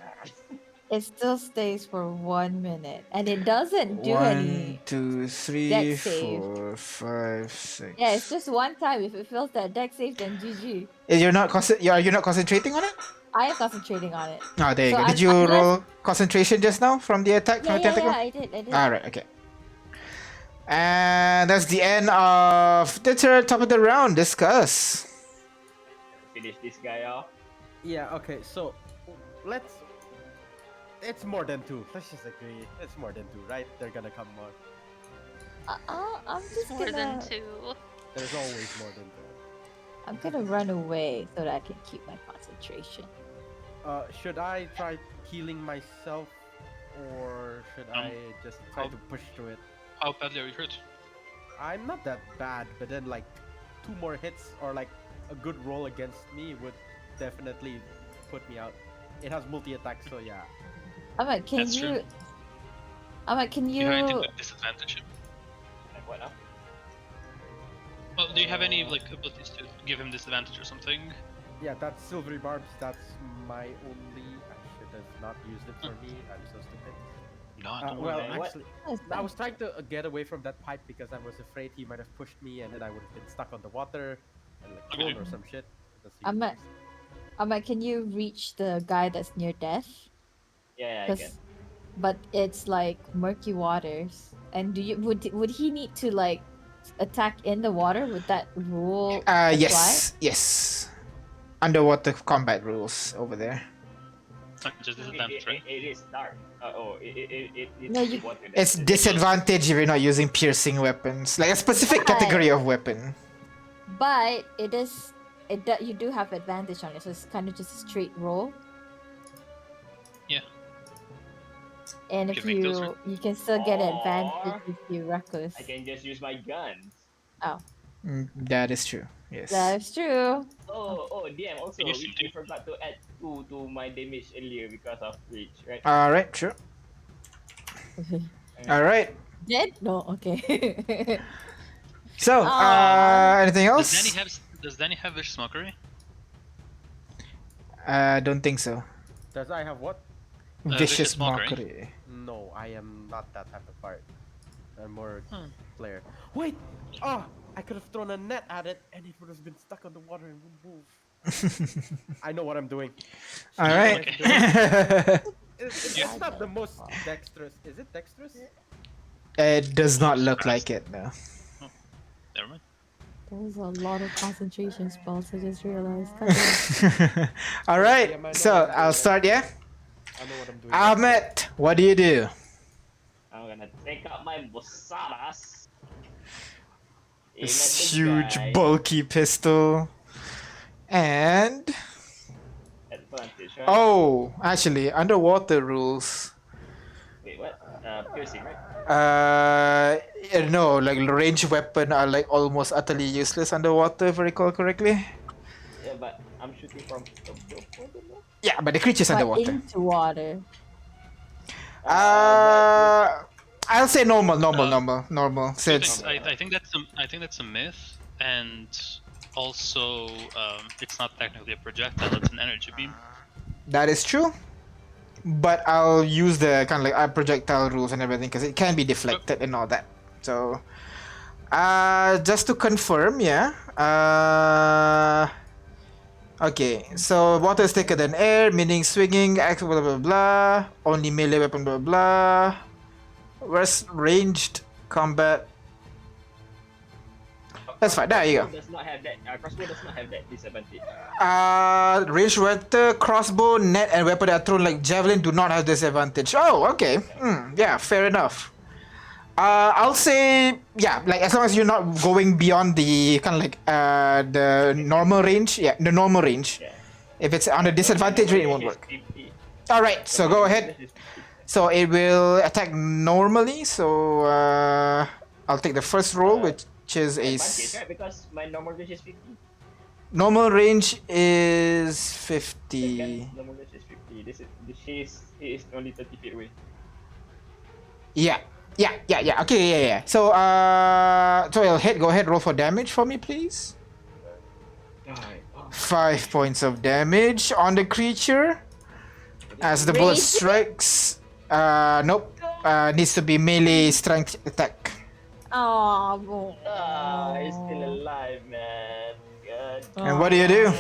It still stays for 1 minute, and it doesn't do 1, any. 2, 3, dex save. 4, 5, 6. Yeah, it's just one time. If it fails that deck save, then GG. You're not concentrating on it? I am concentrating on it. Oh, there you So go. Did I'm- you unless- roll concentration just now from the attack from the tentacle? I did. Alright, okay. And that's the end of the turn, top of the round. Discuss. Finish this guy off. Yeah. Okay. So let's. It's more than 2. Let's just agree. It's more than 2, right? They're gonna come more. I'm just More than gonna. 2. There's always more than 2. I'm gonna run away so that I can keep my concentration. Should I try healing myself, or should I just try to push through it? How badly are you hurt? I'm not that bad, but then like 2 more hits or like a good roll against me would definitely put me out. It has multi-attack, so yeah. Can That's true. Can Do you have anything you? to disadvantage him? Like what now? Well, do you have any like abilities to give him disadvantage or something? Yeah, that's silvery barbs. That's my only. I should have not used it for me. I'm so stupid. No, don't Well, worry. What? actually, I was trying to get away from that pipe because I was afraid he might have pushed me and then I would have been stuck on the water and like Okay. thrown or some shit. That's the I'm only at- can you reach the guy that's near death? Yeah, I 'Cause- can. But it's like murky waters. And would he need to like attack in the water? Would that rule apply? Yes. Underwater combat rules over there. Just disadvantage, right? It is dark. It's No, you- water that- It's disadvantage if you're not using piercing weapons, like a specific Right. category of weapon. But you do have advantage on it, so it's kind of just a straight roll. Yeah. And if You can make those you can still get Or- advantage if you're reckless. I can just use my guns. That is true. Yes. That's true. DM. Also, Can you we shoot forgot to add 2 to my damage earlier because of reach, right? All right. Sure. All right. Dead? No, okay. So, anything Does Danny else? have vicious mockery? Don't think so. Does I have what? Vicious vicious mockery. mockery. No, I am not that type of part. I'm more Hmm. player. Wait! Oh! I could have thrown a net at it and it would have been stuck on the water and wouldn't move. I know what I'm doing. All right. It's not the most dexterous. Is it dexterous? It does not look like it, no. Never mind. There's a lot of concentration spells, I just realized. All right. So I'll start. Yeah. I know what I'm doing. Ahmed, what do you do? I'm gonna take out my Bosaras. This huge bulky pistol. And Advantage, right? oh, actually, underwater rules. Wait, what? Piercing, right? No, like ranged weapon are like almost utterly useless underwater, if I recall correctly. Yeah, but I'm shooting from above water now. Yeah, but the creature's But underwater. into water. Uh, I'll say normal. Two Since things. I think that's a myth, and also it's not technically a projectile; it's an energy beam. that is true, but I'll use the kind of like projectile rules and everything because it can be deflected and all that. So, just to confirm, yeah. Okay, so water is thicker than air, meaning swinging, blah blah blah blah. Only melee weapon, blah blah. Where's ranged combat? That's fine. There you go. Does not have that. Crossbow does not have that disadvantage. Ranged weapon, crossbow, net, and weapon that are thrown like javelin do not have disadvantage. Oh, okay. Yeah, fair enough. I'll say yeah, like as long as you're not going beyond the kind of like the normal range. Yeah, the normal range. Yeah. If it's on a disadvantage range, it won't work. 50. All right, so go ahead. So it will attack normally. So I'll take the first roll, which is a Advantage, right? Because my normal range is 50. normal range is 50. Second normal range is 50. He is only 30 feet away. Yeah. Okay, yeah. So so it'll hit. Go ahead, roll for damage for me, please. Alright. 5 points of damage on the creature as the bullet Rage? strikes. Nope. Needs to be melee strength attack. Oh. He's still alive, man. God. And what do you do?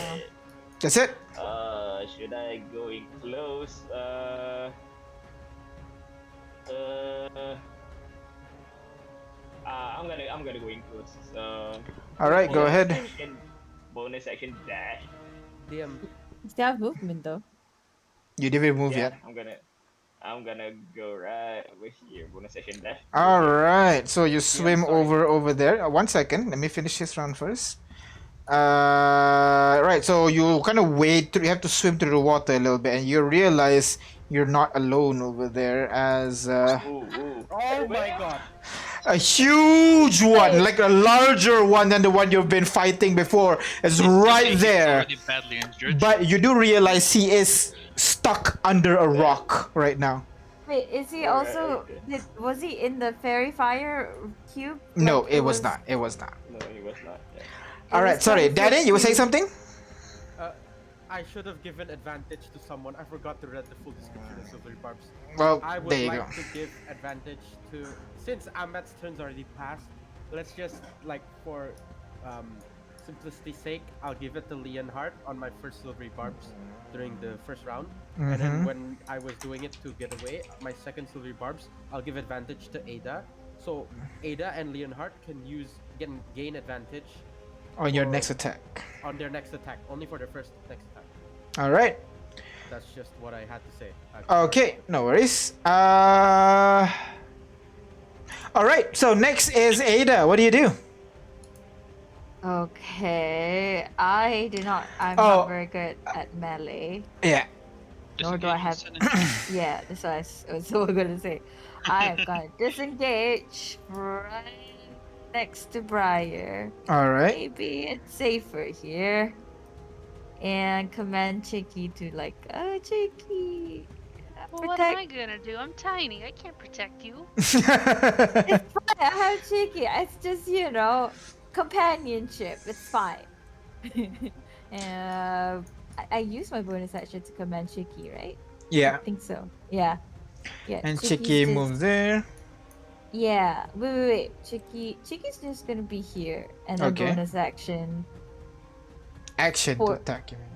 That's it. Should I go in close? I'm gonna go in close. So. All right, go ahead. Bonus action dash. DM. You still have movement though. You didn't move Yeah, yet. I'm gonna go right over here. Bonus action dash. All right, so you swim sorry. over there. 1 second, let me finish this round first. Right, so you kind of wade through. You have to swim through the water a little bit, and you realize you're not alone over there, as Ooh. Oh my god. a huge one, like a larger one than the one you've been fighting before, is right He's there. already badly injured. But you do realize he is stuck under a rock right now. Wait, is he Alright, also? okay. Was he in the fairy fire cube? No, Like, it was not. It was not. No, he was not. Yeah. All right, was sorry, 20 Danny, you were saying 50. something? I should have given advantage to someone. I forgot to read the full description of Silvery Barbs. Well, I would there you like go. to give advantage to, since Ahmed's turn's already passed, let's just, like, for simplicity's sake, I'll give it to Leonhardt on my first Silvery Barbs during the first round. And Mm-hmm. then when I was doing it to get away, my second Silvery Barbs, I'll give advantage to Ada. So Ada and Leonhardt can gain advantage On your for- next attack. on their next attack, only for their first next attack. All right. That's just what I had to say. Okay, no worries. All right. So next is Ada. What do you do? Okay, I'm Oh. not very good at melee. Yeah. Nor do I have. Yeah, that's what I was so gonna say. I'm gonna disengage right next to Briar. All right. Maybe it's safer here. And command Chicky to like, oh Chicky, Well, what am I gonna do? I'm tiny. I can't protect you. It's fine. I have Chicky. It's just companionship. It's fine. And I use my bonus action to command Chicky, right? Yeah. I think so. Yeah. Yeah. And Chicky's Chicky just- moves there. Yeah. Wait. Chicky's just gonna be here, and then Okay. bonus action. Action to For- attack. You mean?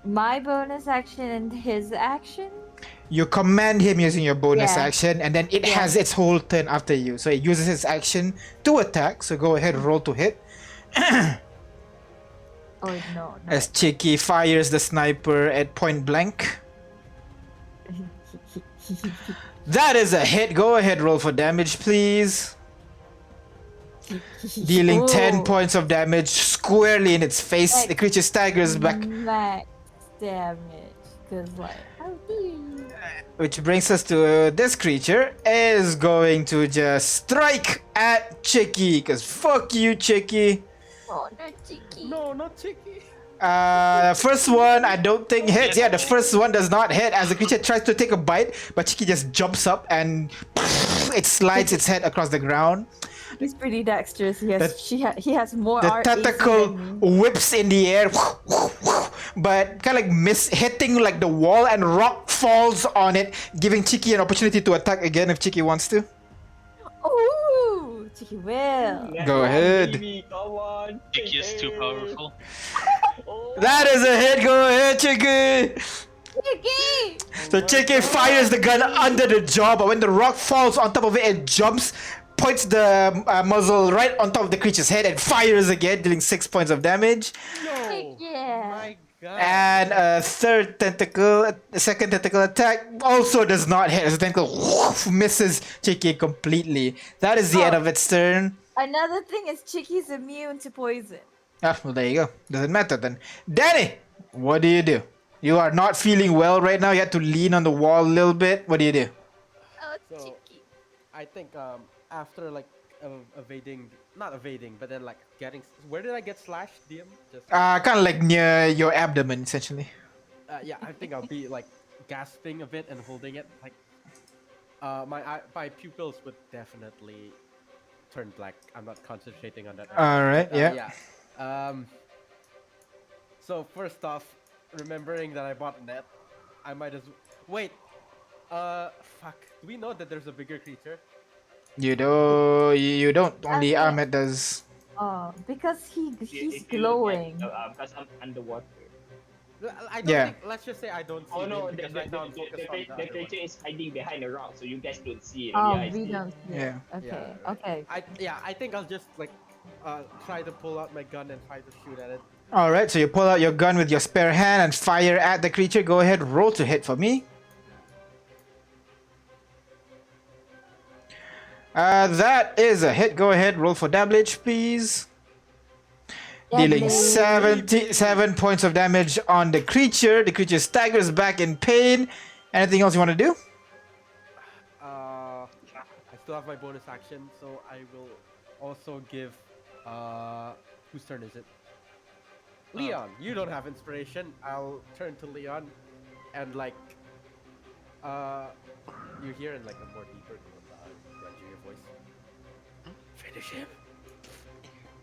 My bonus action and his action. You command him using your bonus Yeah. action, and then it Yeah. has its whole turn after you. So it uses its action to attack. So go ahead, roll to hit. Oh no. As Chicky fires the sniper at point blank. That is a hit. Go ahead, roll for damage, please. dealing 10 Ooh, points of damage squarely in its face. The creature staggers back, max damage. Cause like, how do you? which brings us to this creature is going to just strike at Chicky. Cause fuck you, Chicky. Oh, no, cheeky. No, not Chicky. First one I don't think hits. Yeah, the first one does not hit as the creature tries to take a bite, but Chicky just jumps up and it slides its head across the ground. He's pretty dexterous. He has The- he has more The AC tentacle than me. whips in the air, but kind of like hitting like the wall, and rock falls on it, giving Chicky an opportunity to attack again if Chicky wants to. Ooh, cheeky will. Go ahead. Baby, come on. Chicky is too powerful. Oh, That is a hit. Go ahead, Chicky. Cheeky. So Chicky fires the gun under the jaw, but when the rock falls on top of it, it jumps, points the muzzle right on top of the creature's head, and fires again, dealing 6 points of damage. No. Yeah. My God. And a second tentacle attack also does not hit. As the tentacle misses Chicky completely. That is the end of its turn. Another thing is Chicky's immune to poison. Ah, well, there you go. Doesn't matter then. Danny, what do? You are not feeling well right now. You had to lean on the wall a little bit. What do you do? Oh, So- Chicky. I think after like not evading, but then like getting. Where did I get slashed, DM? Just Kind of like near your abdomen, essentially. yeah, I think I'll be like gasping a bit and holding it. Like my pupils would definitely turn black. I'm not concentrating on that. All right. Yeah. Yeah. So first off, remembering that I bought a net, I might as wait. Fuck. Do we know that there's a bigger creature? You do. You don't. Only Okay. Ahmed does. Oh, because if he's you look at- glowing. Because I'm underwater. I don't Yeah. think. Let's just say I don't see Oh no, him because right now I'm focused on the the other creature one. is hiding behind a rock, so you guys don't see it. Oh, only I we see it. don't see it. Yeah. Okay. Yeah. Okay. I think I'll just like try to pull out my gun and try to shoot at it. All right. So you pull out your gun with your spare hand and fire at the creature. Go ahead. Roll to hit for me. That is a hit. Go ahead. Roll for damage, please. Dealing Deadly. 77 points of damage on the creature. The creature staggers back in pain. Anything else you want to do? I still have my bonus action, so I will also give. Whose turn is it? Leon, you don't have inspiration. I'll turn to Leon, and like, you hear in like a more deeper range of your voice. Finish him.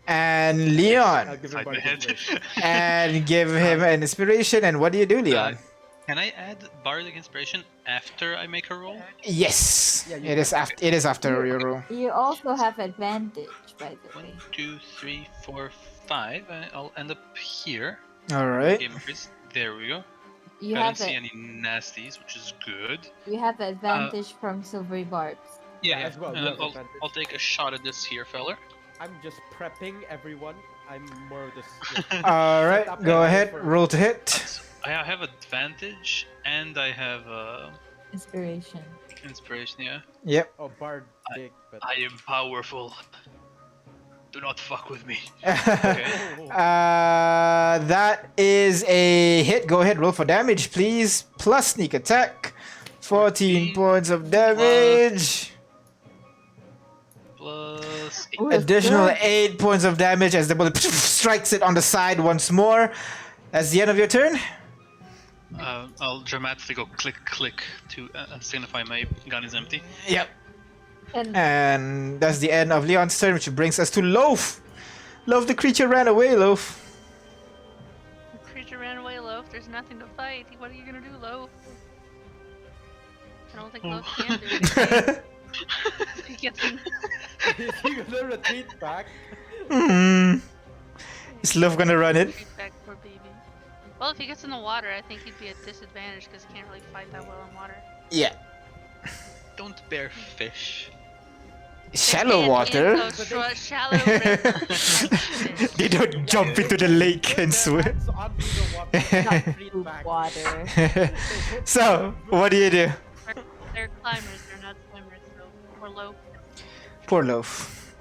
And I'll Leon. give him Inside my the head. inspiration. And give him an inspiration. And what do you do, Leon? Can I add Bardic Inspiration after I make a roll? Yes. Yeah, you It is after. It is after your roll. You also have advantage, by the 1, way. 2, 3, 4, 5. I'll end up here. All right. Game increase. There we go. You I don't have see it. any nasties, which is good. You have advantage from silvery barbs. Yeah, as well, you have advantage. I'll take a shot at this here, feller. I'm just prepping everyone. I'm more of this. All right. up Go and ahead. for- Roll to hit. I have advantage and I have Inspiration. inspiration. Yeah, Yep. Oh, bard big, but I am powerful. Do not fuck with me. Oh. That is a hit. Go ahead. Roll for damage, please. Plus sneak attack. 14 points of damage. Plus 8. Ooh, that's Additional good. 8 points of damage as the bullet strikes it on the side once more. That's the end of your turn. I'll dramatically go click click to signify my gun is empty. Yep. And And that's the end of Leon's turn, which brings us to Loaf. Loaf, the creature ran away, Loaf. The creature ran away, Loaf. There's nothing to fight. What are you gonna do, Loaf? I don't think Loaf can do anything. He gets in. Is he gonna retreat back? Is Loaf gonna run it? Retreat back, poor baby. Well, if he gets in the water, I think he'd be at disadvantage because he can't really fight that well in water. Yeah. Don't bear fish. Shallow And water. so shallow river. They don't jump into the lake and swim. Hands onto the water, not retreat poop back. water. So, what do you do? They're climbers, they're not swimmers, so poor Loaf. Poor Loaf.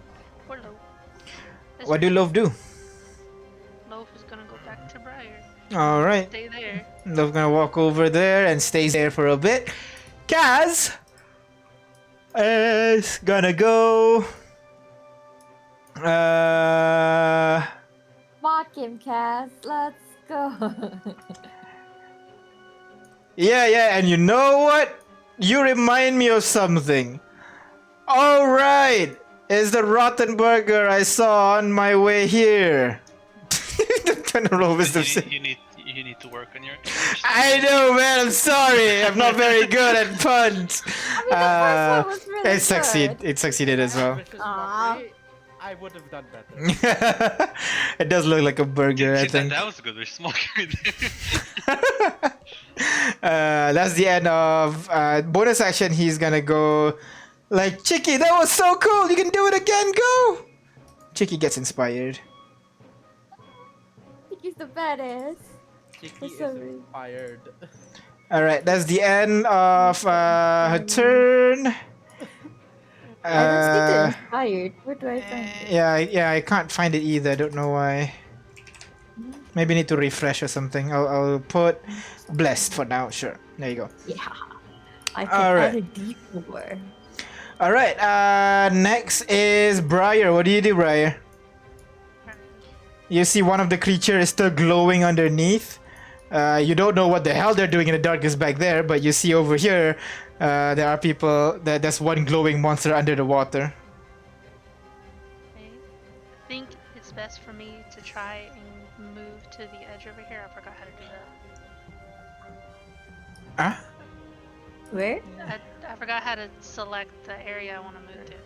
Poor Loaf. What do Love do? Loaf is gonna go back to Briar. All right. Stay there. Love gonna walk over there and stays there for a bit. Kaz is gonna go. Mock him, Cass. Let's go. Yeah, and you know what? You remind me of something. All right, it's the rotten burger I saw on my way here. Trying to roll wisdom save. You need to work on your. I know, man. I'm sorry. I'm not very good at puns. I mean, the first one was really good. It succeeded as well. Vicious Aw. mockery, I would have done better. It does look like a burger, I See, think. that was a good wish, smoker. That's the end of bonus action. He's gonna go like, Chicky, that was so cool. You can do it again. Go. Chicky gets inspired. I think he's the baddest. Chicky is Sorry. inspired. All right, that's the end of her turn. I don't see the inspired. Where do I find it? Yeah, I can't find it either. I don't know why. Maybe need to refresh or something. I'll put blessed for now. Sure. There you go. Yeah. I can Alright. add a D4. All right. Next is Briar. What do you do, Briar? You see one of the creatures is still glowing underneath. You don't know what the hell they're doing in the darkness back there, but you see over here, there are people. There's one glowing monster under the water. Okay. I think it's best for me to try and move to the edge over here. I forgot how to do that. Huh? Where? I forgot how to select the area I want to move to.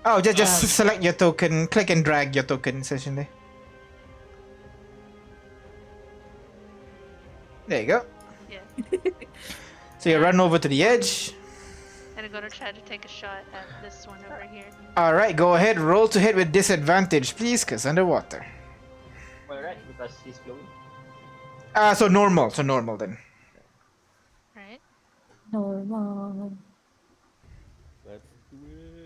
Oh, just select your token. Click and drag your token, essentially. There you go. Yeah. So you run over to the edge. And I'm gonna try to take a shot at this one over here. All right, go ahead. Roll to hit with disadvantage, please, cause underwater. Alright, because he's glowing. So normal. So normal then. Right? Normal. Let's do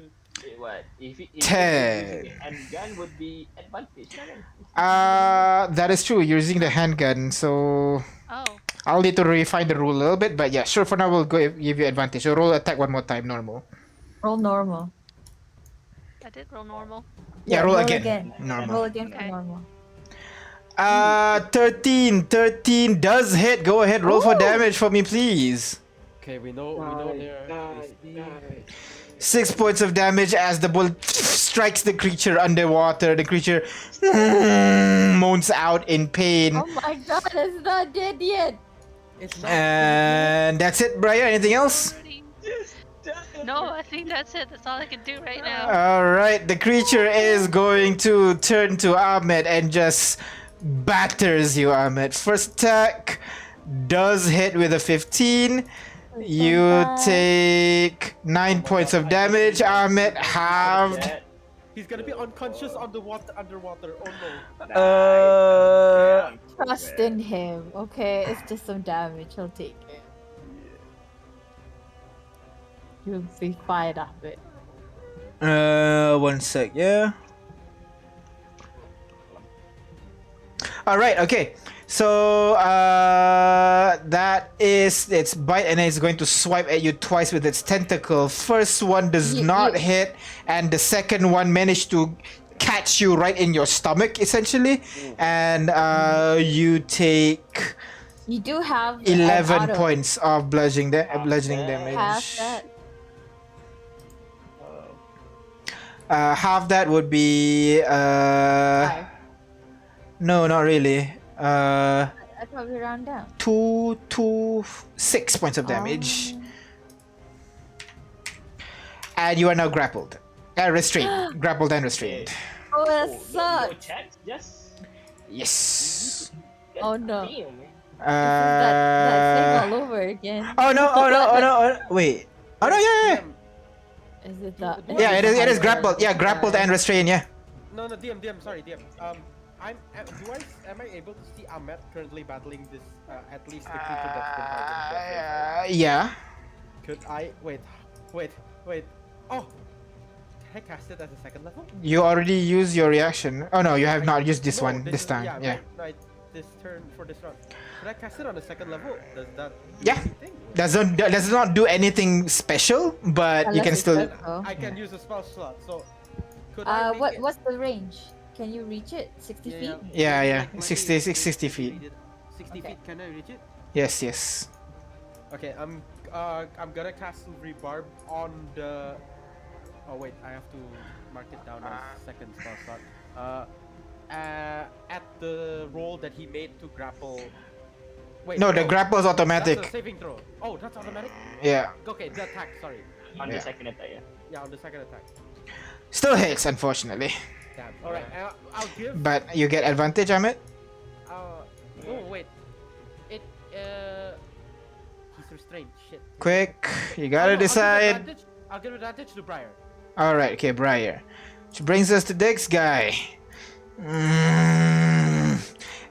it. Wait, what? If it, 10. and gun would be advantage. That is true. You're using the handgun, so Oh, I'll need to refine the rule a little bit. But yeah, sure. For now, we'll give you advantage. So roll attack one more time, normal. Roll normal. I did roll normal. Yeah, roll again. Roll Normal. again for Okay. normal. 13. 13 does hit. Go ahead, roll for Ooh. damage for me, please. Okay, we know there is the 6 points of damage as the bullet strikes the creature underwater. The creature moans out in pain. Oh my god, it's not dead yet. It's not And that's it, Briar. Anything else? Already. No, I think that's it. That's all I can do right now. Alright, the creature is going to turn to Ahmed and just batters you, Ahmed. First attack does hit with a 15. You bad. take 9 points of damage. Ahmed halved. He's gonna be unconscious underwater. Oh no. Trust in him, okay? It's just some damage. He'll take it. You'll be fine after it. 1 sec, yeah. Alright, okay. So that is its bite, and it's going to swipe at you twice with its tentacle. First one does not hit, and the second one managed to catch you right in your stomach, essentially. And you take You do have 11 an auto. points of bludgeoning damage. Half that. Half that would be Five. no, not really. I thought we round down. 6 points of damage. And you are now grappled. Restrained. Grappled and restrained. Oh, that No sucks. chance, just Yes. Oh no. damn. That thing all over again. Oh no, wait. Oh no, yeah. Is it that? Yeah, it is grappled. Yeah, grappled and restrained, yeah. No, DM, sorry, DM. Am I able to see Ahmed currently battling this, at least the creature that's been held in death? Yeah. Could I, wait. Oh! I cast it as a second level? You already used your reaction. Oh no, you have not used this No, one this is- time. Yeah, Yeah. right. This turn for this round. Could I cast it on a second level? Does that do Yeah. anything? Does not do anything special, but you Unless can it still. says so. I can use a spell slot. So could I make it? What's the range? Can you reach it? 60 feet? Yeah, yeah. Like my 60 feet. 60 Okay. feet. Can I reach it? Yes, yes. Okay, I'm gonna cast Silvery Barb on the. Oh wait, I have to mark it down as second spell slot. At the roll that he made to grapple. Wait, No, the grapple is That's automatic. a saving throw. Oh, that's automatic. Yeah. Okay, the attack. Sorry. On Yeah. the second attack, yeah. Yeah, on the second attack. Still hits, unfortunately. Damn. All right, I'll give. But you get advantage, Amit. Oh wait, it he's restrained. Shit. Quick, you Oh, gotta no, decide. I'll give advantage to Briar. Alright, okay, Briar. Which brings us to next guy.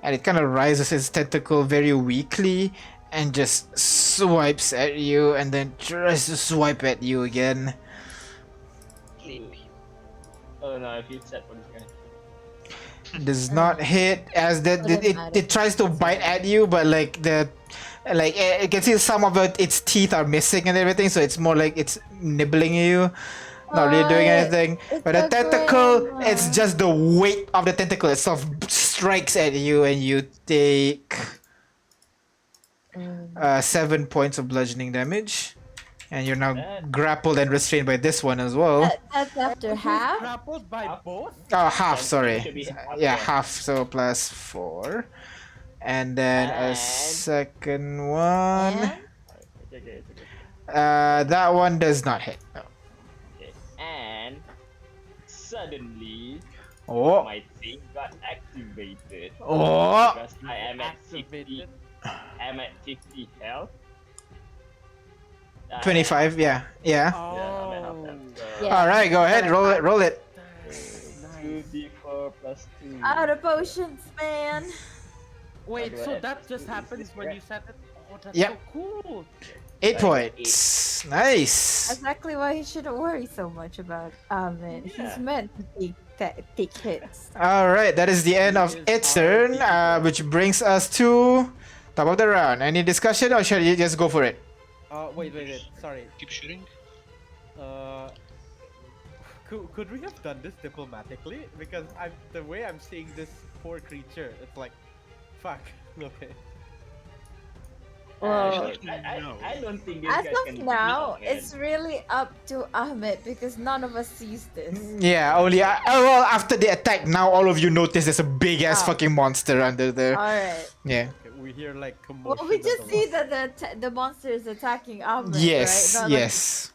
And it kind of rises its tentacle very weakly and just swipes at you and then tries to swipe at you again. Oh no, I feel sad for this guy. Does not hit as Doesn't it matter. tries to bite at you, but like you can see some of its teeth are missing and everything, so it's more like it's nibbling you. Not really doing What? anything. It's But the a tentacle, grandma. it's just the weight of the tentacle itself strikes at you and you take 7 points of bludgeoning damage. And you're now grappled and restrained by this one as well. That's after half? Grappled by both. Oh, half, Then sorry. it should be half, Yeah, yeah. half, so plus 4. And then a And- second one. And? It's okay, it's okay. That one does not hit. No. Okay. And suddenly Oh, my thing got activated. oh. Because I am at 50. Activated. I'm at 50 health. 25, yeah. Yeah. Yeah, I'm at half health. So Yeah. Alright, go ahead, roll it, roll it. Nice. 2d4 plus 2. Out of potions, man. Wait, How do so I that add just this? happens when Right. you set it. Oh, that's Yep. so cool. 8 Like points. Nice. Exactly why he shouldn't worry so much about Ahmed. Yeah. He's meant to take hits. Alright, that is the end of Is its our turn, people. which brings us to top of the round. Any discussion or shall you just go for it? Wait. Sorry. Keep shooting. Uh, could we have done this diplomatically? Because the way I'm seeing this poor creature, it's like, fuck. Okay. Well, I don't think these as guys can of beat now, me, it's really up to Ahmed because none of us sees this. Yeah, only well after the attack, now all of you notice there's a big ass Oh. fucking monster under there. Alright. Yeah. Okay, we hear like commotion. Well, we of just the see wall. that the monster is attacking Ahmed. Yes. Right? Not like- Yes.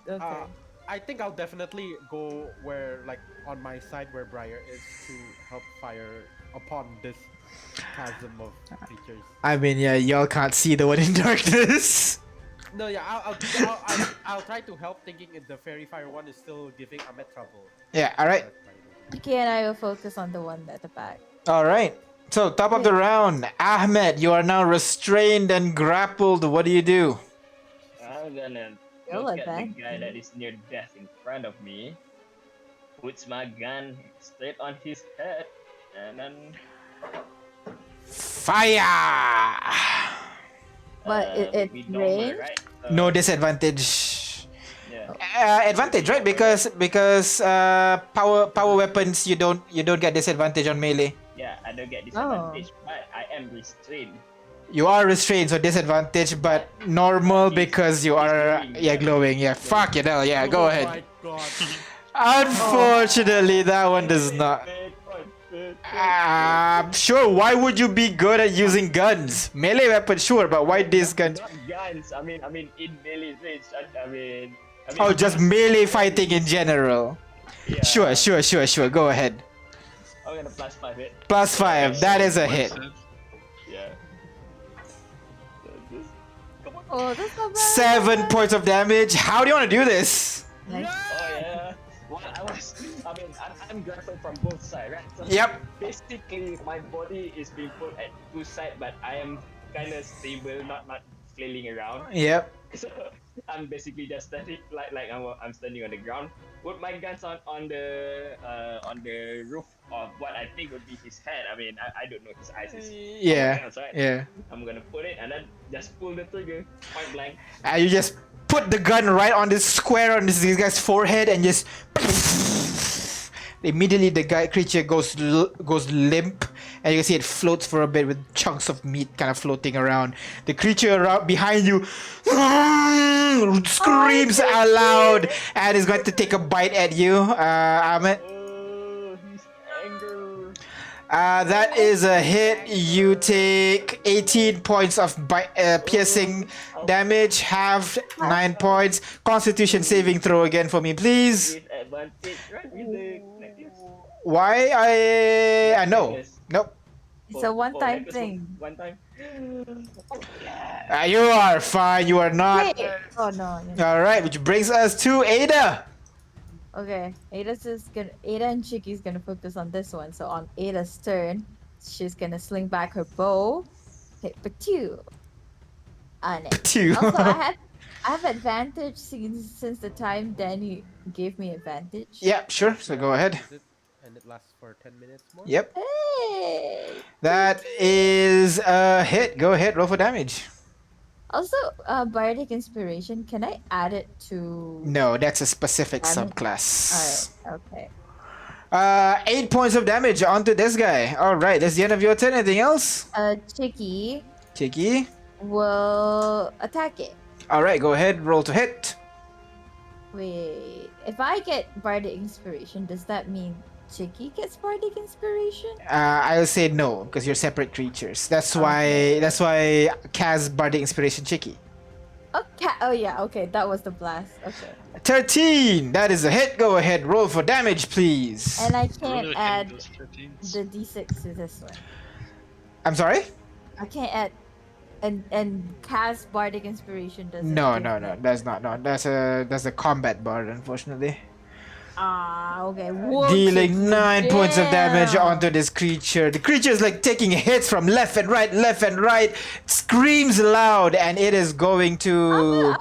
okay. I think I'll definitely go where, like, on my side where Briar is to help fire upon this chasm of creatures. I mean, yeah, y'all can't see the one in darkness. No, yeah, I'll try to help, thinking if the fairy fire one is still giving Ahmed trouble. Yeah. All right. Okay, and I will focus on the one at the back. All right. So top of the round, Ahmed, you are now restrained and grappled. What do you do? I'm gonna You'll look at the advance. guy that is near death in front of me, puts my gun straight on his head, and then Fire! But it's we normal, range? right? No disadvantage. Yeah. Advantage, right? Because power weapons you don't get disadvantage on melee. Yeah, I don't Oh. get disadvantage, but I am restrained. You are restrained, so disadvantage, but normal because you are glowing. Yeah, fuck it, hell yeah, go Oh ahead. my god. Unfortunately, that one does not. Sure. Why would you be good at using guns? Melee weapon, sure, but why these guns? Not guns. I mean in melee range. I mean. Oh, just melee fighting in general. Yeah. Sure. Go ahead. I'm gonna plus 5 hit. +5. That is a hit. Yeah. So this. Come on. Oh, that's not bad. 7 points of damage. How do you want to do this? Nice. Oh yeah. Well, I'm grappled from both sides, right? So Yep. basically, my body is being put at 2 sides, but I am kind of stable, not flailing around. Yep. So I'm basically just standing like I'm standing on the ground. Put my guns on the roof of what I think would be his head. I mean, I don't know, his eyes is somewhere Yeah, else, right? yeah. I'm gonna put it and then just pull the trigger, point blank. And you just put the gun right on this square on this guy's forehead and just. Immediately, the guy creature goes limp, and you can see it floats for a bit with chunks of meat kind of floating around. The creature around behind you screams out loud and is going to take a bite at you, Ahmed. Oh, his anger. That is a hit. You take 18 points of piercing damage, halved 9 points. Constitution saving throw again for me, please. Disadvantage, right? With the necklace. Why I know. Necklace. Nope. It's a one-time necklace thing. One time. You are fine. You are not. Wait. Oh no. All right, which brings us to Ada. Okay, Ada and Chiki's gonna focus on this one. So on Ada's turn, she's gonna sling back her bow, hit for 2 on it. Two. Also, I have advantage since the time Danny gave me advantage. Yeah, sure. So go ahead. Use it, and it lasts for 10 minutes more. Yep. Hey. That is a hit. Go ahead. Roll for damage. Also, bardic inspiration. Can I add it to? No, that's a specific Damage? subclass. Alright. Okay. 8 points of damage onto this guy. All right, that's the end of your turn. Anything else? Chicky Chicky. will attack it. All right, go ahead. Roll to hit. Wait, if I get bardic inspiration, does that mean Chicky gets bardic inspiration? I'll say no because you're separate creatures. That's why. Okay. That's why Kaz bardic inspiration Chicky. Okay. Oh yeah. Okay, that was the blast. Okay. 13. That is a hit. Go ahead. Roll for damage, please. And I Really can't hitting add those 13s. the d6 to this one. I'm sorry. I can't add, and cast bardic inspiration doesn't. No, give no, me- no. That's not. No, that's a combat bard, unfortunately. Ah, okay. Whoa, Dealing Chicky, 9 points of damage damn. onto this creature. The creature is like taking hits from left and right, screams loud, and it is going to.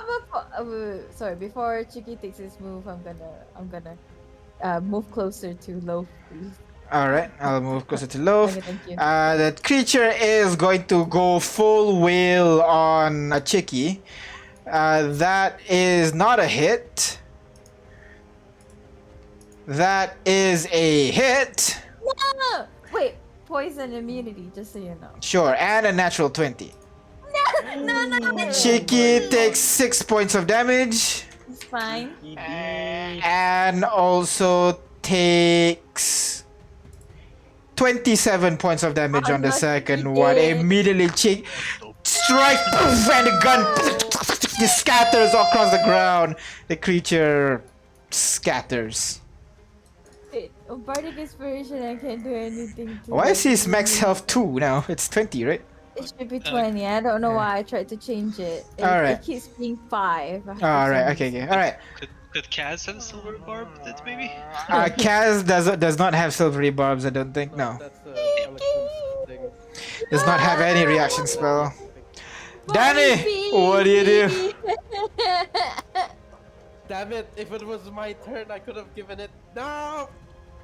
Sorry, before Chicky takes his move, I'm gonna move closer to Loaf, please. Alright, I'll move closer to Loaf. Okay, thank you. That creature is going to go full wheel on a Chicky. That is not a hit. That is a hit. No! Wait, poison immunity, just so you know. Sure, and a natural 20. No. Chicky takes 6 points of damage. It's fine. And also takes 27 points of damage on the no, second she one. did. Immediately, strike, poof, and the gun scatters across the ground. The creature scatters. Wait, bardic inspiration, I can't do anything to Why it. is his max health 2 now? It's 20, right? It should be 20. I don't know why I tried to change it. Alright. It keeps being 5. Alright, okay. Alright. Could Kaz have a silver barb with it, maybe? Kaz does not have silvery barbs, I don't think. No. That's a eloquence thing. Does not have any reaction spell. Danny! What do you do? Damn it! If it was my turn, I could have given it. No,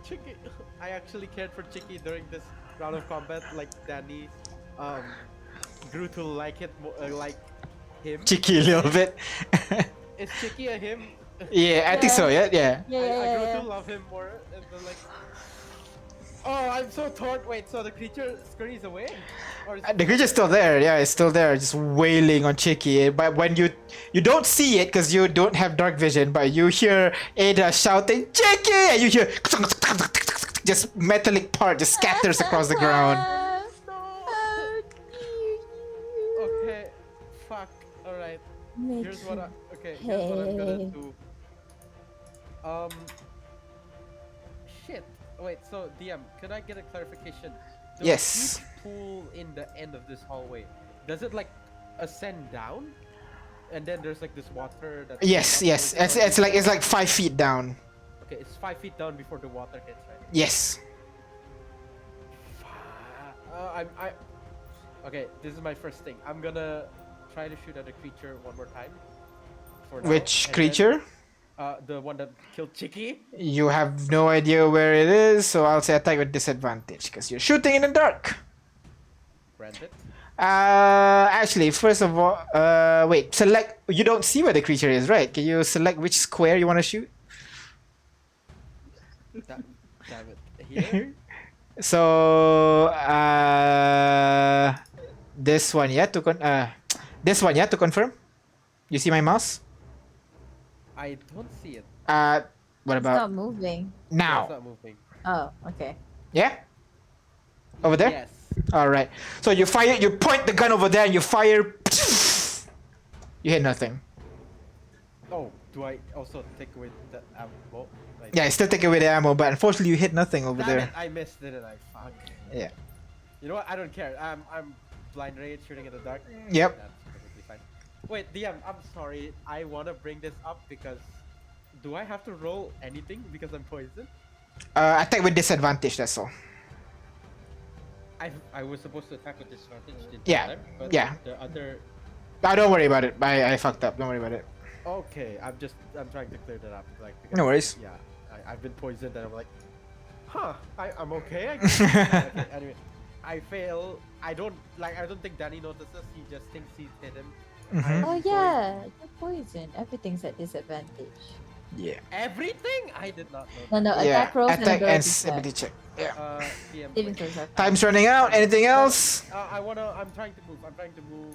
Chicky. I actually cared for Chicky during this round of combat. Like Danny, grew to like it, like him. Cheeky a little bit. Is Chicky a him? Yeah, I think so, yeah. Yeah, I yeah. grew to love him more, and then like. Oh, I'm so torn. Wait, so the creature scurries away? Or is The creature's still there, yeah, it's still there, just wailing on Chicky. But when you don't see it because you don't have dark vision, but you hear Ada shouting, Chicky! And you hear just metallic part just scatters across the ground. Okay, fuck. Alright. Here's what I. Okay, here's what I'm gonna Hey. do. Shit. Wait, so DM, could I get a clarification? The Yes. huge pool in the end of this hallway, does it like ascend down? And then there's like this water that. Yes. It's like 5 feet down. Okay, it's 5 feet down before the water hits, right? Yes. Okay, this is my first thing. I'm gonna try to shoot at the creature one more time. for now. Which and creature? Then, the one that killed Chicky. You have no idea where it is, so I'll say attack with disadvantage because you're shooting in the dark. Granted. Actually, first of all, wait, select. You don't see where the creature is, right? Can you select which square you want to shoot? Damn it. Here? So, this one, yeah, this one, yeah, to confirm. You see my mouse? I don't see it. What It's not about moving. No, it's now? not moving. Oh, okay. Yeah, over there. Yes. All right. So you fire. You point the gun over there, and you fire. You hit nothing. Oh, do I also take away the ammo? Like, Yeah, still take away the ammo, but unfortunately you hit nothing over damn there. it, I missed, didn't I? Fuck. Yeah. You know what? I don't care. I'm blind rage shooting in the dark. Yep. That's perfectly fine. Wait, DM, I'm sorry. I wanna bring this up because do I have to roll anything because I'm poisoned? Attack with disadvantage. That's all. I was supposed to attack with disadvantage. Didn't Yeah, I? But yeah. The other. Don't worry about it. I fucked up. Don't worry about it. Okay, I'm trying to clear that up. Like. Because, No worries. Yeah, I've been poisoned and I'm like, huh? I'm okay. I guess. Okay, anyway, I fail. I don't think Danny notices. He just thinks he hit him. Mhm. Oh yeah, you're poison. Everything's at disadvantage. Yeah. Everything? I did not know. No, Yeah. attack rolls Attack and and ability check. ability check. Yeah. DM, Saving wait. throws are fine. Time's running out. Anything else? I'm trying to move. I'm trying to move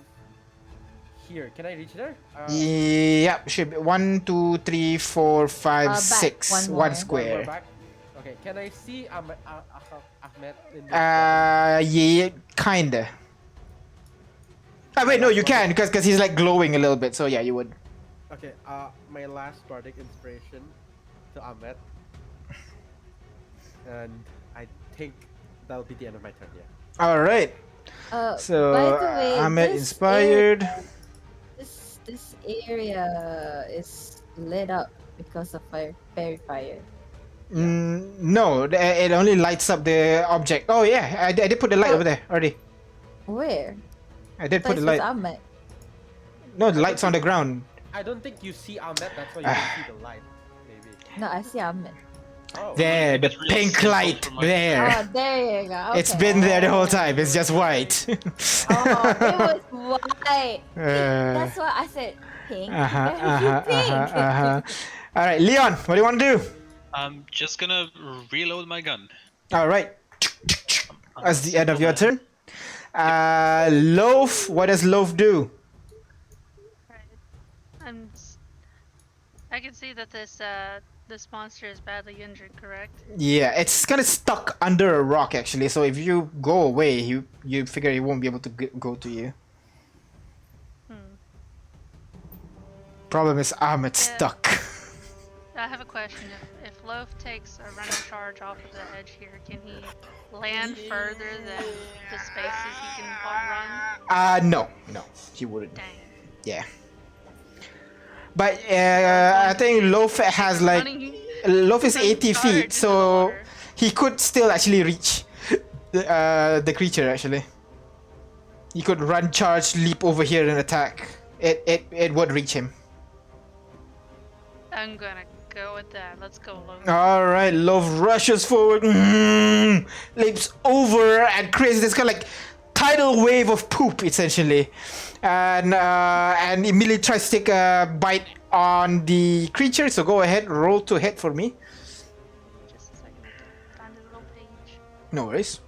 here. Can I reach there? Yeah. Should be 1, 2, 3, 4, 5, Back, 6. one One more. More square. back. Okay. Can I see Ahmed in this Yeah, kinda. Wait, no, you can because he's like glowing a little bit. So yeah, you would. Okay. My last bardic inspiration to Ahmed, and I think that'll be the end of my turn. Yeah. All right. So By the way, Ahmed this inspired. This area is lit up because of fairy fire. No, it only lights up the object. Oh yeah, I did put the light Oh. over there already. Where? I did put the Place light. was Ahmed. No, the light's on the ground. I don't think you see Ahmed. That's why you don't see the light. Maybe. No, I see Ahmed. Oh. There, the It's really pink simple light. for my- There. Oh, there you go. It's okay. been there the whole time. It's just white. Oh, it was white. That's uh why I said pink. huh. You pink. All right, Leon, what do you want to do? I'm just gonna reload my gun. All right. That's the end of your turn. Loaf. What does Loaf do? Right. I can see that this monster is badly injured, correct? Yeah, it's kind of stuck under a rock actually. So if you go away, you figure it won't be able to go to you. Problem is Ahmed's Yeah. stuck. I have a question. If Loaf takes a running charge off of the edge here, can he land further than the spaces he can run? No, he wouldn't. Dang. Yeah. But I think Loaf has like Loaf is 80 feet, so he could still actually reach the creature. Actually, he could run, charge, leap over here and attack. It would reach him. I'm gonna go with that. Let's go, Loaf. All right, Loaf rushes forward, leaps over, and creates this kind of like tidal wave of poop, essentially, and immediately tries to take a bite on the creature. So go ahead, roll to hit for me. Just a second. I have to find the little page. No worries.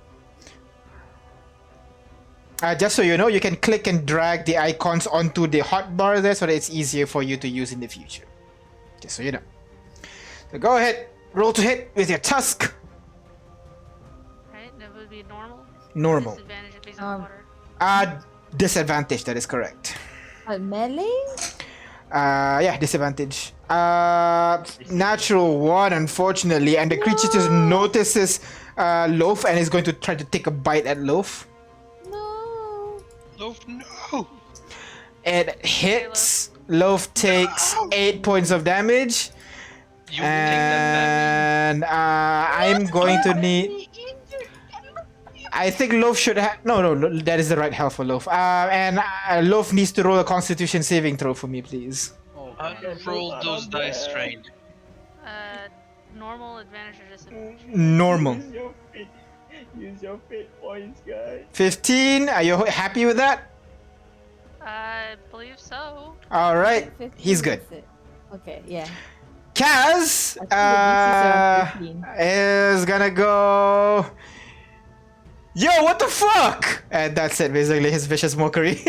Just so you know, you can click and drag the icons onto the hotbar there, so that it's easier for you to use in the future. Just so you know. So go ahead, roll to hit with your tusk. Right? That would be normal. Normal. Disadvantage if he's in the water. Disadvantage. That is correct. Melee? Yeah, disadvantage. Natural one, unfortunately, and the creature just notices Loaf and is going to try to take a bite at Loaf. No. Loaf, no! It hits. Loaf takes 8 points of damage, You will take that and I'm going to need. I think Loaf should have. No, that is the right health for Loaf. And Loaf needs to roll a Constitution saving throw for me, please. Oh, Roll those dice strange. Normal, advantage, or disadvantage? Normal. Use your fate points, guys. 15. Are you happy with that? I believe so. All right. 15 He's good. is it. Okay, yeah. Kaz I think the DC is around 15. is gonna go. Yo, what the fuck? And that's it, basically, his vicious mockery.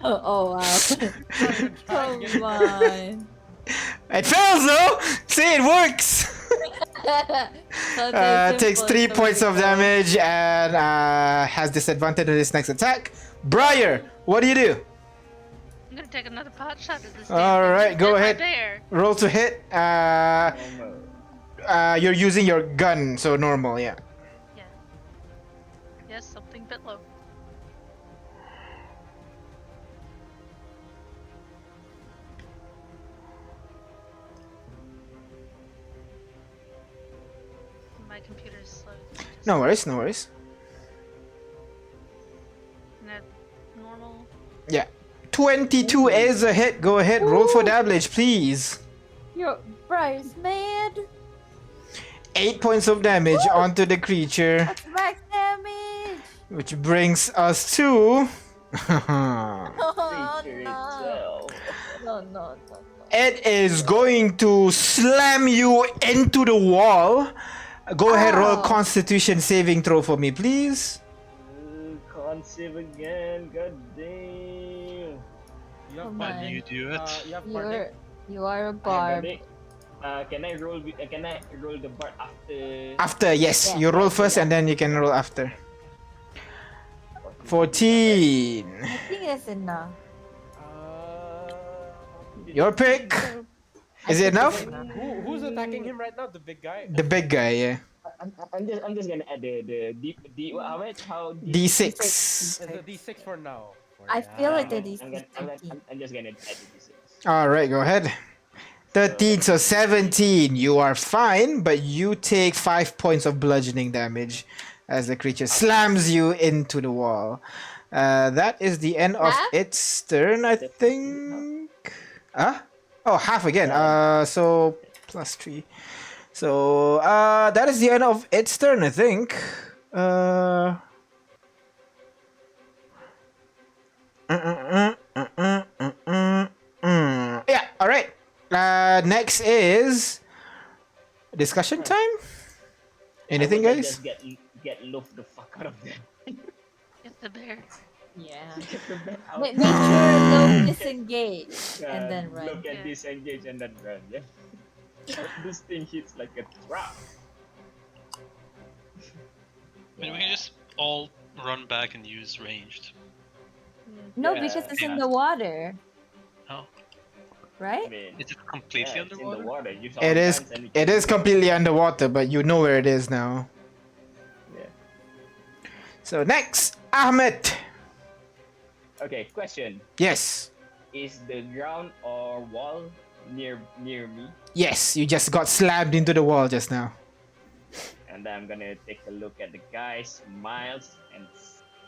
Oh wow. Come on. It fails though! See, it works! Takes 3 points of damage and has disadvantage on his next attack. Briar, what do you do? I'm gonna take another pot shot at this. Alright, go ahead. Bear. Roll to hit. You're using your gun, so normal, yeah. Yeah. Yes, something a bit low. My computer is slow. No worries, no worries. Normal. Yeah. 22 is a hit. Go ahead, roll for damage, please. Your Briar's mad. 8 points of damage onto the creature, That's max damage. which brings us to. Oh Creature no. itself. No. It is going to slam you into the wall. Go ahead, roll Ow. Constitution saving throw for me, please. Can't save again, god damn. You have Come bardic. on. You do it. You have bardic. You are a I barb. got it. Can I roll the bar after? After, yes, Yeah. you roll first and then you can roll after. 14. I think that's enough. Your pick. Is it enough? Who's attacking him right now? The big guy. The big guy, yeah. I'm just gonna add the D how much how D6. The D6 for now. I feel like the I'm, D6 I'm, is gonna, I'm, 13. I'm just gonna add the D6. Alright, go ahead. 13, so 17. You are fine, but you take 5 points of bludgeoning damage as the creature slams you into the wall. That is the end of Half? its turn, I think. Huh? Oh, half again. So plus 3. So that is the end of its turn, I think. Yeah, alright. Next is discussion time. Anything, I would guys? Just get loaf the fuck out of there. Get the bear. Yeah. Get the bed out. Make sure don't disengage and then run. Look Yeah. at disengage and then run. Yeah. This thing hits like a trap. I mean, we can just all run back and use ranged. No, Yeah, because it's in yeah. the water, Oh, I right? mean, is it completely yeah, it's in the underwater? water. Use all It is. guns and you It can- is completely underwater, but you know where it is now. Yeah. So next, Ahmed. Okay. Question: Yes. is the ground or wall near me? Yes, you just got slammed into the wall just now. And I'm gonna take a look at the guy, smiles, and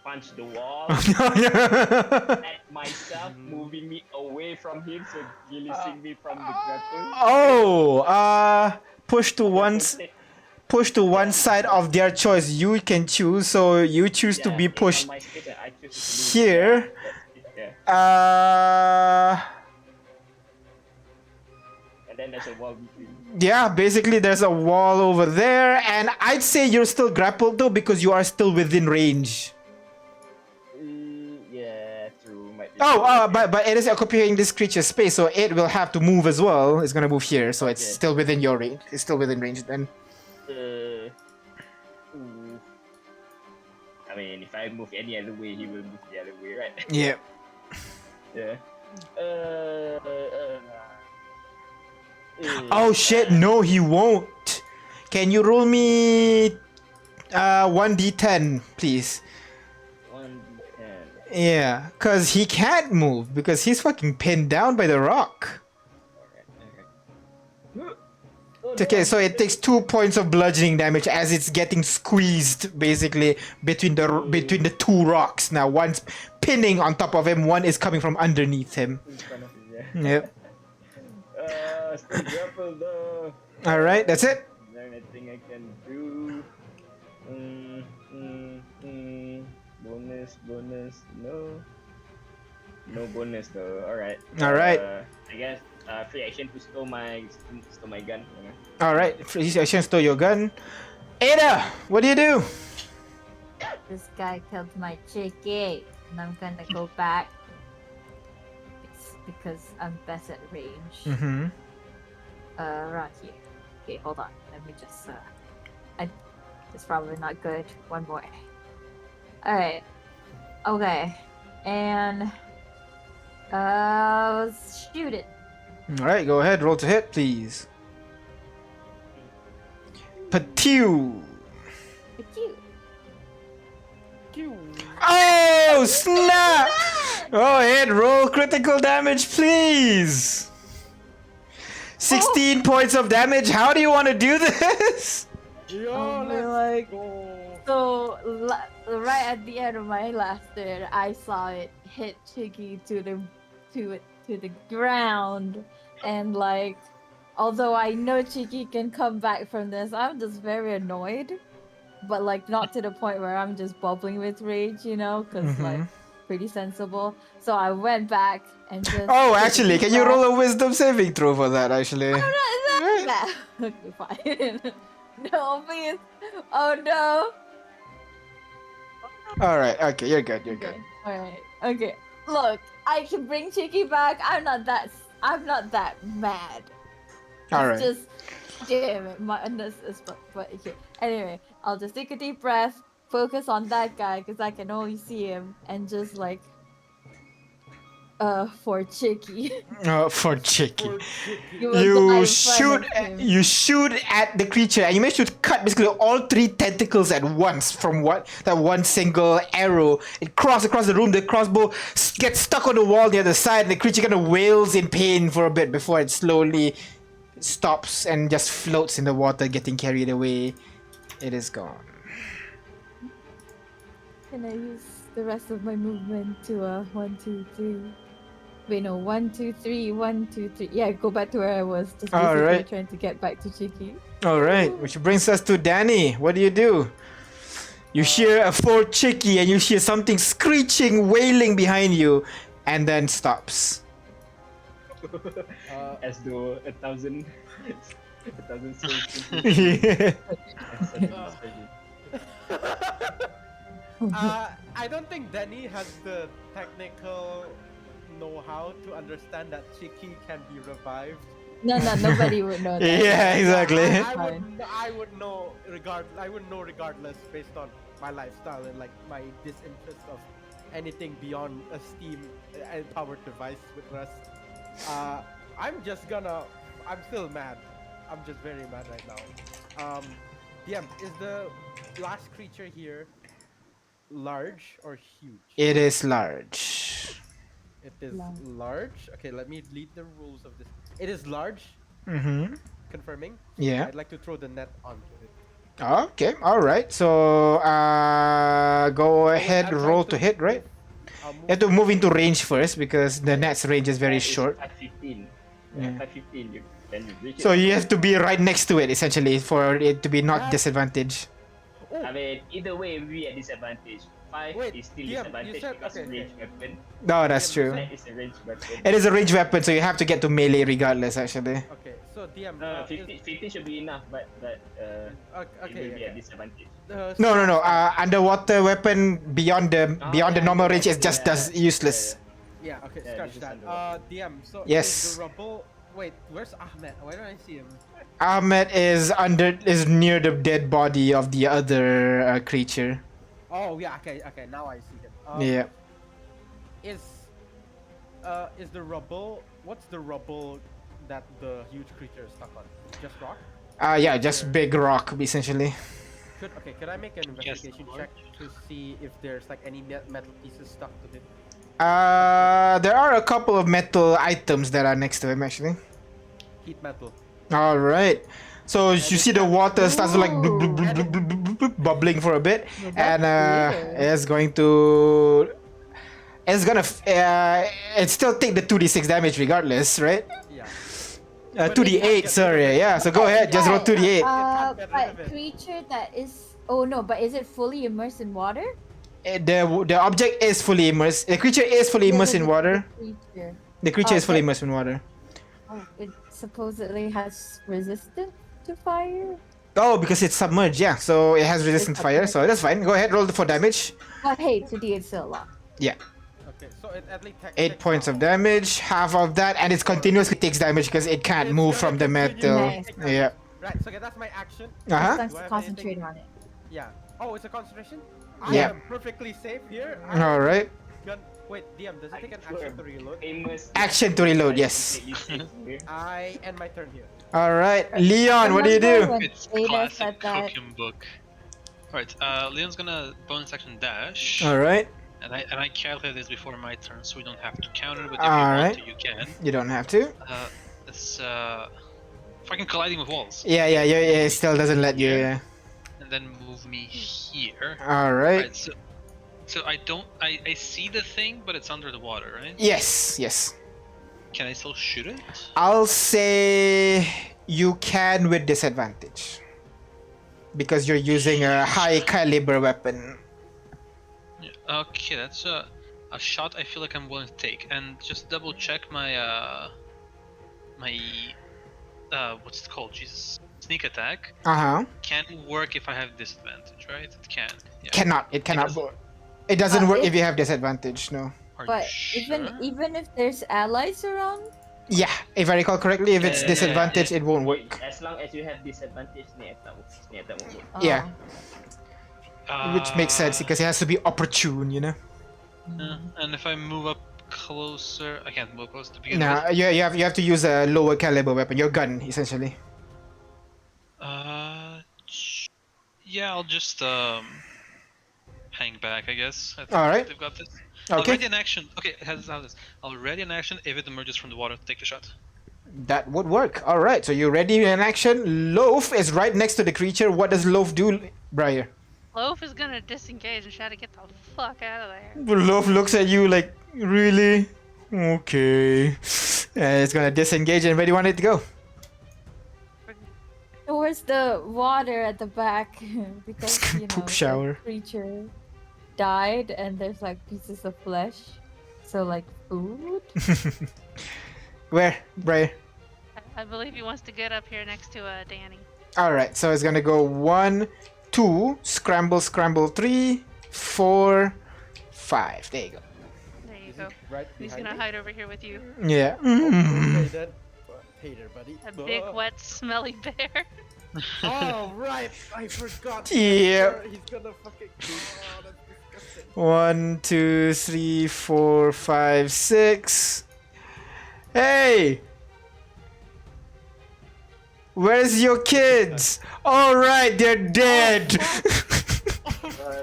punch the wall at myself, moving me away from him, so releasing me from the grapple. Oh, push to one side of their choice. You can choose, so you choose to be pushed here. Yeah. And then there's a wall between. Yeah, basically there's a wall over there, and I'd say you're still grappled though because you are still within range. Yeah, true. Might be Oh, true. but it is occupying this creature's space, so it will have to move as well. It's gonna move here, so it's Okay. still within your range. It's still within range then. Ooh. I mean, if I move any other way, he will move the other way, right? Yeah. Yeah. Oh shit! No, he won't. Can you roll me 1d10, please? 1d10. Yeah, cause he can't move because he's fucking pinned down by the rock. Okay, so it takes 2 points of bludgeoning damage as it's getting squeezed basically between the two rocks. Now one's pinning on top of him, one is coming from underneath him. In front of him, yeah. Yep. Still grappled though. All right, that's it. Is there anything I can do? Bonus. No bonus though. All right. All right. I guess free action to stow my gun. All right, free action, store your gun. Ada, what do you do? This guy killed my chickie, and I'm gonna go back. It's because I'm best at range. Mm-hmm. Around here. Okay, hold on. Let me just. It's probably not good. One more. All right. Okay, and shoot it. All right, go ahead. Roll to hit, please. Patew. Cute. Oh snap! Go ahead, roll critical damage, please. 16 points of damage. How do you want to do this? Yo, Let's let's go. go. So right at the end of my last turn, I saw it hit Chicky to the ground, and like, although I know Chicky can come back from this, I'm just very annoyed, but like not to the point where I'm just bubbling with rage, you know, because like pretty sensible. So I went back and just. Oh, took a actually, deep can you breath. roll a wisdom saving throw for that? Actually. Oh, no, that. Okay, fine. No, please. Oh no. All right. Okay, you're good. You're good. Okay. All right. Okay. Look, I can bring Chicky back. I'm not that mad. All It's right. just, damn it, my this is but okay. Anyway, I'll just take a deep breath, focus on that guy because I can only see him, and just like, for Chicky. For Chicky. You will die You in front of him. shoot at the creature, and you manage to cut basically all 3 tentacles at once from that one single arrow. It crosses across the room. The crossbow gets stuck on the wall near the side, and the creature kind of wails in pain for a bit before it slowly stops and just floats in the water, getting carried away. It is gone. Can I use the rest of my movement to 1, 2, 3? Wait, no, 1, 2, 3, 1, 2, 3. Yeah, go back to where I was. Just basically Alright. trying to get back to Chicky. All right, which brings us to Danny. What do? You hear a 4 Chicky, and you hear something screeching, wailing behind you, and then stops. As though 1,000 souls. I don't think Danny has the technical know-how to understand that Chicky can be revived. No, nobody would know that. Yeah, exactly. I would know regardless based on my lifestyle and like my disinterest of anything beyond a Steam powered device with Rust. I'm still mad. I'm just very mad right now. DM, is the last creature here large or huge? It is large. It is large. Okay, let me read the rules of this. It is large. Mm-hmm. Confirming. Yeah. I'd like to throw the net onto it. Okay. All right. So, go ahead. I'm Roll trying to hit. Right. I'll You have to move into range first because the net's range is very It's short. 515. Yeah. 515. Then you reach So it. you have to be right next to it essentially for it to be not Yeah. disadvantage. I mean, either way, we at disadvantage. 5 Wait, is still DM, you disadvantage said- because okay, range weapon. No, that's true. That is a range weapon. It is a range weapon, so you have to get to melee regardless. Actually. Okay, so DM. 15 should be enough, but it will be okay. a disadvantage. No. Underwater weapon beyond the normal range is just useless. Yeah. Okay. Yeah, Scratch this is that. underwater. DM. So Yes. is the rubble. Wait, where's Ahmed? Why don't I see him? Ahmed is near the dead body of the other creature. Oh yeah. Okay. Now I see him. Yeah. Is the rubble? What's the rubble that the huge creature is stuck on? Just rock? Yeah, just big rock essentially. Could I make an Just investigation rock? check to see if there's like any metal pieces stuck to it? There are a couple of metal items that are next to him actually. Heat metal. All right. So you see the water starts to like bubbling for a bit, and it's going to. It's gonna. It still take the 2d6 damage regardless, right? Yeah. But 2d8, get sorry. rid of it. Yeah, so go ahead, just roll Right. 2d8. can't get rid of But it. creature that is. Oh no, but is it fully immersed in water? The object is fully immersed. The creature is fully No, no, immersed in the water. creature. The creature Oh, is fully but- immersed in water. Oh, it supposedly has resistance to fire. Oh, because it's submerged, yeah. So it has resistant fire, so that's fine. Go ahead, roll for damage. But hey, 2d8 is still a lot. Yeah. Okay, so it at least 8 points of damage, half of that, and it continuously takes damage because it can't It's move gonna from the continue metal. to take damage. Yeah. Right, so okay, that's my action. Uh-huh. Starts Do I to have concentrate anything? on it. Yeah. Oh, it's a concentration? I Yeah. am perfectly safe here. Alright. Wait, DM, does it take an Sure. action to reload? Famous. Action to reload, yes. Completely safe here. I end my turn here. Alright. Leon, what do you Remember do? when It's Ada classic said that? cooking book. Alright, Leon's gonna bonus action dash. Alright. And I calculate this before my turn, so we don't have to count it. But if you Alright. want to, you can. You don't have to. It's fucking colliding with walls, Yeah, it still doesn't let you, yeah. and then move me here. Alright. Right, so I see the thing, but it's under the water, right? Yes. Can I still shoot it? I'll say you can with disadvantage. Because you're using a high caliber weapon. Yeah, okay, that's a shot I feel like I'm willing to take. And just double check my what's it called? Jesus, sneak attack Uh-huh. can work if I have disadvantage, right? It can. Yeah. It cannot. It doesn't work if- if you have disadvantage, no. Are But you even sure? even if there's allies around, Yeah, if I recall correctly, if it's Yeah. disadvantage, it won't work. As long as you have disadvantage, sneak attack won't work. Yeah. oh, Which makes sense because it has to be opportune, you know? And if I move up closer, I can't move closer to begin No, with. you have to use a lower caliber weapon, your gun, essentially. Yeah, I'll just hang back, I guess. I think Alright. they've got this. Okay. Already an action. Okay, it has this. Already an action. If it emerges from the water, take the shot. That would work. Alright, so you're ready in action. Loaf is right next to the creature. What does Loaf do, Briar? Loaf is gonna disengage and try to get the fuck out of there. Loaf looks at you like, really? Okay. It's gonna disengage, and where do you want it to go? towards the water at the back because you know Poop shower. the creature died and there's like pieces of flesh, so like food. Where, Briar? I believe he wants to get up here next to Danny. Alright, so it's gonna go 1, 2, scramble, 3, 4, 5. There you go. There you go. Right He's behind gonna me. hide over here with you. Yeah. Okay then. Hey there, buddy. A big, wet, smelly bear. Oh right, I forgot. Yeah. He's gonna fucking. Oh, that's disgusting. 1, 2, 3, 4, 5, 6. Hey! Where's your kids? Alright, they're dead!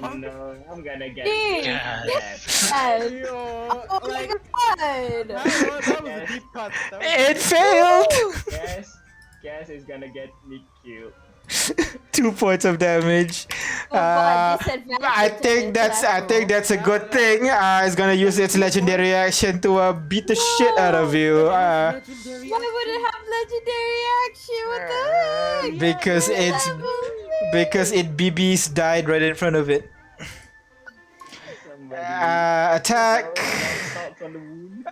Oh no, I'm gonna get Dude, Yes. yes. Yo, Oh my like, god! that was a deep cut. That was It failed! Cass is gonna get me killed. 2 points of damage. Oh god, Uh, disadvantage I on think this that's a good thing. It's gonna use its legendary action to beat the shit out of you. legendary. Why would it have legendary action? What the heck? Because it's because it BB's died right in front of it. Somebody Attack. salts on the wound.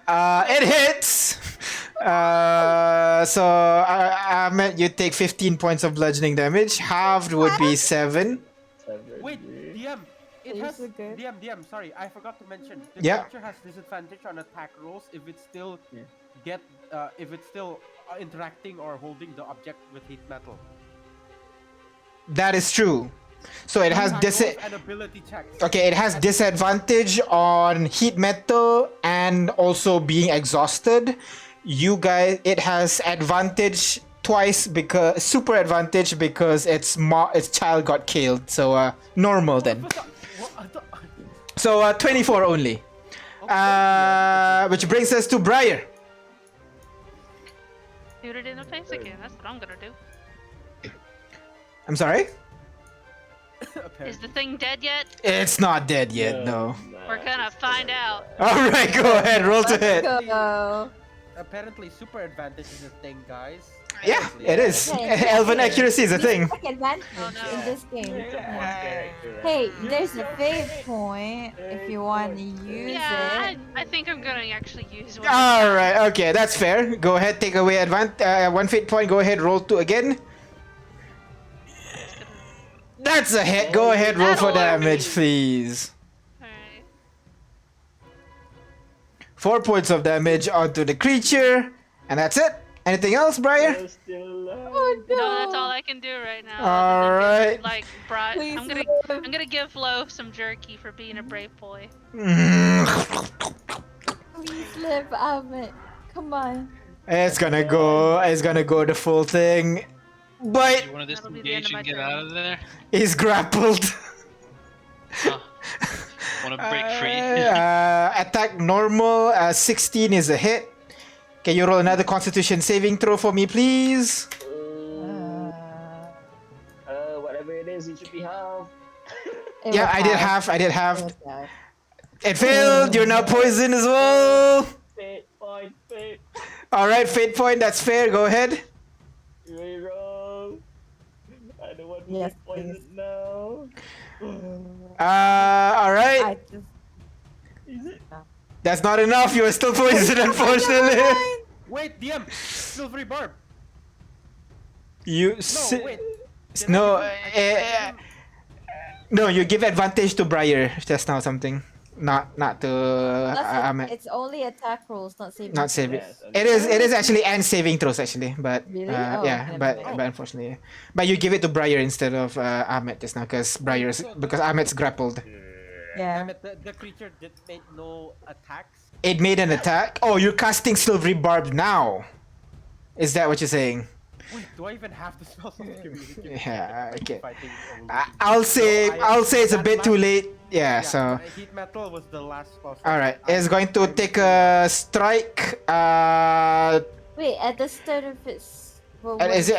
It hits. So Ahmed, you take 15 points of bludgeoning damage. Halved would be 7. Wait, DM. It Are you has so good? DM. Sorry, I forgot to mention. The Yeah. creature has disadvantage on attack rolls if it's still Yeah. interacting or holding the object with heat metal. That is true. So it has Attack rolls and ability checks. Okay, it has disadvantage on heat metal and also being exhausted. You guys, it has advantage twice because super advantage because its child got killed. So normal then. So 24 only. Which brings us to Briar. Shoot it in the face again. That's what I'm gonna do. I'm sorry? Is the thing dead yet? It's not dead yet, no. We're gonna find out. Alright, go ahead, roll to hit. Go. apparently super advantage is a thing, guys. Yeah, Apparently. it is. Okay, Elven okay. accuracy is a You thing. take advantage Oh, no. in this game. It's a boss Yeah. character, right? Hey, there's a fate point if you want to use Yeah, it. I think I'm gonna actually use one. All right, okay, that's fair. Go ahead, take away one fate point. Go ahead, roll 2 again. That's a hit. Go ahead, roll for That'll damage, please. Alright. 4 points of damage onto the creature, and that's it. Anything else, Briar? You're still alive. Oh No, that's all I can do right now. All other than right. give, like, Please I'm gonna give Lo some jerky for being a brave boy. Please live, Amit. Come on. It's gonna go the full thing, but You want to That'll be the end of disengage my and get turn. out of there? he's grappled. Want to break free? Attack normal. 16 is a hit. Can you roll another Constitution saving throw for me, please? Whatever it is, it should be half. It Yeah, was I did half. half. I did It half. was half. It failed. You're now poisoned as well. Fate point, fate. All right, fate point. That's fair. Go ahead. Reroll. I don't want to Yes, get poisoned now. All right. I just. Is it? That's not enough. You are still poisoned, unfortunately. Wait, DM! Silvery Barb! You No, wait. Did no. I give him- No, you give advantage to Briar just now. Something. Not to Plus, Ahmed. it's only attack rolls, not saving. Not throws. saving. Yes, It is actually and saving throws actually, but Really? Oh, yeah, okay, but never mind. unfortunately, yeah. But you give it to Briar instead of Ahmed just now because Ahmed's grappled. Yeah. Damn it, the creature did make no attacks. It made an attack. Oh, you're casting Silvery Barb now. Is that what you're saying? Wait, do I even have to spell something? Yeah, okay. Fighting only. I'll say No, I- it's a that bit too last- late. Yeah, so. Heat metal was the last spell. All right, I- it's going to I- take a strike. Wait, at the start of its. Well, Is it?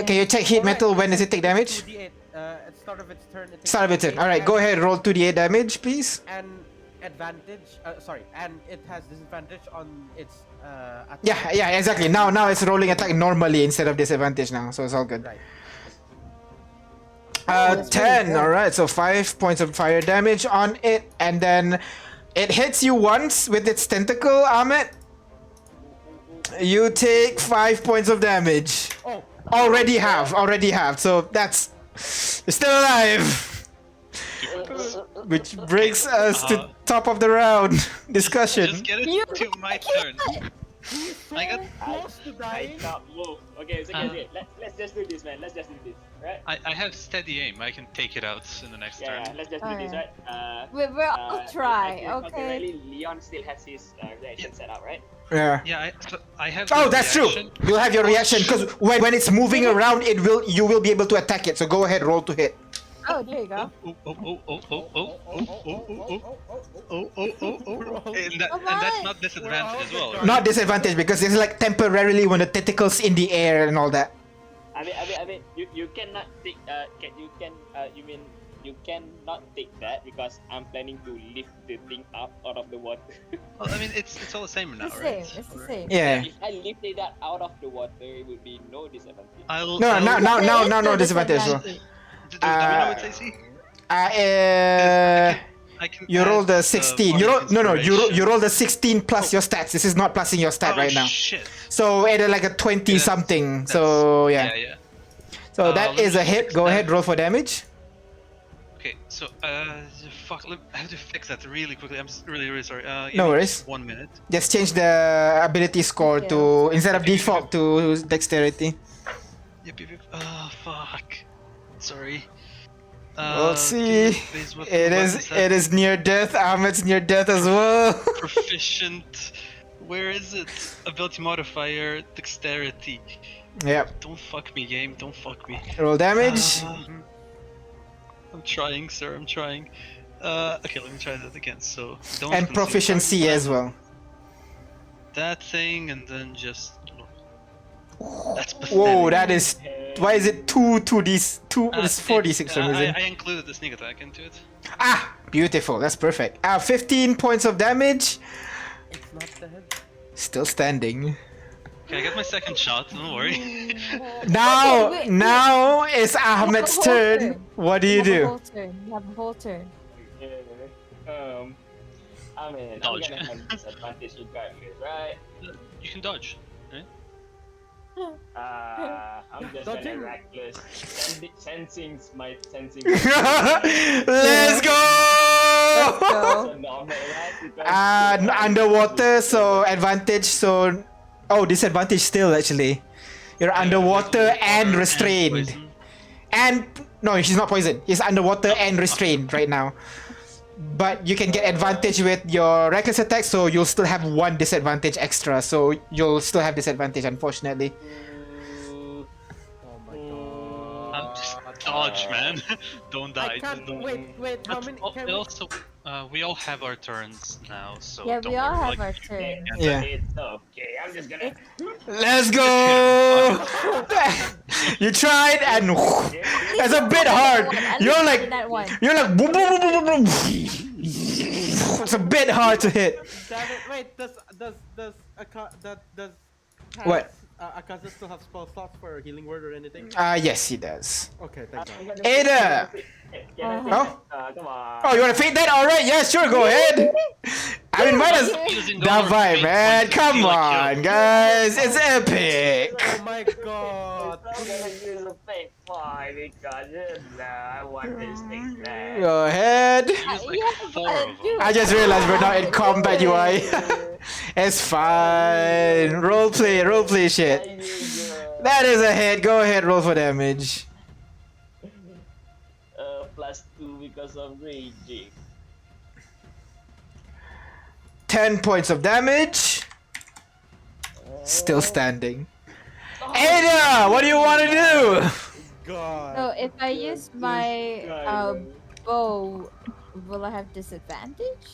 Can you check heat metal? When does it take damage? 2d8. At the start of its turn. It takes Start of it. 2d8 All right, go and- ahead. Roll 2d8 damage, please. And advantage. Sorry, and it has disadvantage on its attack. Yeah, exactly. Now it's rolling attack normally instead of disadvantage now, so it's all good. Right. that's pretty 10. good. All right, so 5 points of fire damage on it, and then it hits you once with its tentacle, Ahmed. You take 5 points of damage. Oh, Already have. So that's you're still alive. Which brings us to top of the round discussion. Just get it You- to my turn. I got. close to I dying. can't move. Okay, it's okay, okay. Let's just do this, man. Let's just do this, right? I have steady aim. I can take it out in the next Yeah, turn. let's just do this, right? We'll all If try, I remember okay? correctly, Leon still has his reaction set up, right? Yeah. Yeah, I have. Oh, the that's reaction. true. You'll have your reaction because when it's moving around, you will be able to attack it. So go ahead, roll to hit. Oh, there you go. And Come that's on. not disadvantage as well. right? Not disadvantage because it's like temporarily when the tentacles in the air and all that. I mean, you cannot take you cannot take that because I'm planning to lift the thing up out of the water. Well, I mean, it's all the same now, It's the right? same. It's the same. Yeah. If I lifted that out of the water, it would be no disadvantage. I'll. No, I'll- no There is disadvantage. So. Do we know its AC? I can You roll add the 16. You roll you roll the 16 plus your stats. This is not plusing your stat right now. Shit. So it like a 20 Yeah, something. that's- So yeah. Yeah. So that let is me a hit. fix Go that. ahead, roll for damage. Okay, so fuck. I have to fix that really quickly. I'm really sorry. Give No me worries. 1 minute. Just change the ability score Okay. to instead of default to dexterity. Yep. Oh fuck. Sorry. We'll see. It is near death. Ahmed's near death as well. Proficient. Where is it? Ability modifier, dexterity. Yep. Don't fuck me, game. Don't fuck me. Roll damage. I'm trying, sir. I'm trying. Okay, let me try that again. So don't And consume proficiency as well. that thing, and then just. That's pathetic. Whoa, that is. Why is it 2d2? It's 4d6 for some reason. I included the sneak attack into it. Ah, beautiful. That's perfect. 15 points of damage. It's not dead. Still standing. Can I get my second shot? Don't worry. Now, wait, now it's You have Ahmed's a whole turn. turn. What do you have a do? whole turn. You have a whole turn. I mean, Dodge. I'm gonna have disadvantage regardless, right? You can dodge. I'm just Dodging. gonna reckless. Sensing my sensing. Let's go! Go. So normal, right? Because, Underwater, so advantage, so... Oh, disadvantage still, actually. You're underwater and restrained. poison. And... No, he's not poisoned. He's underwater and restrained right now. But you can get advantage with your reckless attack, so you'll still have one disadvantage extra. So you'll still have disadvantage, unfortunately. Oh my god. Just dodge, man. Don't die. I can't. Just don't. Wait. How But many? al- Can it we... also, we all have our turns now, so Yeah, don't we all worry. have Like, our turn. Yeah. It's okay. I'm just gonna. Let's go! You tried and... That's a bit hard. You're like... that one. You're like... Boom, boom, boom, boom, boom, boom. It's a bit hard to hit. Damn it! Wait. Does What? Akaza still have spell slots for healing word or anything? Yes, he does. Okay, thank God. Ada! Oh? Come on. Oh, you wanna feed that? Alright, yeah, sure, go ahead. I mean, might as... using all our Davai, fate man, points to come steal a on, kill. guys, it's epic. Oh my god. I'm gonna use a fake fly because I want this thing back. Go ahead. Use like Yeah, 4 but of them. dude, I just realized we're not in combat UI. It's fine. Roleplay shit. That is a hit. Go ahead, roll for damage. +2 because of raging. 10 points of damage. Still standing. Ada, what do you want to do? God. So if I use my bow, will I have disadvantage?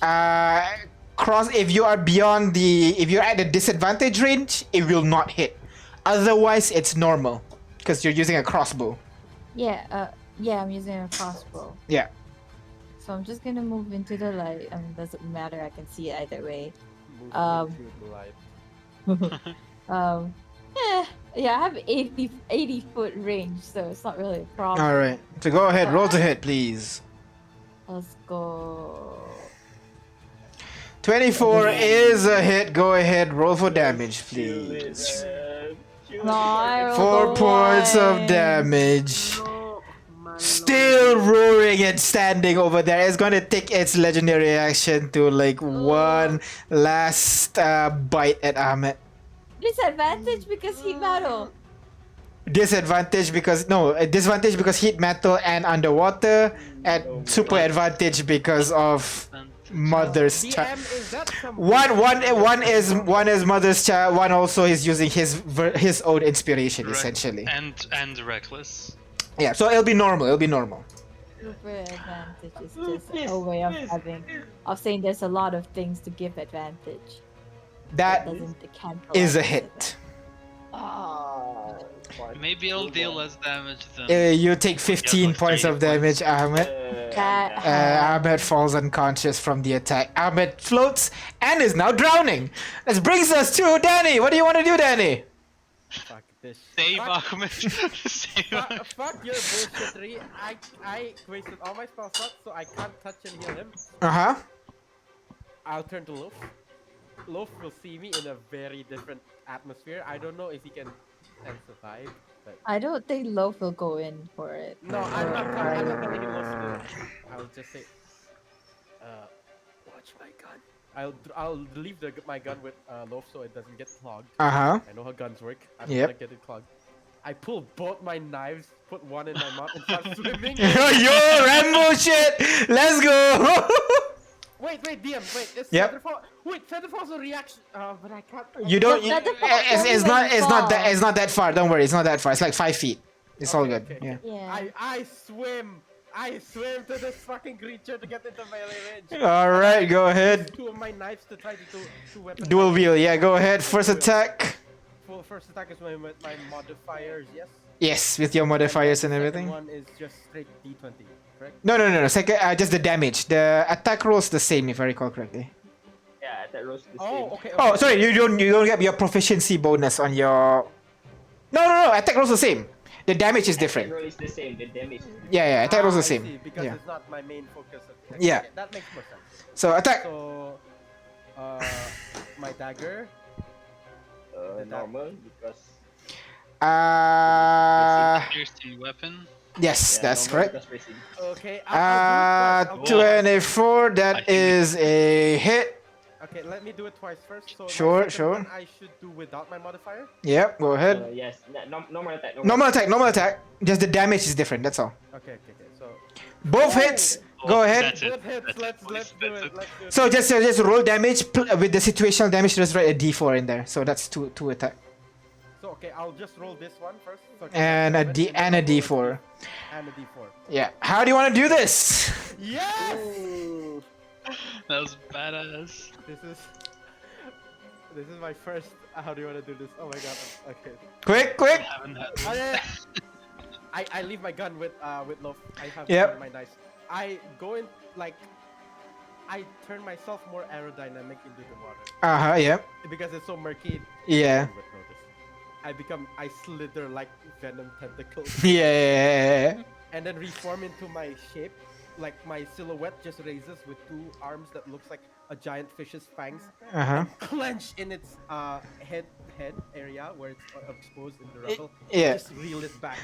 If you are beyond if you're at the disadvantage range, it will not hit. Otherwise, it's normal because you're using a crossbow. Yeah. Yeah, I'm using a crossbow. Yeah. So I'm just gonna move into the light. I mean, doesn't matter. I can see it either way. Move Um, into the light. Yeah, I have 80 foot range, so it's not really a problem. All right. So go ahead, roll to hit, please. Let's go. 24 is a hit. Go ahead, roll for damage, please. No, I rolled 4 a points of one. damage. Still roaring and standing over there. It's gonna take its legendary action to like one last bite at Ahmed. Disadvantage because heat battle. Disadvantage because disadvantage because heat metal and underwater, and super advantage because of mother's child. DM, is that some One is mother's child. One also is using his own inspiration essentially. And reckless. Yeah, so it'll be normal. It'll be normal. Super advantage is just a way of saying there's a lot of things to give advantage. That Can't is a provide hit. Maybe I'll deal less damage than. You take 15 like points 30 of damage, Ahmed. That Ahmed falls unconscious from the attack. Ahmed floats and is now drowning. This brings us to Danny. What do you want to do, Danny? Fuck this. Save Fuck, Ahmed. Save Ahmed. fuck your bullshittery. I wasted all my spell slots, so I can't touch and heal him. Uh-huh. I'll turn to Loaf. Loaf will see me in a very different atmosphere. I don't know if he can survive, but I don't think Loaf will go in for it. no, I'm not telling him what to do. I'll just say, watch my gun. I'll leave my gun with Loaf so it doesn't get clogged. Uh-huh. I know how guns work. I don't Yep. want to get it clogged. I pull both my knives, put one in my mouth, and start swimming. Yo, Rambo shit! Let's go! Wait, DM, wait. It's Yep. Featherfall. Wait, Featherfall's a reaction. But I can't. You don't. But that the It's fall not. won't It's not that. fall. It's not that far. Don't worry. It's not that far. It's like 5 feet. It's all good. Okay. Yeah. Yeah. I swim. I swim to this fucking creature to get into melee range. All right. Go ahead. 2 of my knives to try to do 2 weapons. Dual wield. Yeah. Go ahead. First attack. First attack is my modifiers. Yes. Yes, with your modifiers and everything. Second one is just straight D20. Correct. No. Second, just the damage. The attack rolls the same if I recall correctly. Yeah, attack rolls the Oh, same. okay. Oh, sorry, you don't get your proficiency bonus on your. No. Attack rolls the same. The damage is Attack different. roll is the same. The damage is different. Yeah, attack rolls I the same. see, because Yeah. it's not my main focus. Yeah. Okay, that makes more sense. So attack. So, my dagger. Did that- Normal because Piercing weapon. Yes, that's normal correct. because racing. Okay, I'll do it twice. I'll do it twice. 24. That is a hit. Okay, let me do it twice first. So Sure, my second sure. one I should do without my modifier. Yep, go ahead. Yes, normal attack. Normal attack. Just the damage is different. That's all. Okay. So Both hits. Go ahead. That's it. both hits. That's Let's it. do That's it. it. Let's do it. So just roll damage with the situational damage. Just write a D4 in there. So that's two attack So okay, I'll just roll this one first. So and a seven, D then and a I'll roll D4. and a D4. Yeah. How do you want to do this? Yes. That was badass. This is my first. How do you want to do this? Oh my god. Okay. Quick. Haven't had Oh, yeah. I leave my gun with Loaf. I have Yep. my knife. I go in like I turn myself more aerodynamic into the water Yeah. because it's so murky. Yeah. You would notice. I slither like venom tentacles Yeah. and then reform into my shape. Like my silhouette just raises with two arms that looks like a giant fish's fangs, clench in its head area where it's exposed in the rubble. yeah. Just reel it back.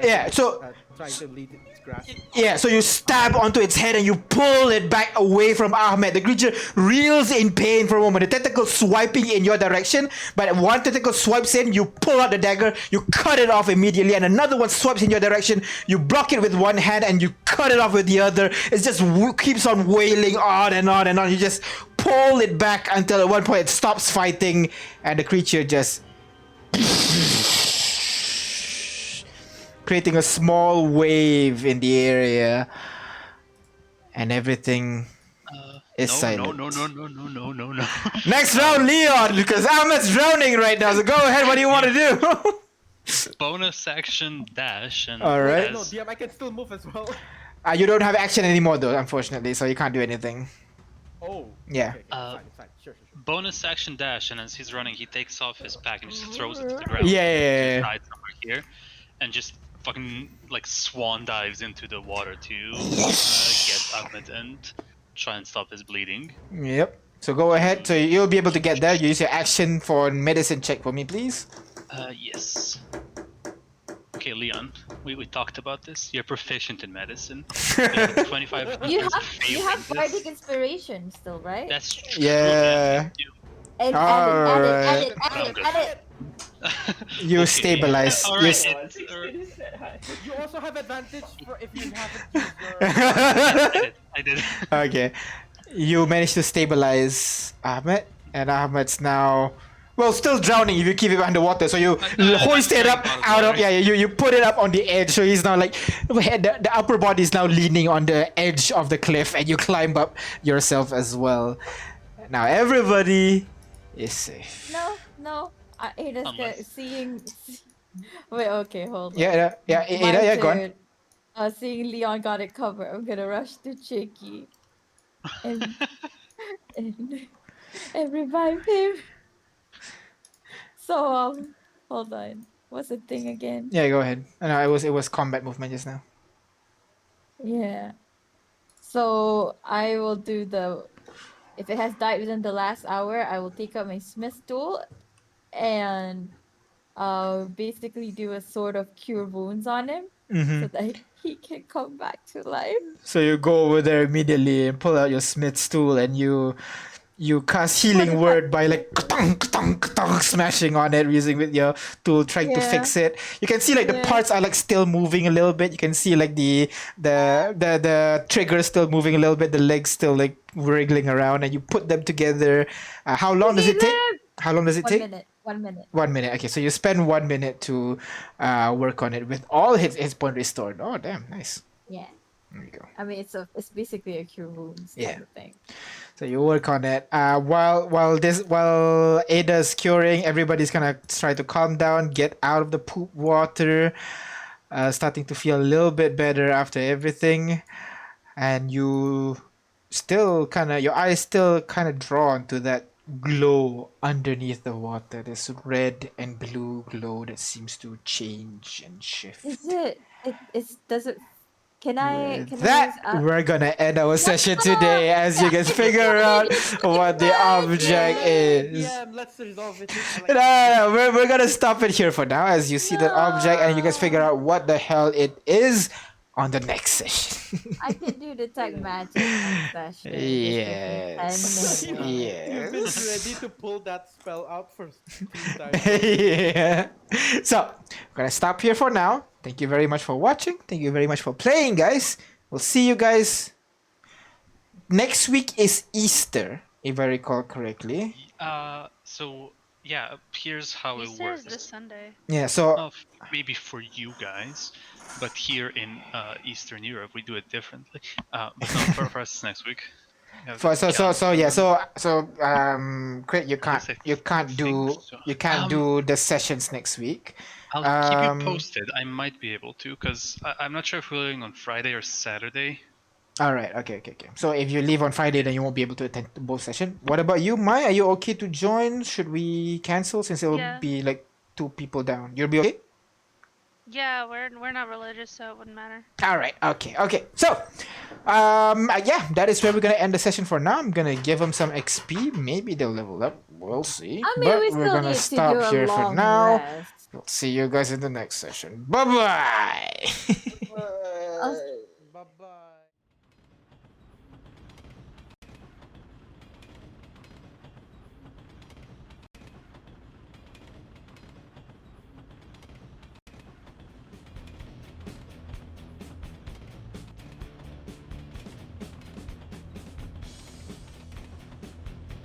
Yeah, so- trying to lead its grasp. Yeah, so you stab onto its head and you pull it back away from Ahmed. The creature reels in pain for a moment, the tentacle swiping in your direction. But one tentacle swipes in, you pull out the dagger, you cut it off immediately, and another one swipes in your direction. You block it with one hand and you cut it off with the other. It just keeps on wailing on and on and on. You just pull it back until at one point it stops fighting and the creature just creating a small wave in the area, and everything is silent. No. Next round, Leon, because Ahmed's drowning right now. So go ahead. What do you want to do? Bonus action dash and All right. No, DM, I can still move as well. You don't have action anymore, though, unfortunately, so you can't do anything. Oh. Yeah. Okay, it's fine. Sure. bonus action dash, and as he's running, he takes off his pack and just throws it to the ground. Yeah. Right somewhere here, and just fucking like swan dives into the water to get Ahmed and try and stop his bleeding. Yep. So go ahead. So you'll be able to get there. You use your action for medicine check for me, please. Yes. Okay, Leon, we talked about this. You're proficient in medicine. 25. You chance of have failing bardic this. inspiration still, right? That's true. Yeah. And Alright. edit. You stabilize. All You right. s- You also have advantage for if you haven't used your. I did. Okay. You managed to stabilize Ahmed, and Ahmed's now, well, still drowning if you keep it underwater. So you hoist it up out of, you put it up on the edge. So he's now like, the upper body is now leaning on the edge of the cliff, and you climb up yourself as well. Now everybody is safe. No. Ada's Unless- seeing. Wait, okay, hold on. Yeah, My Ada, go on. turn. Seeing Leon got it covered, I'm gonna rush to Chicky and and revive him. So hold on. What's the thing again? Yeah, go ahead. No, it was combat movement just now. Yeah. So I will do if it has died within the last hour, I will take out my smith tool and basically do a sort of cure wounds on him Mm-hmm. so that he can come back to life. So you go over there immediately and pull out your smith's tool and you cast healing word by like smashing on it using with your tool trying to Yeah. fix it. You can see like the Yeah. parts are like still moving a little bit. You can see like the trigger still moving a little bit, the legs still like wriggling around, and you put them together. How long does it take? How long does it take? 1 minute. 1 minute. Okay, so you spend 1 minute to work on it with all his point restored. Oh damn, nice. Yeah. There you go. I mean, it's basically a cure wounds Yeah. kind of thing. So you work on it. While Ada's curing, everybody's gonna try to calm down, get out of the poop water, starting to feel a little bit better after everything, and you still kind of your eyes still kind of drawn to that glow underneath the water. This red and blue glow that seems to change and shift. Is it? Does it? With Can I use? that, we're gonna end our session today as you guys I figure out what the object is. DM, let's resolve it. I like No, we're gonna stop it here for now as you see the object and you guys figure out what the hell it is on the next session. I can do detect magic next session. Yes. Just give me 10 minutes. You've been Yes. ready to pull that spell out for 3 times. Yeah. So, we're gonna stop here for now. Thank you very much for watching. Thank you very much for playing, guys. We'll see you guys. Next week is Easter, if I recall correctly. So yeah, here's how it Easter is works. this Sunday. Yeah, so Maybe for you guys, but here in Eastern Europe we do it differently. But no, for us next week. Crit, you can't do the sessions next week. I'll keep you posted. I might be able to, because I'm not sure if we're going on Friday or Saturday. All right, okay. So if you leave on Friday, then you won't be able to attend both sessions. What about you, Mai? Are you okay to join? Should we cancel since it will Yeah. be like 2 people down? You'll be okay? Yeah, we're not religious, so it wouldn't matter. All right, okay. So, yeah, that is where we're gonna end the session for now. I'm gonna give them some XP. Maybe they'll level up. We'll see. I mean, but we we're still gonna need stop to do a here for long now. rest. We'll see you guys in the next session. Bye bye. I'll